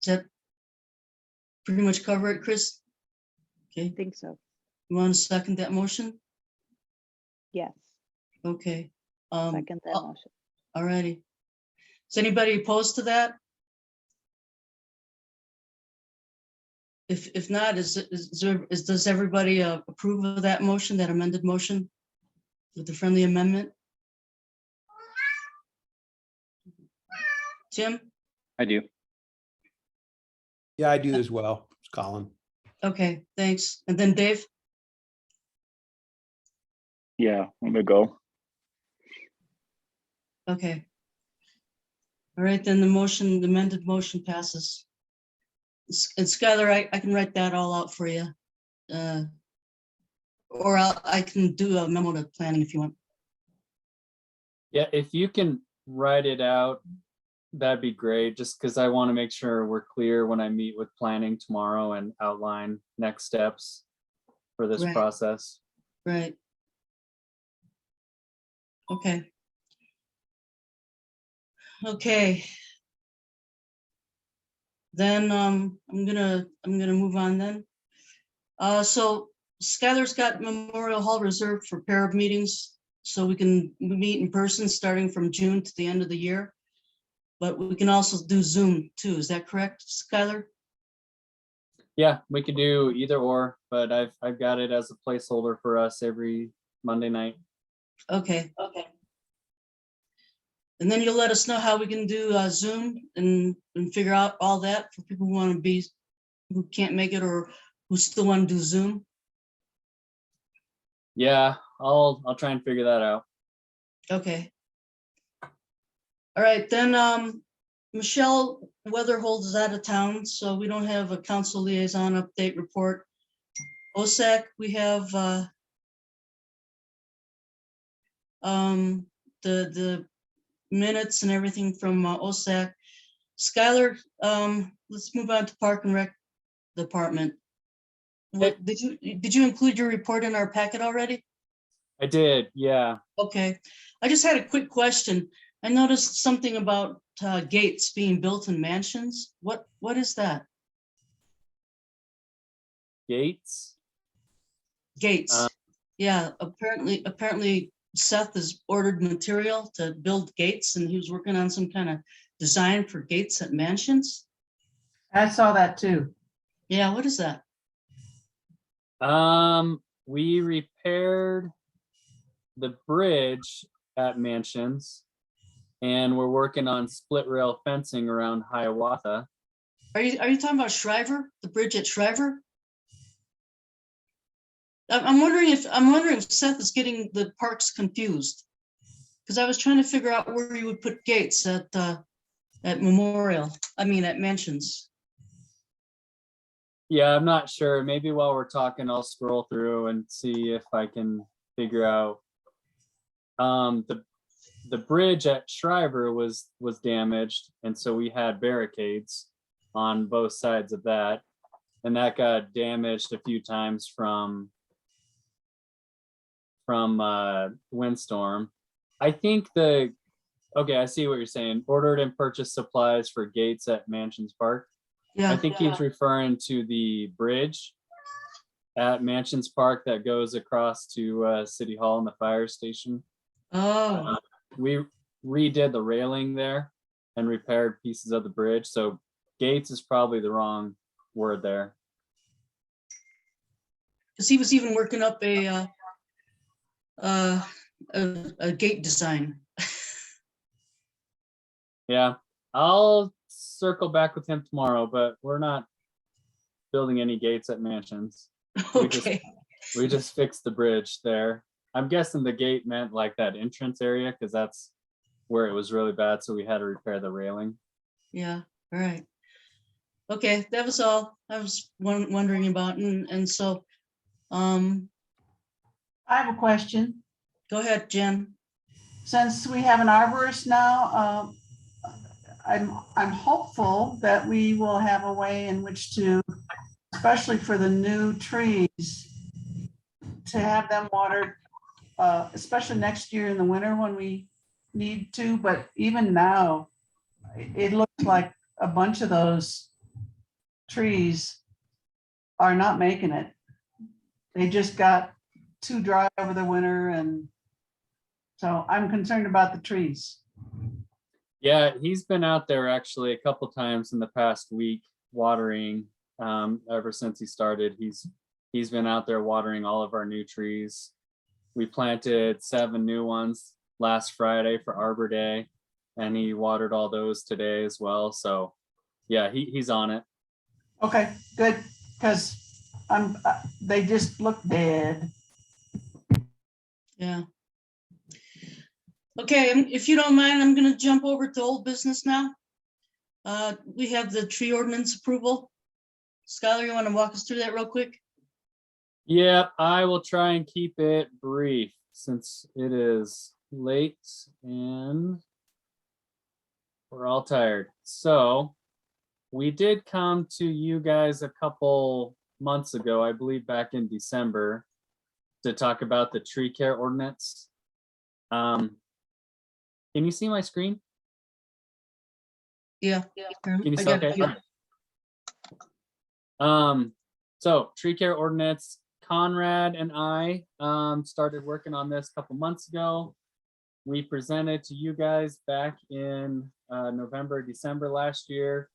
Does that pretty much cover it, Chris? Okay, I think so. you want to second that motion? Yes, Okay. second that motion. All righty. Is anybody opposed to that? If not, does everybody approve of that motion, that amended motion? with the friendly amendment? Jim? I do. Yeah, I do as well, Colin. Okay, thanks. And then Dave? Yeah, I'm gonna go. Okay. All right, then the motion, the amended motion passes. And Skylar, I can write that all out for you. Or I can do a memo to planning if you want. Yeah, if you can write it out, that'd be great, just because I want to make sure we're clear when I meet with planning tomorrow and outline next steps for this Right. process. Right. Okay. Okay. Then I'm gonna move on then. So Skylar's got Memorial Hall reserved for pair of meetings, so we can meet in person starting from June to the end of the year. But we can also do Zoom too. Is that correct, Skylar? Yeah, we could do either or, but I've got it as a placeholder for us every Monday night. Okay. Okay. And then you'll let us know how we can do Zoom and figure out all that for people who want to be, who can't make it or who still want to do Zoom. Yeah, I'll try and figure that out. Okay. All right, then Michelle Weatherhold is out of town, so we don't have a council liaison update report. OSAC, we have the minutes and everything from OSAC. Skylar, let's move on to Park and Rec Department. What, did you include your report in our packet already? I did, yeah. Okay, I just had a quick question. I noticed something about gates being built in mansions. What is that? Gates? Gates. Yeah, apparently Seth has ordered material to build gates and he was working on some kind of design for gates at mansions. I saw that too. Yeah, what is that? We repaired the bridge at Mansions, and we're working on split rail fencing around Hiawatha. Are you talking about Shriver, the bridge at Shriver? I'm wondering if Seth is getting the parks confused, because I was trying to figure out where you would put gates at Memorial. I mean at Mansions. Yeah, I'm not sure. Maybe while we're talking, I'll scroll through and see if I can figure out. The bridge at Shriver was damaged, and so we had barricades on both sides of that, and that got damaged a few times from windstorm. I think okay, I see what you're saying. Ordered and purchased supplies for gates at Mansions Park. Yeah. I think he's referring to the bridge at Mansions Park that goes across to City Hall and the fire station. Oh. We redid the railing there and repaired pieces of the bridge. So gates is probably the wrong word there. Because he was even working up a gate design. Yeah, I'll circle back with him tomorrow, but we're not building any gates at Mansions. Okay. We just fixed the bridge there. I'm guessing the gate meant like that entrance area, because that's where it was really bad. So we had to repair the railing. Yeah, all right. Okay, that was all I was wondering about. And so, I have a question. go ahead, Jen. Since we have an arborist now, I'm hopeful that we will have a way in which to, especially for the new trees, to have them watered, especially next year in the winter when we need to. But even now, it looks like a bunch of those trees are not making it. They just got too dry over the winter, and so I'm concerned about the trees. Yeah, he's been out there actually a couple times in the past week watering. Ever since he started, he's been out there watering all of our new trees. We planted 7 new ones last Friday for Arbor Day, and he watered all those today as well. So yeah, he's on it. Okay, good, because they just look dead. Yeah. Okay, if you don't mind, I'm gonna jump over to old business now. We have the tree ordinance approval. Skylar, you want to walk us through that real quick? Yep, I will try and keep it brief since it is late and we're all tired. So we did come to you guys a couple months ago, I believe back in December, to talk about the tree care ordinance. Can you see my screen? Yeah. Can you I see? got Okay. it. All right. So tree care ordinance, Conrad and I started working on this a couple months ago. We presented to you guys back in November, December last year.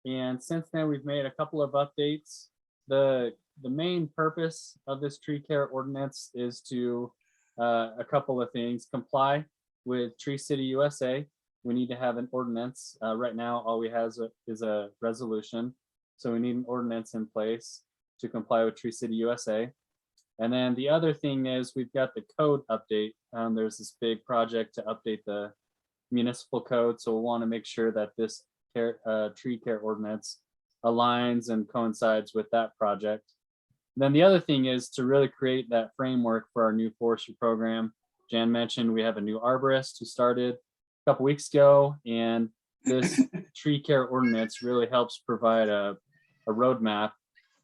And since then, we've made a couple of updates. The main purpose of this tree care ordinance is to a couple of things: comply with Tree City USA. We need to have an ordinance. Right now, all we have is a resolution. So we need an ordinance in place to comply with Tree City USA. And then the other thing is we've got the code update. There's this big project to update the municipal code. So we'll want to make sure that this tree care ordinance aligns and coincides with that project. And then the other thing is to really create that framework for our new forestry program. Jan mentioned we have a new arborist who started a couple weeks ago, and this tree care ordinance really helps provide a roadmap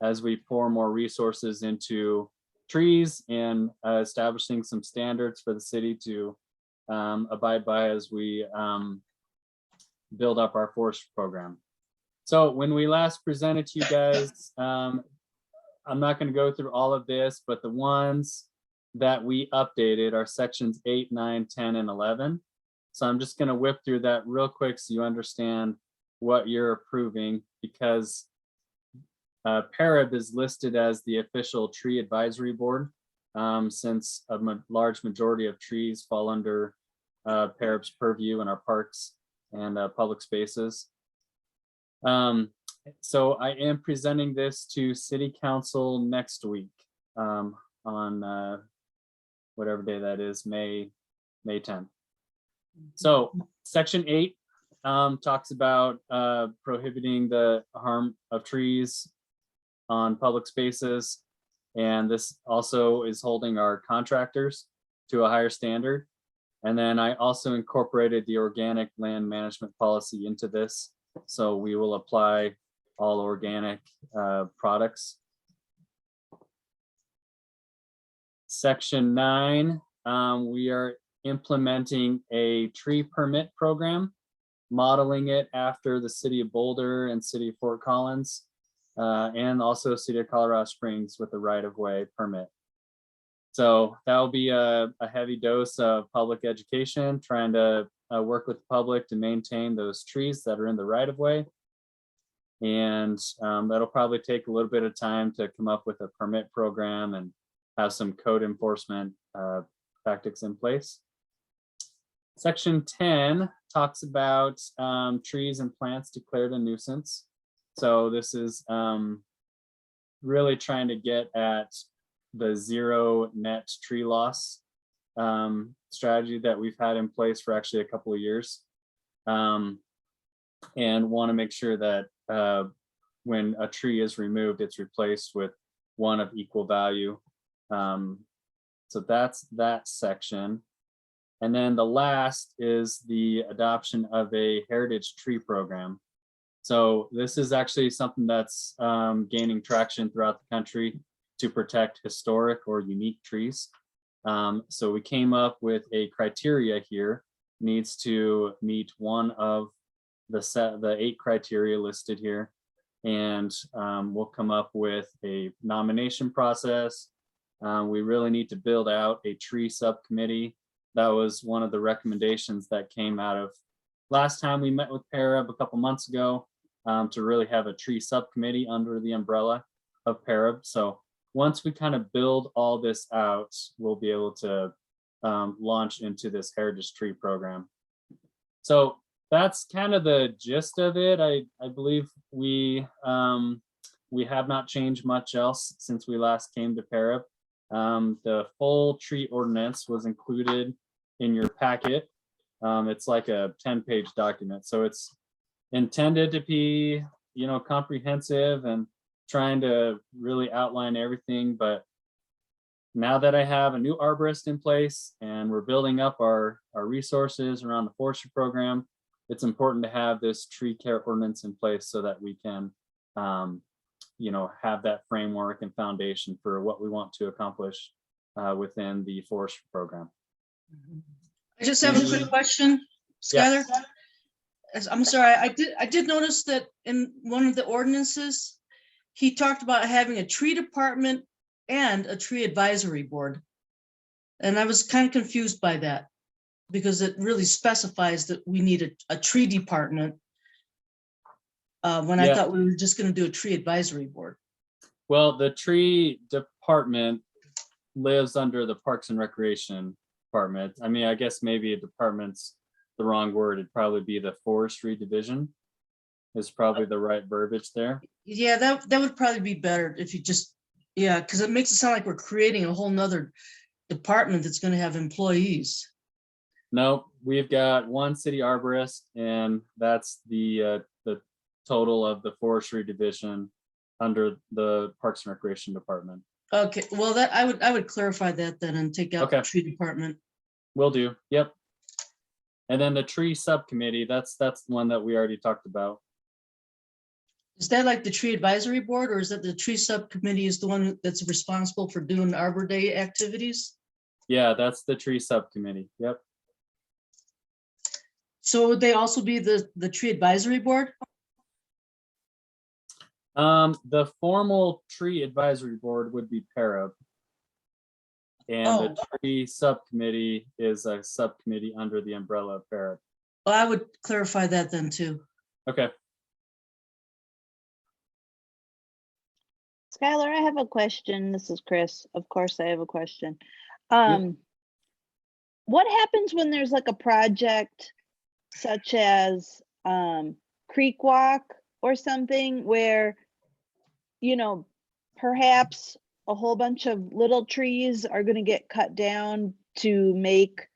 as we pour more resources into trees and establishing some standards for the city to abide by as we build up our forestry program. So when we last presented to you guys, I'm not going to go through all of this, but the ones that we updated are sections 8, 9, 10, and 11. So I'm just going to whip through that real quick so you understand what you're approving, because PARAB is listed as the official tree advisory board, since a large majority of trees fall under PARAB's purview in our parks and public spaces. So I am presenting this to City Council next week on whatever day that is, May 10th. So section 8 talks about prohibiting the harm of trees on public spaces. And this also is holding our contractors to a higher standard. And then I also incorporated the organic land management policy into this. So we will apply all organic products. Section 9, we are implementing a tree permit program, modeling it after the city of Boulder and city of Fort Collins, and also city of Colorado Springs with a right-of-way permit. So that will be a heavy dose of public education, trying to work with the public to maintain those trees that are in the right-of-way. And that'll probably take a little bit of time to come up with a permit program and have some code enforcement tactics in place. Section 10 talks about trees and plants declared a nuisance. So this is really trying to get at the zero net tree loss strategy that we've had in place for actually a couple of years, and want to make sure that when a tree is removed, it's replaced with one of equal value. So that's that section. And then the last is the adoption of a heritage tree program. So this is actually something that's gaining traction throughout the country to protect historic or unique trees. So we came up with a criteria here, needs to meet one of the 8 criteria listed here. And we'll come up with a nomination process. We really need to build out a tree subcommittee. That was one of the recommendations that came out of last time we met with PARAB a couple months ago, to really have a tree subcommittee under the umbrella of PARAB. So once we kind of build all this out, we'll be able to launch into this heritage tree program. So that's kind of the gist of it. I believe we have not changed much else since we last came to Parup. The full tree ordinance was included in your packet. It's like a 10-page document, so it's intended to be, you know, comprehensive and trying to really outline everything. But now that I have a new arborist in place and we're building up our resources around the forestry program, it's important to have this tree care ordinance in place so that we can, you know, have that framework and foundation for what we want to accomplish within the forestry program. I just have a quick question, Skylar. I'm sorry, I did notice that in one of the ordinances, he talked about having a tree department and a tree advisory board. And I was kind of confused by that because it really specifies that we need a tree department when I thought we were just going to do a tree advisory board. Well, the tree department lives under the Parks and Recreation department. I mean, I guess maybe a department's the wrong word. It'd probably be the forestry division is probably the right verbiage there. Yeah, that would probably be better if you just, yeah, because it makes it sound like we're creating a whole nother department that's going to have employees. No, we've got one city arborist, and that's the total of the forestry division under the Parks and Recreation department. Okay, well, that I would clarify that then and take out the tree department. Will do. Yep. And then the tree subcommittee, that's the one that we already talked about. Is that like the tree advisory board, or is that the tree subcommittee is the one that's responsible for doing Arbor Day activities? Yeah, that's the tree subcommittee. Yep. So would they also be the tree advisory board? The formal tree advisory board would be Parup. And the tree subcommittee is a subcommittee under the umbrella of Parup. Well, I would clarify that then too. Okay. Skylar, I have a question. This is Chris. Of course, I have a question. What happens when there's like a project such as Creek Walk or something where, you know, perhaps a whole bunch of little trees are going to get cut down to make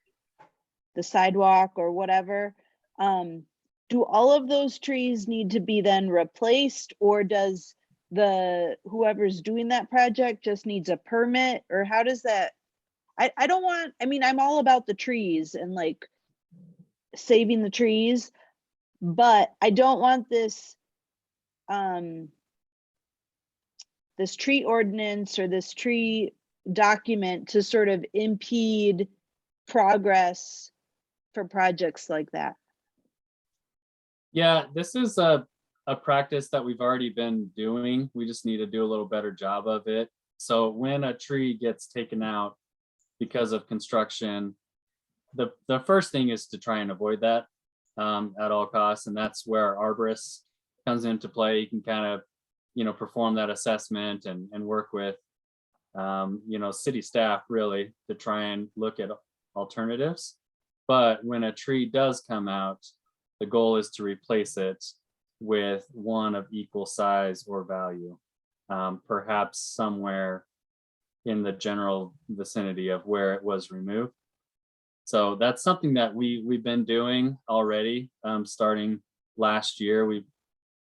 the sidewalk or whatever? Do all of those trees need to be then replaced, or does whoever's doing that project just needs a permit, or how does that? I don't want, I mean, I'm all about the trees and like saving the trees, but I don't want this this tree ordinance or this tree document to sort of impede progress for projects like that. Yeah, this is a practice that we've already been doing. We just need to do a little better job of it. So when a tree gets taken out because of construction, the first thing is to try and avoid that at all costs. And that's where our arborist comes into play. You can kind of, you know, perform that assessment and work with, you know, city staff really to try and look at alternatives. But when a tree does come out, the goal is to replace it with one of equal size or value, perhaps somewhere in the general vicinity of where it was removed. So that's something that we've been doing already, starting last year.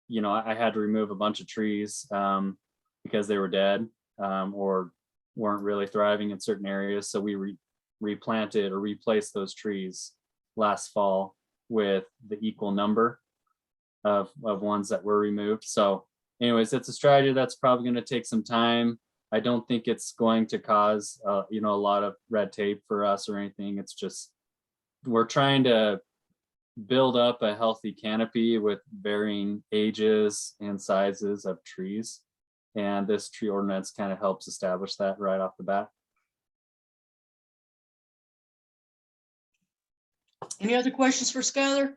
You know, I had to remove a bunch of trees because they were dead or weren't really thriving in certain areas. So we replanted or replaced those trees last fall with the equal number of ones that were removed. So anyways, it's a strategy that's probably going to take some time. I don't think it's going to cause, you know, a lot of red tape for us or anything. It's just, we're trying to build up a healthy canopy with varying ages and sizes of trees. And this tree ordinance kind of helps establish that right off the bat. Any other questions for Skylar?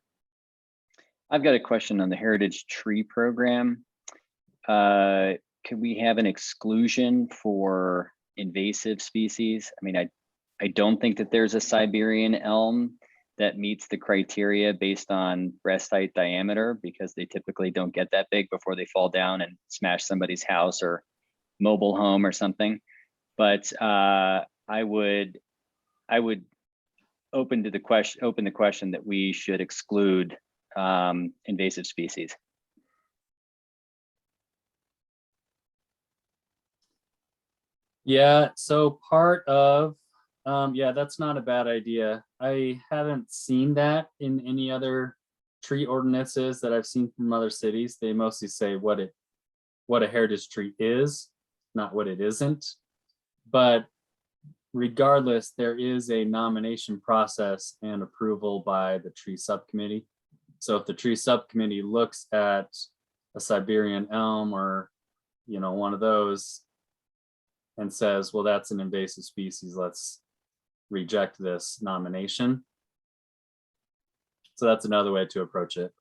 I've got a question on the Heritage Tree Program. could we have an exclusion for invasive species? I mean, I don't think that there's a Siberian elm that meets the criteria based on breast height diameter, because they typically don't get that big before they fall down and smash somebody's house or mobile home or something. But I would open the question that we should exclude invasive species. Yeah, so part of, yeah, that's not a bad idea. I haven't seen that in any other tree ordinances that I've seen from other cities. They mostly say what a heritage tree is, not what it isn't. But regardless, there is a nomination process and approval by the tree subcommittee. So if the tree subcommittee looks at a Siberian elm or, one of those and says, well, that's an invasive species, let's reject this nomination. So that's another way to approach it.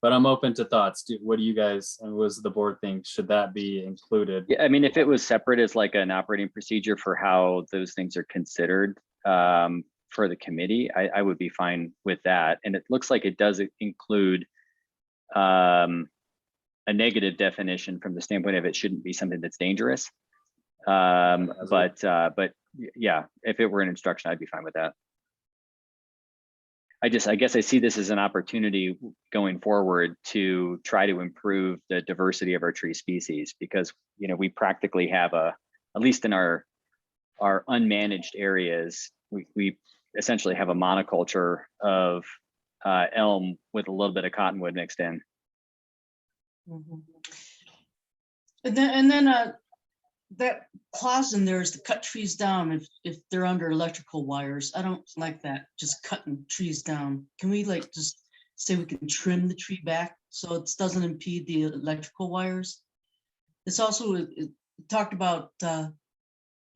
But I'm open to thoughts. What do you guys, and what does the board think? Should that be included? Yeah, I mean, if it was separate as like an operating procedure for how those things are considered for the committee, I would be fine with that. And it looks like it does include a negative definition from the standpoint of it shouldn't be something that's dangerous. But yeah, if it were an instruction, I'd be fine with that. I guess I see this as an opportunity going forward to try to improve the diversity of our tree species, because we practically have at least in our unmanaged areas, we essentially have a monoculture of elm with a little bit of cottonwood mixed in. And then that clause in there is to cut trees down if they're under electrical wires. I don't like that, just cutting trees down. Can we just say we can trim the tree back so it doesn't impede the electrical wires? It's also, it talked about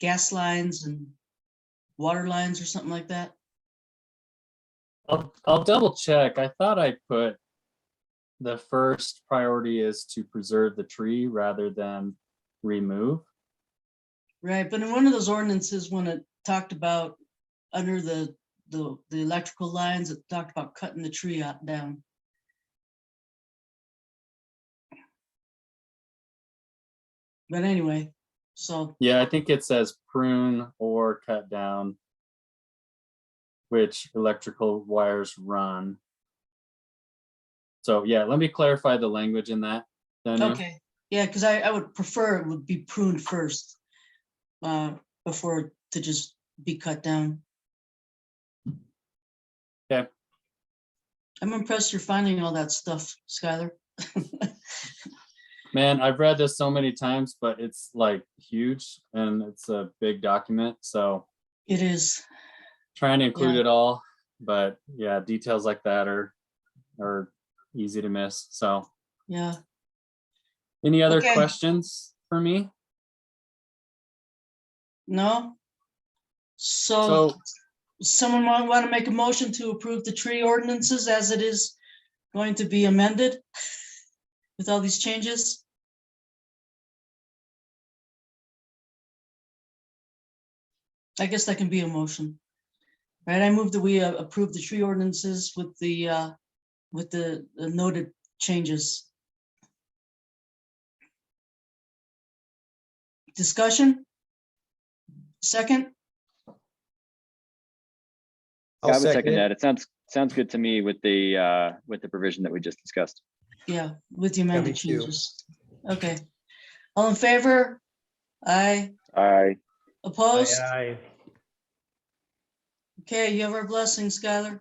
gas lines and water lines or something like that. I'll double check. I thought I put the first priority is to preserve the tree rather than remove. Right, but in one of those ordinances, when it talked about under the electrical lines, it talked about cutting the tree down. But anyway, so. Yeah, I think it says prune or cut down, which electrical wires run. So yeah, let me clarify the language in that. Daniel. Okay, yeah, because I would prefer it would be pruned first before to just be cut down. Okay. I'm impressed you're finding all that stuff, Skylar. Man, I've read this so many times, but it's like huge and it's a big document. So it is. Trying to include it all, but yeah, details like that are easy to miss. So yeah. Any other questions for me? No. So someone want to make a motion to approve the tree ordinances as it is going to be amended with all these changes? I guess that can be a motion, right? I move that we approve the tree ordinances with the noted changes. Discussion? Second? I would second that. It sounds good to me with the provision that we just discussed. Yeah, with the amended changes. Okay. All in favor? Aye. Aye. Opposed? Aye. Okay, you have our blessing, Skylar.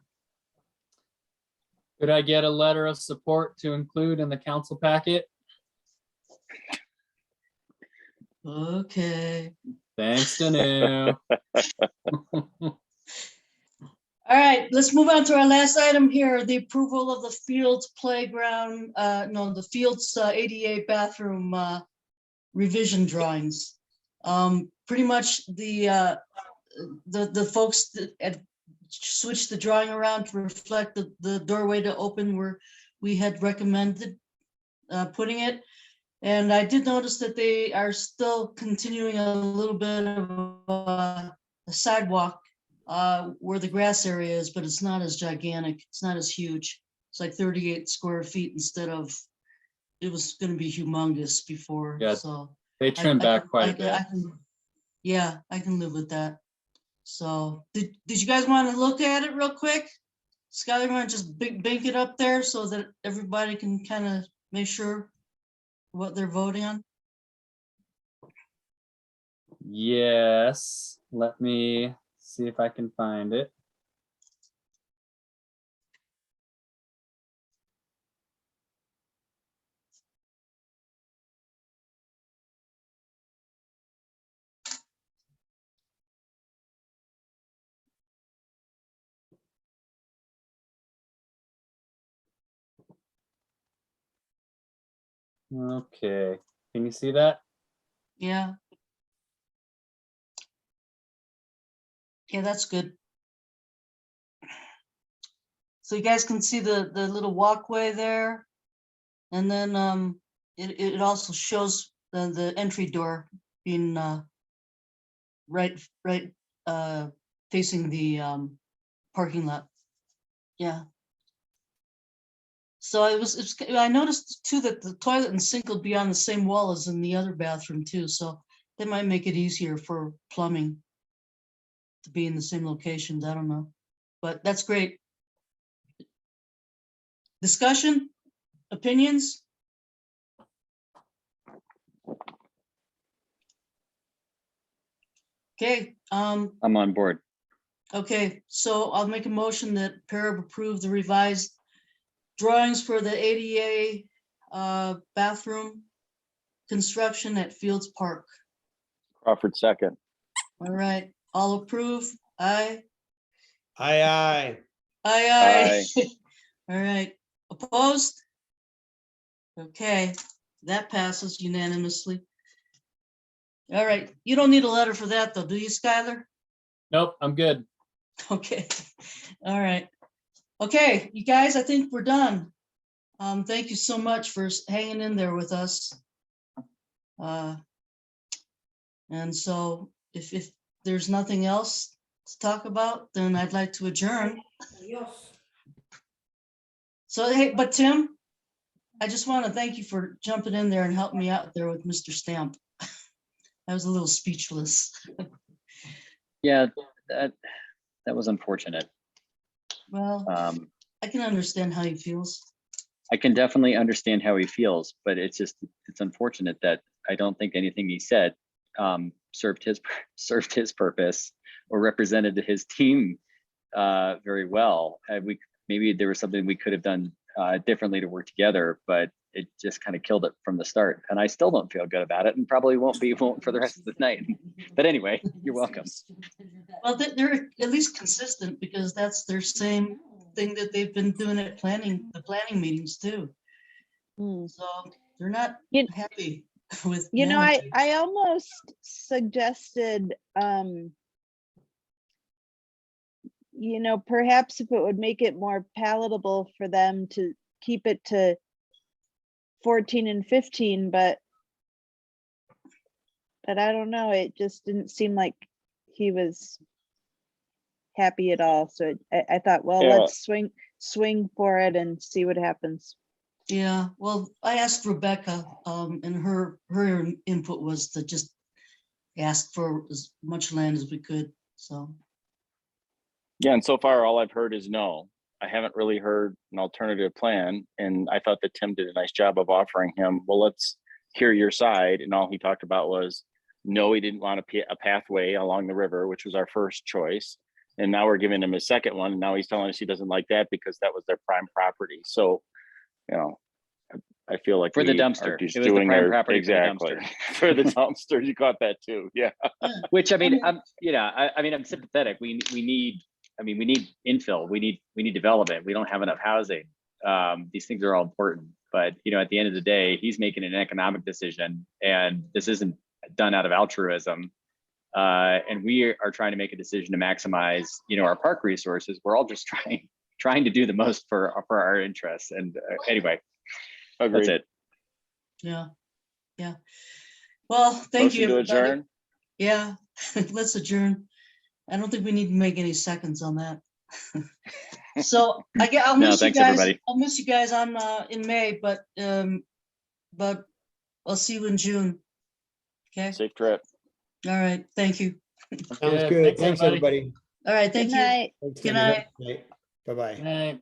Could I get a letter of support to include in the council packet? Okay. Thanks, Danu. All right, let's move on to our last item here, the approval of the Fields playground, the Fields ADA bathroom revision drawings. Pretty much the folks that had switched the drawing around to reflect the doorway to open where we had recommended putting it. And I did notice that they are still continuing a little bit of a sidewalk where the grass area is, but it's not as gigantic. It's not as huge. It's like 38 square feet instead of, it was going to be humongous before. Yeah, so they trimmed back quite a bit. Yeah, I can live with that. So did you guys want to look at it real quick? Skylar, want to just bank it up there so that everybody can kind of make sure what they're voting on? Yes, let me see if I can find it. Okay, can you see that? Yeah. Yeah, that's good. So you guys can see the little walkway there. And then it also shows the entry door being right facing the parking lot. Yeah. So I noticed too that the toilet and sink will be on the same wall as in the other bathroom too. So that might make it easier for plumbing to be in the same locations. I don't know, but that's great. Discussion, opinions? Okay, I'm on board. okay, so I'll make a motion that Parab approve the revised drawings for the ADA bathroom construction at Fields Park. Crawford second. All right, all approve? Aye. Aye, aye. Aye, aye. All right, opposed? Okay, that passes unanimously. All right, you don't need a letter for that though, do you, Skylar? Nope, I'm good. Okay, all right. Okay, you guys, I think we're done. Thank you so much for hanging in there with us. And so if there's nothing else to talk about, then I'd like to adjourn. So, hey, but Tim, I just want to thank you for jumping in there and helping me out there with Mr. Stamp. I was a little speechless. Yeah, that was unfortunate. Well, I can understand how he feels. I can definitely understand how he feels, but it's unfortunate that I don't think anything he said served his purpose or represented his team very well. Maybe there was something we could have done differently to work together, but it just kind of killed it from the start. And I still don't feel good about it, and probably won't for the rest of the night. But anyway, you're welcome. Well, they're at least consistent because that's their same thing that they've been doing at the planning meetings too. So they're not happy with. You know, managing. I almost suggested, you know, perhaps if it would make it more palatable for them to keep it to 14 and 15, but I don't know, it just didn't seem like he was happy at all. So I thought, well, Yeah. let's swing for it and see what happens. Yeah, well, I asked Rebecca, and her input was to just ask for as much land as we could. So. Yeah, and so far all I've heard is no. I haven't really heard an alternative plan, and I thought that Tim did a nice job of offering him, well, let's hear your side, and all he talked about was no, he didn't want a pathway along the river, which was our first choice, and now we're giving him a second one, and now he's telling us he doesn't like that because that was their prime property. So, you know, I feel like For the we dumpster. are just It was the doing prime our property for the exactly dumpster. for the dumpster. You caught that too, yeah. Which I mean, I'm sympathetic. We need infill. We need development. We don't have enough housing. These things are all important, but at the end of the day, he's making an economic decision, and this isn't done out of altruism. And we are trying to make a decision to maximize, our park resources. We're all just trying to do the most for our interests. And anyway, Agreed. that's it. Yeah, yeah. Well, thank you, Motion to everybody. adjourn. Yeah, let's adjourn. I don't think we need to make any seconds on that. So I'll No, miss you thanks, guys. everybody. I'll miss you guys on in May, but I'll see you in June. Okay. Safe trip. All right. Thank you. Sounds good. Thanks, everybody. All right. Thank Good you. night. Thanks, Good Denny. night. Bye-bye. Right.